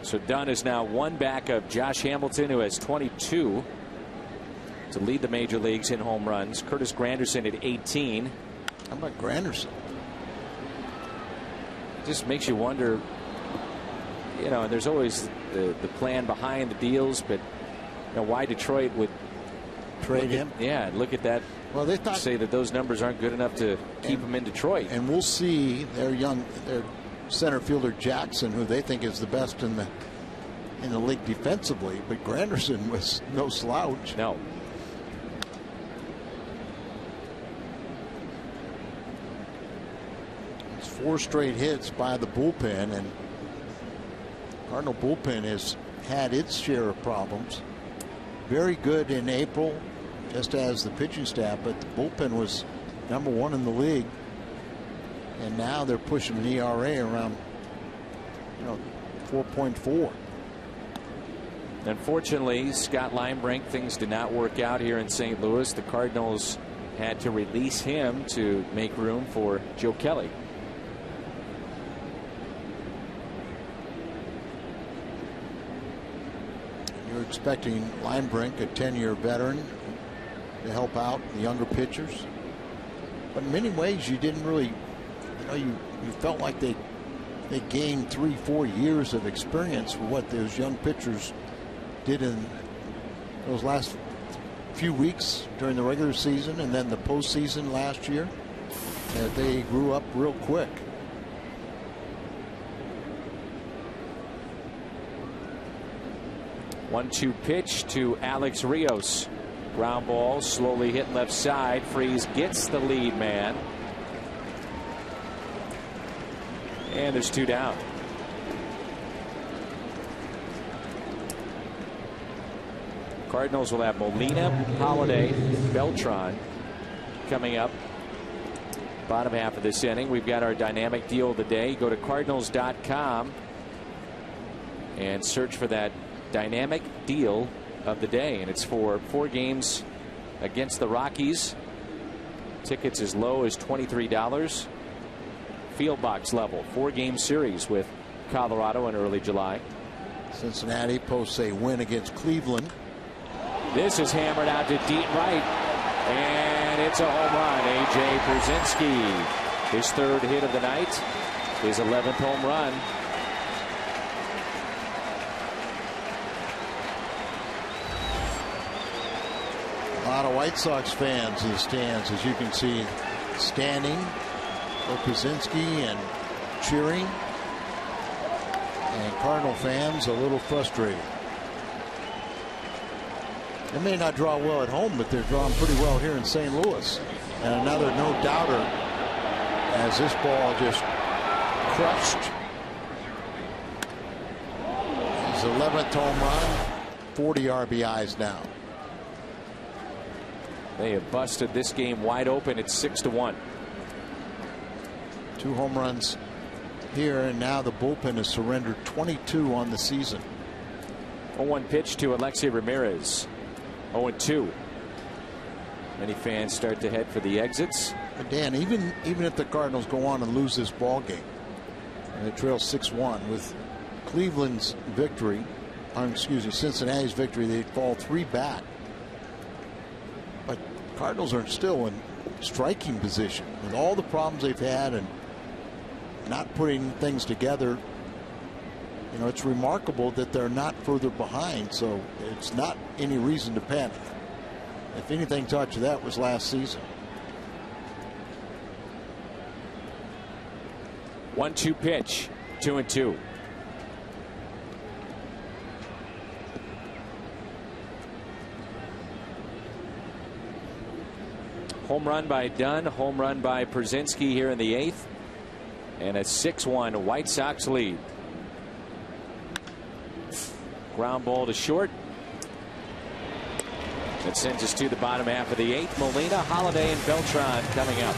So Dunn is now one back of Josh Hamilton, who has 22 to lead the major leagues in home runs. Curtis Granderson at 18. How about Granderson? Just makes you wonder, you know, and there's always the plan behind the deals, but you know, why Detroit would trade him? Yeah, look at that. Well, they thought, say that those numbers aren't good enough to keep him in Detroit. And we'll see their center fielder Jackson, who they think is the best in the league defensively, but Granderson was no slouch. No. It's 4 straight hits by the bullpen, and Cardinal bullpen has had its share of problems. Very good in April, just as the pitching staff, but the bullpen was #1 in the league. And now they're pushing an ERA around 4.4. Unfortunately, Scott Linebrink, things did not work out here in St. Louis. The Cardinals had to release him to make room for Joe Kelly. You're expecting Linebrink, a 10-year veteran, to help out the younger pitchers. But in many ways, you didn't really, you felt like they gained 3-4 years of experience for what those young pitchers did in those last few weeks during the regular season and then the postseason last year. That they grew up real quick. One-two pitch to Alex Rios. Ground ball, slowly hit left side. Freese gets the lead man. And there's 2 down. Cardinals will have Molina, Holiday, Beltran coming up. Bottom half of this inning. We've got our dynamic deal of the day. Go to Cardinals.com and search for that dynamic deal of the day, and it's for 4 games against the Rockies. Tickets as low as $23. Field box level 4-game series with Colorado in early July. Cincinnati posts a win against Cleveland. This is hammered out to deep right, and it's a home run. A.J. Brzezinski, his 3rd hit of the night, his 11th home run. A lot of White Sox fans in the stands, as you can see, standing for Brzezinski and cheering. And Cardinal fans a little frustrated. They may not draw well at home, but they're drawing pretty well here in St. Louis. And another no-doubter as this ball just crushed. His 11th home run, 40 RBIs now. They have busted this game wide open. It's 6-1. 2 home runs here, and now the bullpen has surrendered 22 on the season. 0-1 pitch to Alexei Ramirez. 0-2. Many fans start to head for the exits. But Dan, even if the Cardinals go on and lose this ball game, and they trail 6-1 with Cleveland's victory, Cincinnati's victory, they'd fall 3 back. But Cardinals are still in striking position with all the problems they've had and not putting things together. It's remarkable that they're not further behind, so it's not any reason to panic. If anything taught you that was last season. 1-2 pitch, 2-2. Home run by Dunn, home run by Przinski here in the 8th, and a 6-1 White Sox lead. Ground ball to short. That sends us to the bottom half of the 8th. Molina, Holiday, and Beltran coming up.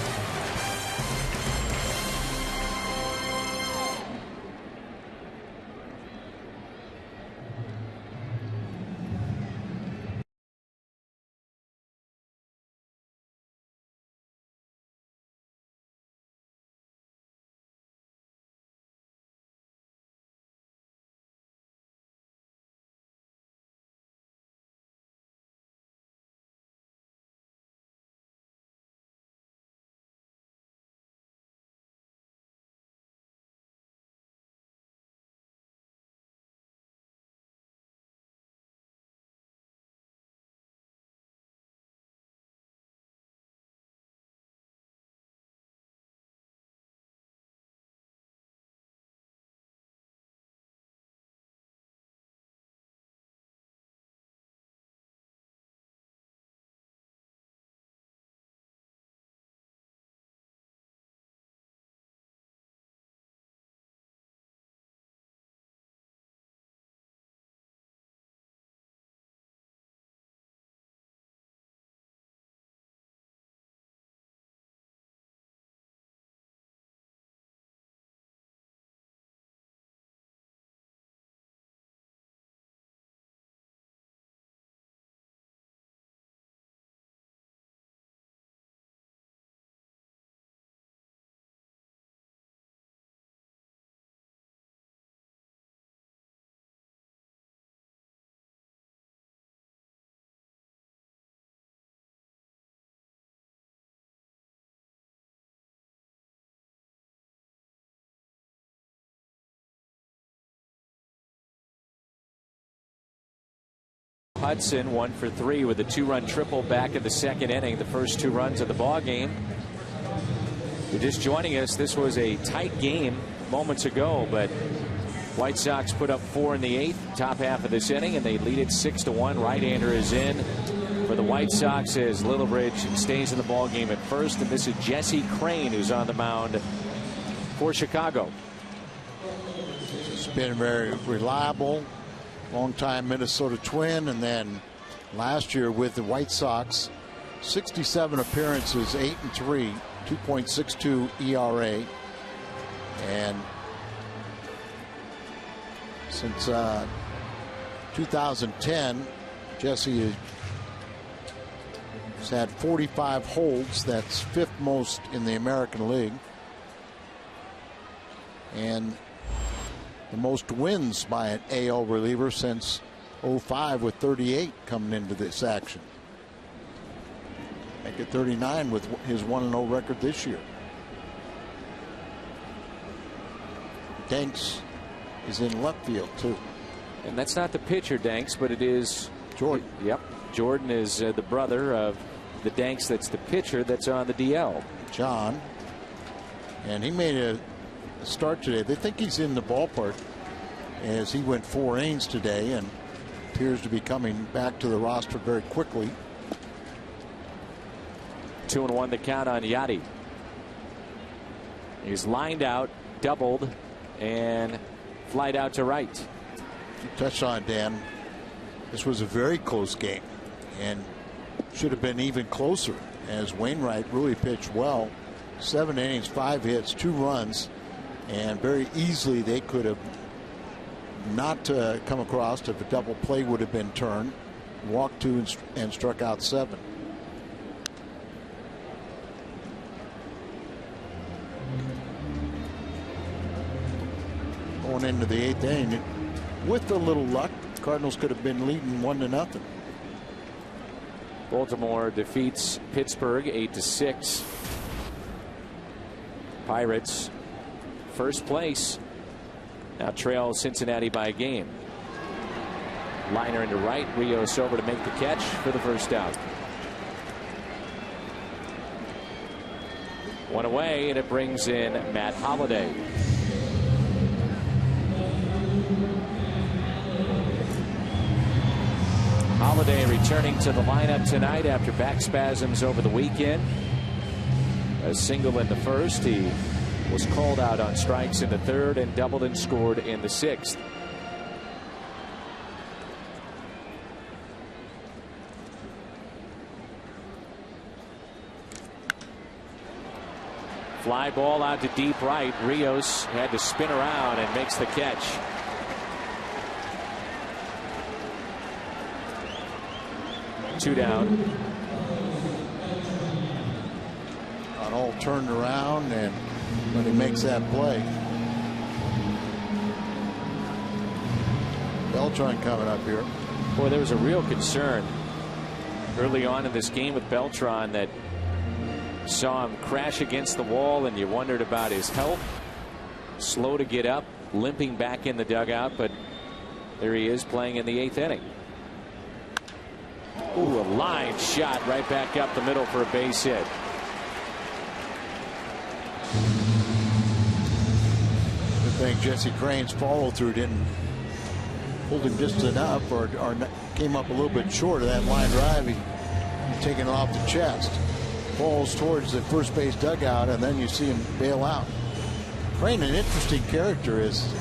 Hudson 1 for 3 with a 2-run triple back in the 2nd inning. The first 2 runs of the ball game. You're just joining us. This was a tight game moments ago, but White Sox put up 4 in the 8th, top half of this inning, and they lead it 6-1. Right-hander is in for the White Sox as Lillibridge stays in the ball game at first, and this is Jesse Crane who's on the mound for Chicago. He's been very reliable. Long-time Minnesota Twin, and then last year with the White Sox, 67 appearances, 8-3, 2.62 ERA, and since 2010, Jesse has had 45 holds. That's 5th most in the American League, and the most wins by an AL reliever since 05 with 38 coming into this action. Make it 39 with his 1-0 record this year. Danks is in left field too. And that's not the pitcher, Danks, but it is Jordan. Yep. Jordan is the brother of the Danks that's the pitcher that's on the DL. John. And he made a start today. They think he's in the ballpark as he went 4 innings today and appears to be coming back to the roster very quickly. 2-1 the count on Yadi. He's lined out, doubled, and flied out to right. You touched on, Dan, this was a very close game and should have been even closer as Wainwright really pitched well. 7 innings, 5 hits, 2 runs, and very easily they could have not come across if a double play would have been turned. Walked 2 and struck out 7. Going into the 8th inning, with a little luck, Cardinals could have been leading 1-0. Baltimore defeats Pittsburgh 8-6. Pirates first place now trail Cincinnati by a game. Liner into right, Rios over to make the catch for the first out. 1 away, and it brings in Matt Holliday. Holiday returning to the lineup tonight after back spasms over the weekend. A single in the first. He was called out on strikes in the third and doubled and scored in the sixth. Fly ball out to deep right. Rios had to spin around and makes the catch. Two down. Got all turned around, and when he makes that play. Beltran coming up here. Boy, there was a real concern early on in this game with Beltran that saw him crash against the wall, and you wondered about his health. Slow to get up, limping back in the dugout, but there he is playing in the eighth inning. Ooh, a line shot right back up the middle for a base hit. I think Jesse Crane's follow through didn't hold him just enough, or came up a little bit short of that line drive. He taking it off the chest. Falls towards the first base dugout, and then you see him bail out. Crane, an interesting character, is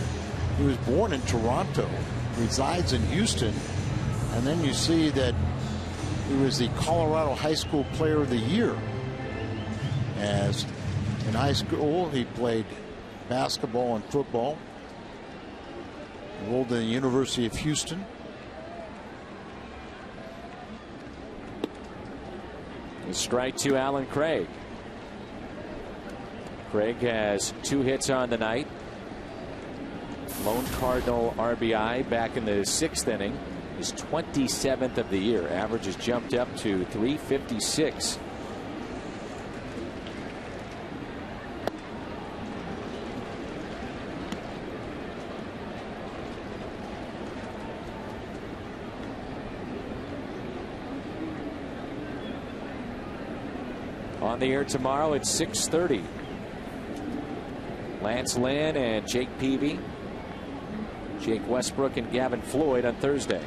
he was born in Toronto, resides in Houston, and then you see that he was the Colorado High School Player of the Year. As in high school, he played basketball and football. Enrolled in the University of Houston. Strike to Alan Craig. Craig has 2 hits on the night. Lone Cardinal RBI back in the 6th inning. His 27th of the year. Average has jumped up to 356. On the air tomorrow at 6:30. Lance Lynn and Jake Peavy. Jake Westbrook and Gavin Floyd on Thursday.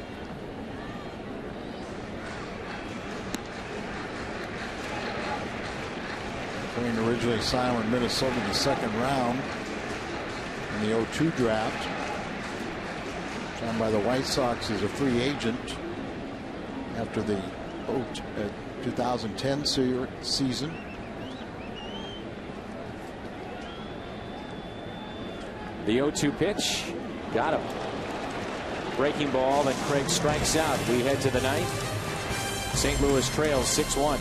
Crane originally signed with Minnesota in the 2nd round in the 02 draft. Signed by the White Sox as a free agent after the 2010 season. The 0-2 pitch. Got him. Breaking ball, and Craig strikes out. We head to the ninth. St. Louis trails 6-1.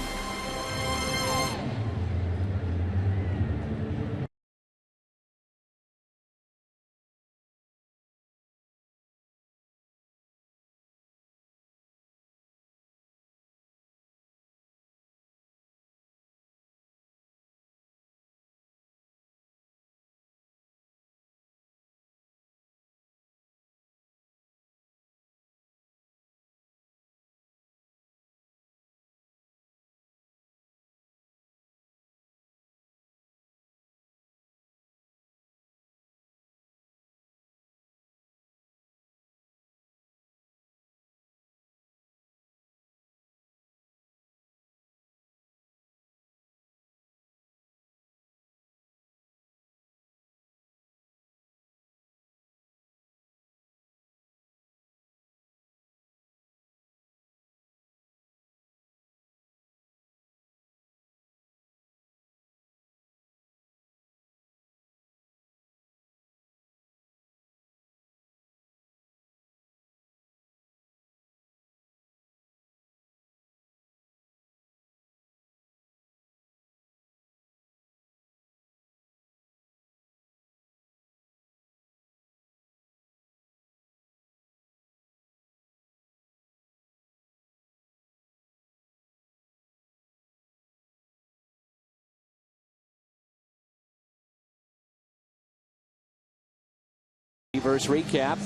Verse recap.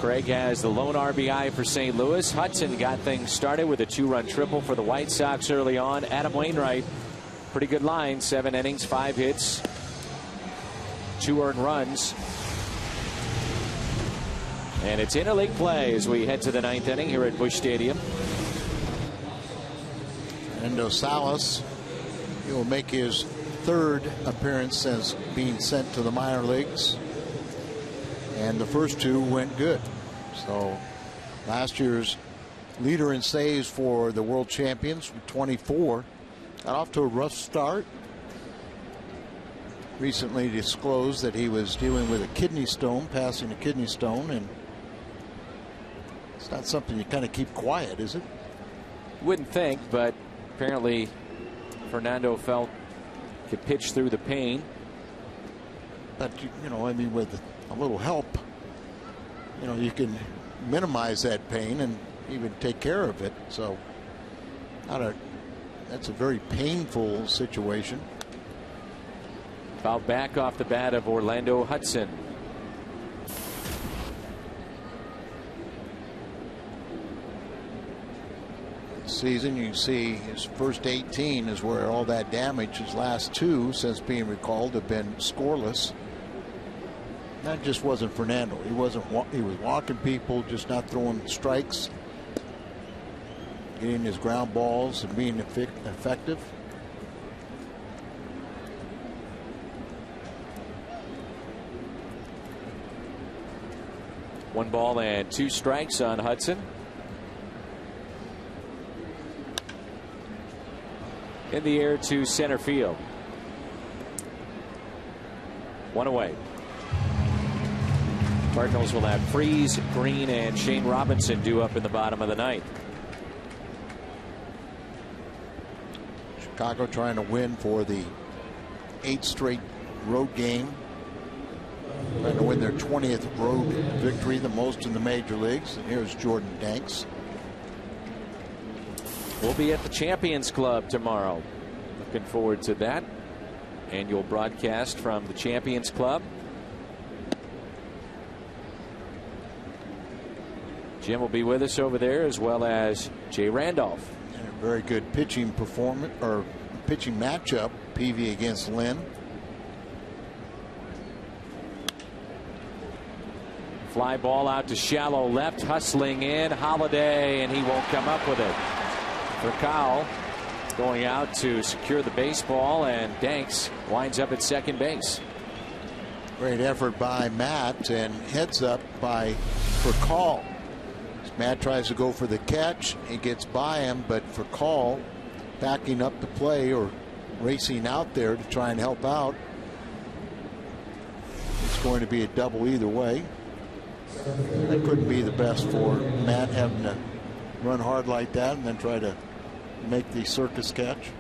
Craig has the lone RBI for St. Louis. Hudson got things started with a 2-run triple for the White Sox early on. Adam Wainwright, pretty good line. 7 innings, 5 hits, 2 earned runs. And it's interleague play as we head to the 9th inning here at Busch Stadium. Fernando Salas, he will make his 3rd appearance since being sent to the minor leagues. And the first 2 went good. So last year's leader in saves for the world champions, 24, got off to a rough start. Recently disclosed that he was dealing with a kidney stone, passing a kidney stone, and it's not something you kind of keep quiet, is it? Wouldn't think, but apparently Fernando felt he could pitch through the pain. But, you know, I mean, with a little help, you know, you can minimize that pain and even take care of it. So that's a very painful situation. Foul back off the bat of Orlando Hudson. This season, you see his first 18 is where all that damage, his last 2 since being recalled have been scoreless. That just wasn't Fernando. He was walking people, just not throwing strikes, getting his ground balls and being effective. One ball and 2 strikes on Hudson. In the air to center field. 1 away. Cardinals will have Freese, Green, and Shane Robinson due up in the bottom of the 9th. Chicago trying to win for the 8th straight road game. Trying to win their 20th road victory, the most in the major leagues. And here's Jordan Danks. We'll be at the Champions Club tomorrow. Looking forward to that. Annual broadcast from the Champions Club. Jim will be with us over there, as well as Jay Randolph. And a very good pitching performance, or pitching matchup, Peavy against Lynn. Fly ball out to shallow left, hustling in Holiday, and he won't come up with it. Furcal going out to secure the baseball, and Danks winds up at second base. Great effort by Matt, and heads up by Furcal. Matt tries to go for the catch. He gets by him, but Furcal backing up the play or racing out there to try and help out. It's going to be a double either way. That couldn't be the best for Matt, having to run hard like that and then try to make the circus catch.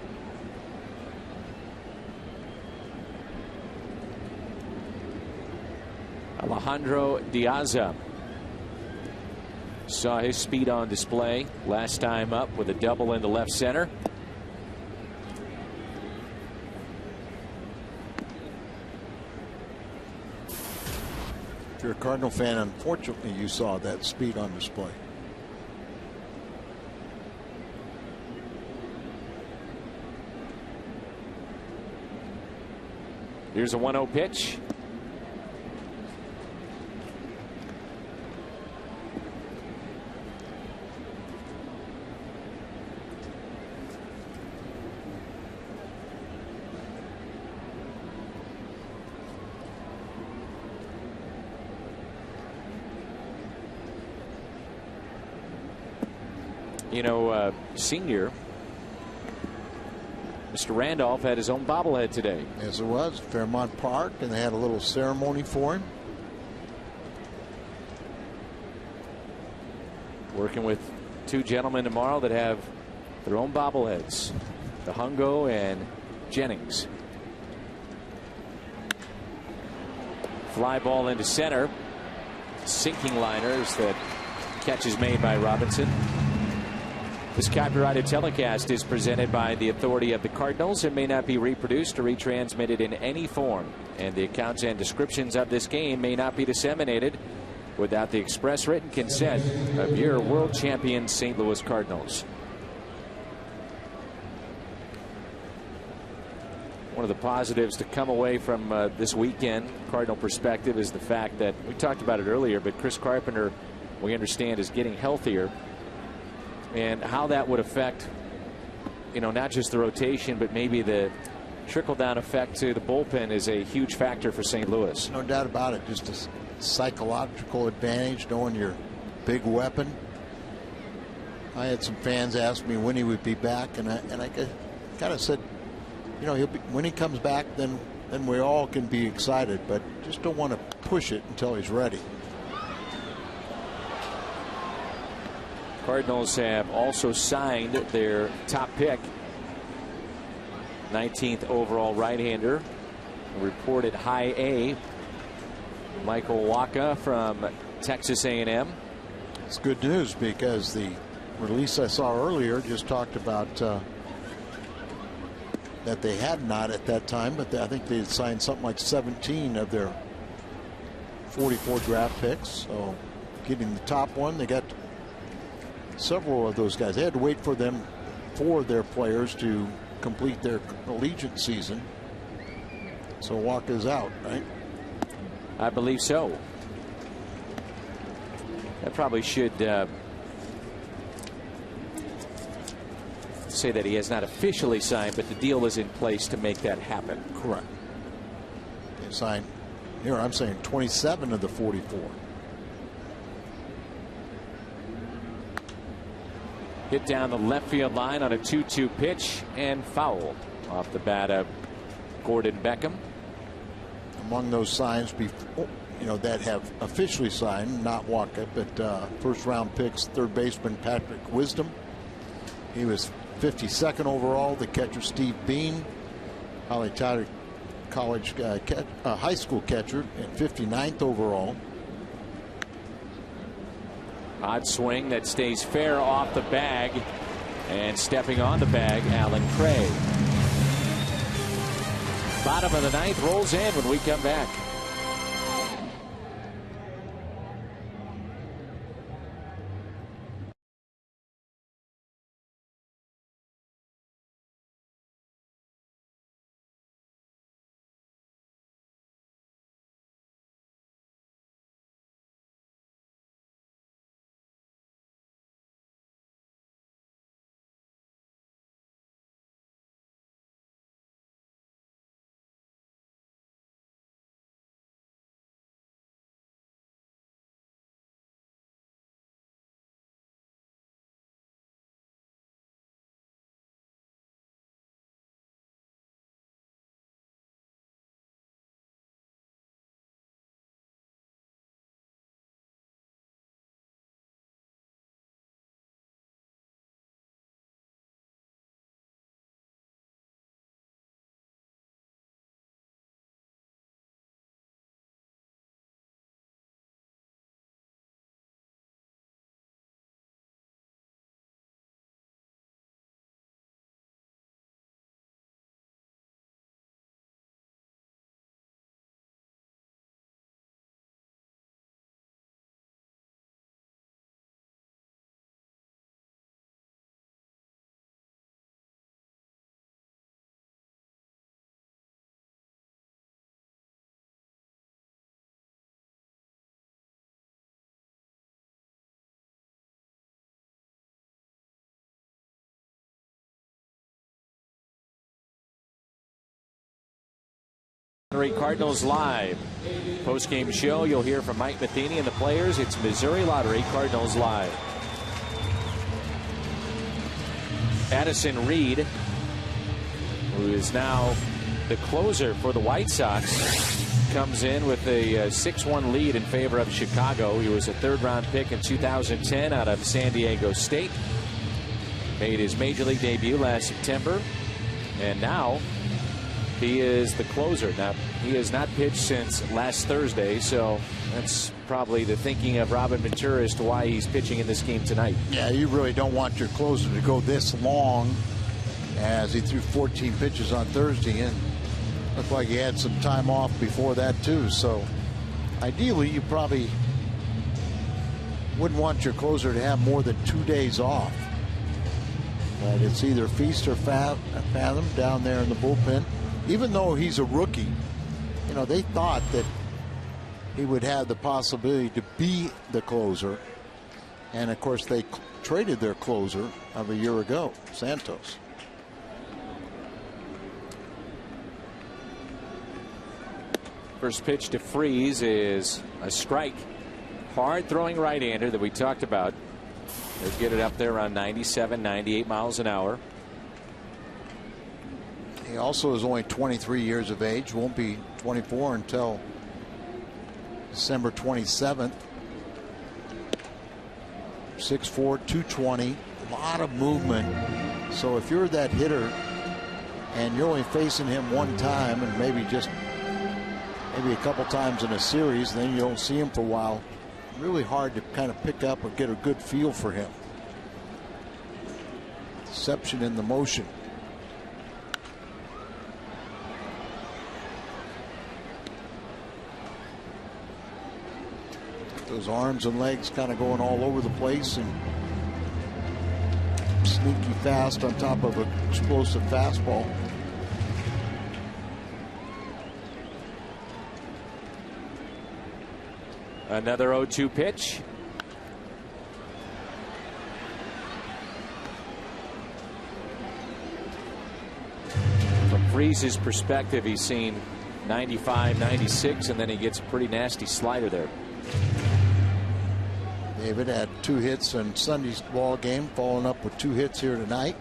Alejandro Diaza saw his speed on display last time up with a double into left center. If you're a Cardinal fan, unfortunately, you saw that speed on display. Here's a 1-0 pitch. You know, senior Mr. Randolph had his own bobblehead today. Yes, it was. Fairmont Park, and they had a little ceremony for him. Working with 2 gentlemen tomorrow that have their own bobbleheads, the Hungo and Jennings. Fly ball into center. Sinking liners. That catch is made by Robinson. This copyrighted telecast is presented by the authority of the Cardinals and may not be reproduced or retransmitted in any form. And the accounts and descriptions of this game may not be disseminated without the express written consent of your world champion St. Louis Cardinals. one of the positives to come away from this weekend, Cardinal perspective, is the fact that we talked about it earlier, but Chris Carpenter, we understand, is getting healthier, and how that would affect, you know, not just the rotation, but maybe the trickle-down effect to the bullpen is a huge factor for St. Louis. No doubt about it. Just a psychological advantage, knowing your big weapon. I had some fans ask me when he would be back, and I kind of said, you know, when he comes back, then we all can be excited, but just don't want to push it until he's ready. Cardinals have also signed their top pick, 19th overall right-hander, reported high A, Michael Wacha from Texas A&M. It's good news because the release I saw earlier just talked about that they had not at that time, but I think they had signed something like 17 of their 44 draft picks. So getting the top one, they got several of those guys. They had to wait for their players to complete their collegiate season. So Wacha's out, right? I believe so. That probably should say that he has not officially signed, but the deal is in place to make that happen. Correct. They signed, here I'm saying 27 of the 44. Hit down the left field line on a 2-2 pitch and foul off the bat of Gordon Beckham. Among those signs, before, you know, that have officially signed, not Wacha, but first round picks, third baseman Patrick Wisdom. He was 52nd overall. The catcher Steve Bean, Holly Tyler college high school catcher, and 59th overall. Odd swing that stays fair off the bag, and stepping on the bag, Alan Craig. Bottom of the ninth rolls in when we come back. Cardinals Live post-game show. You'll hear from Mike Matheny and the players. It's Missouri Lottery Cardinals Live. Addison Reed, who is now the closer for the White Sox, comes in with a 6-1 lead in favor of Chicago. He was a third-round pick in 2010 out of San Diego State. Made his major league debut last September, and now he is the closer. Now, he has not pitched since last Thursday, so that's probably the thinking of Robin Ventura as to why he's pitching in this game tonight. Yeah, you really don't want your closer to go this long, as he threw 14 pitches on Thursday and looked like he had some time off before that too. So ideally, you probably wouldn't want your closer to have more than 2 days off. But it's either feast or fathom down there in the bullpen. even though he's a rookie, you know, they thought that he would have the possibility to be the closer. And of course, they traded their closer of a year ago, Santos. First pitch to Freeze is a strike. Hard throwing right-hander that we talked about. They get it up there around 97, 98 miles an hour. He also is only 23 years of age, won't be 24 until December 27th. 6'4", 220, a lot of movement. So if you're that hitter and you're only facing him one time and maybe a couple times in a series, then you don't see him for a while, really hard to kind of pick up or get a good feel for him. Deception in the motion. Those arms and legs kind of going all over the place and sneaky fast on top of an explosive fastball. Another 0-2 pitch. From Freeze's perspective, he's seen 95, 96, and then he gets a pretty nasty slider there. David had 2 hits in Sunday's ball game, following up with 2 hits here tonight.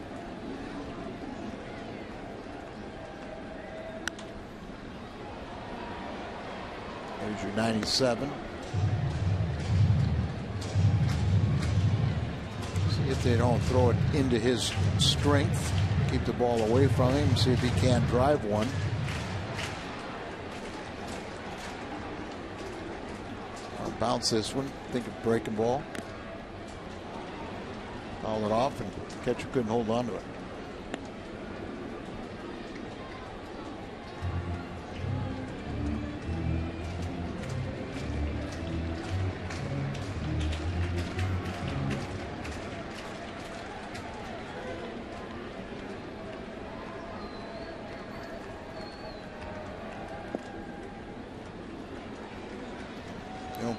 There's your 97. See if they don't throw it into his strength, keep the ball away from him, see if he can drive one. I'll bounce this one, think of breaking ball. Foul it off, and catcher couldn't hold on to it.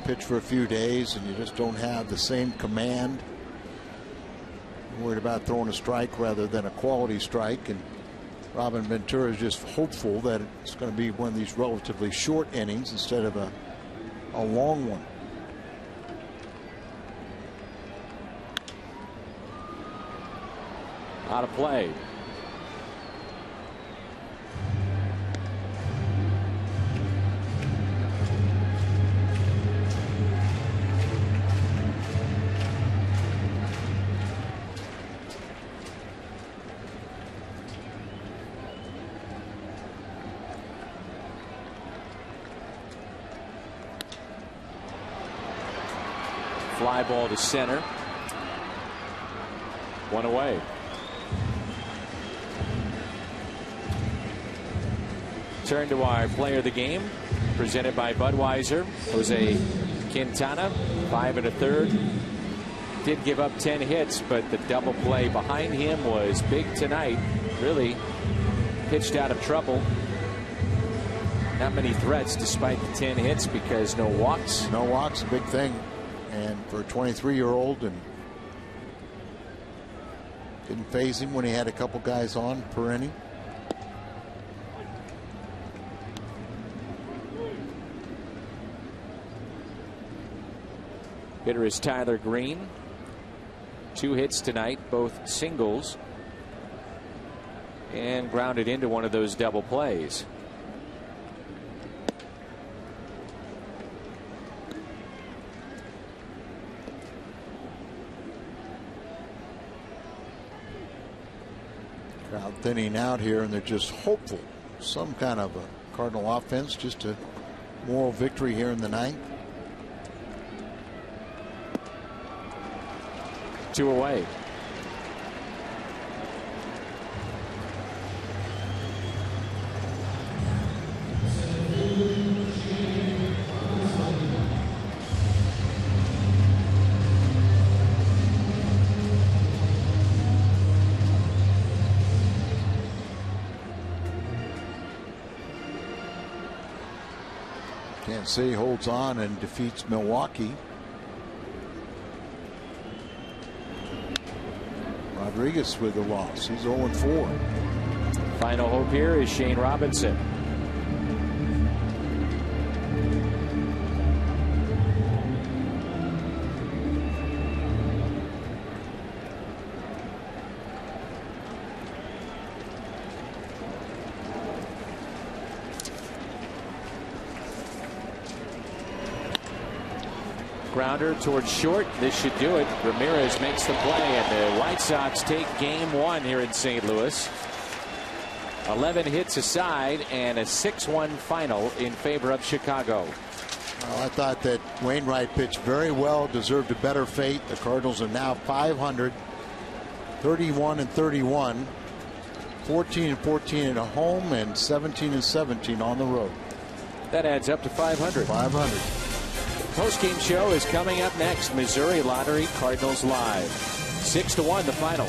Pitch for a few days and you just don't have the same command. You're worried about throwing a strike rather than a quality strike, and Robin Ventura is just hopeful that it's going to be one of these relatively short innings instead of a long one. Out of play. Fly ball to center. 1 away. Turn to our player of the game, presented by Budweiser. Jose Quintana, 5 1/3. Did give up 10 hits, but the double play behind him was big tonight. Really pitched out of trouble. Not many threats despite the 10 hits because no walks. No walks, big thing. And for a 23-year-old, and didn't phase him when he had a couple guys on per inning. Hitter is Tyler Green. 2 hits tonight, both singles, and grounded into one of those double plays. Crowd thinning out here, and they're just hopeful some kind of a Cardinal offense, just a moral victory here in the 9th. 2 away. Kansas City holds on and defeats Milwaukee. Rodriguez with the loss. He's 0-4. Final hope here is Shane Robinson. Grounder towards short. This should do it. Ramirez makes the play, and the White Sox take game one here in St. Louis. 11 hits aside, and a 6-1 final in favor of Chicago. Well, I thought that Wainwright pitched very well, deserved a better fate. The Cardinals are now 500, 31-31, 14-14 at home, and 17-17 on the road. That adds up to 500. 500. Post-game show is coming up next. Missouri Lottery Cardinals Live. 6-1 the final.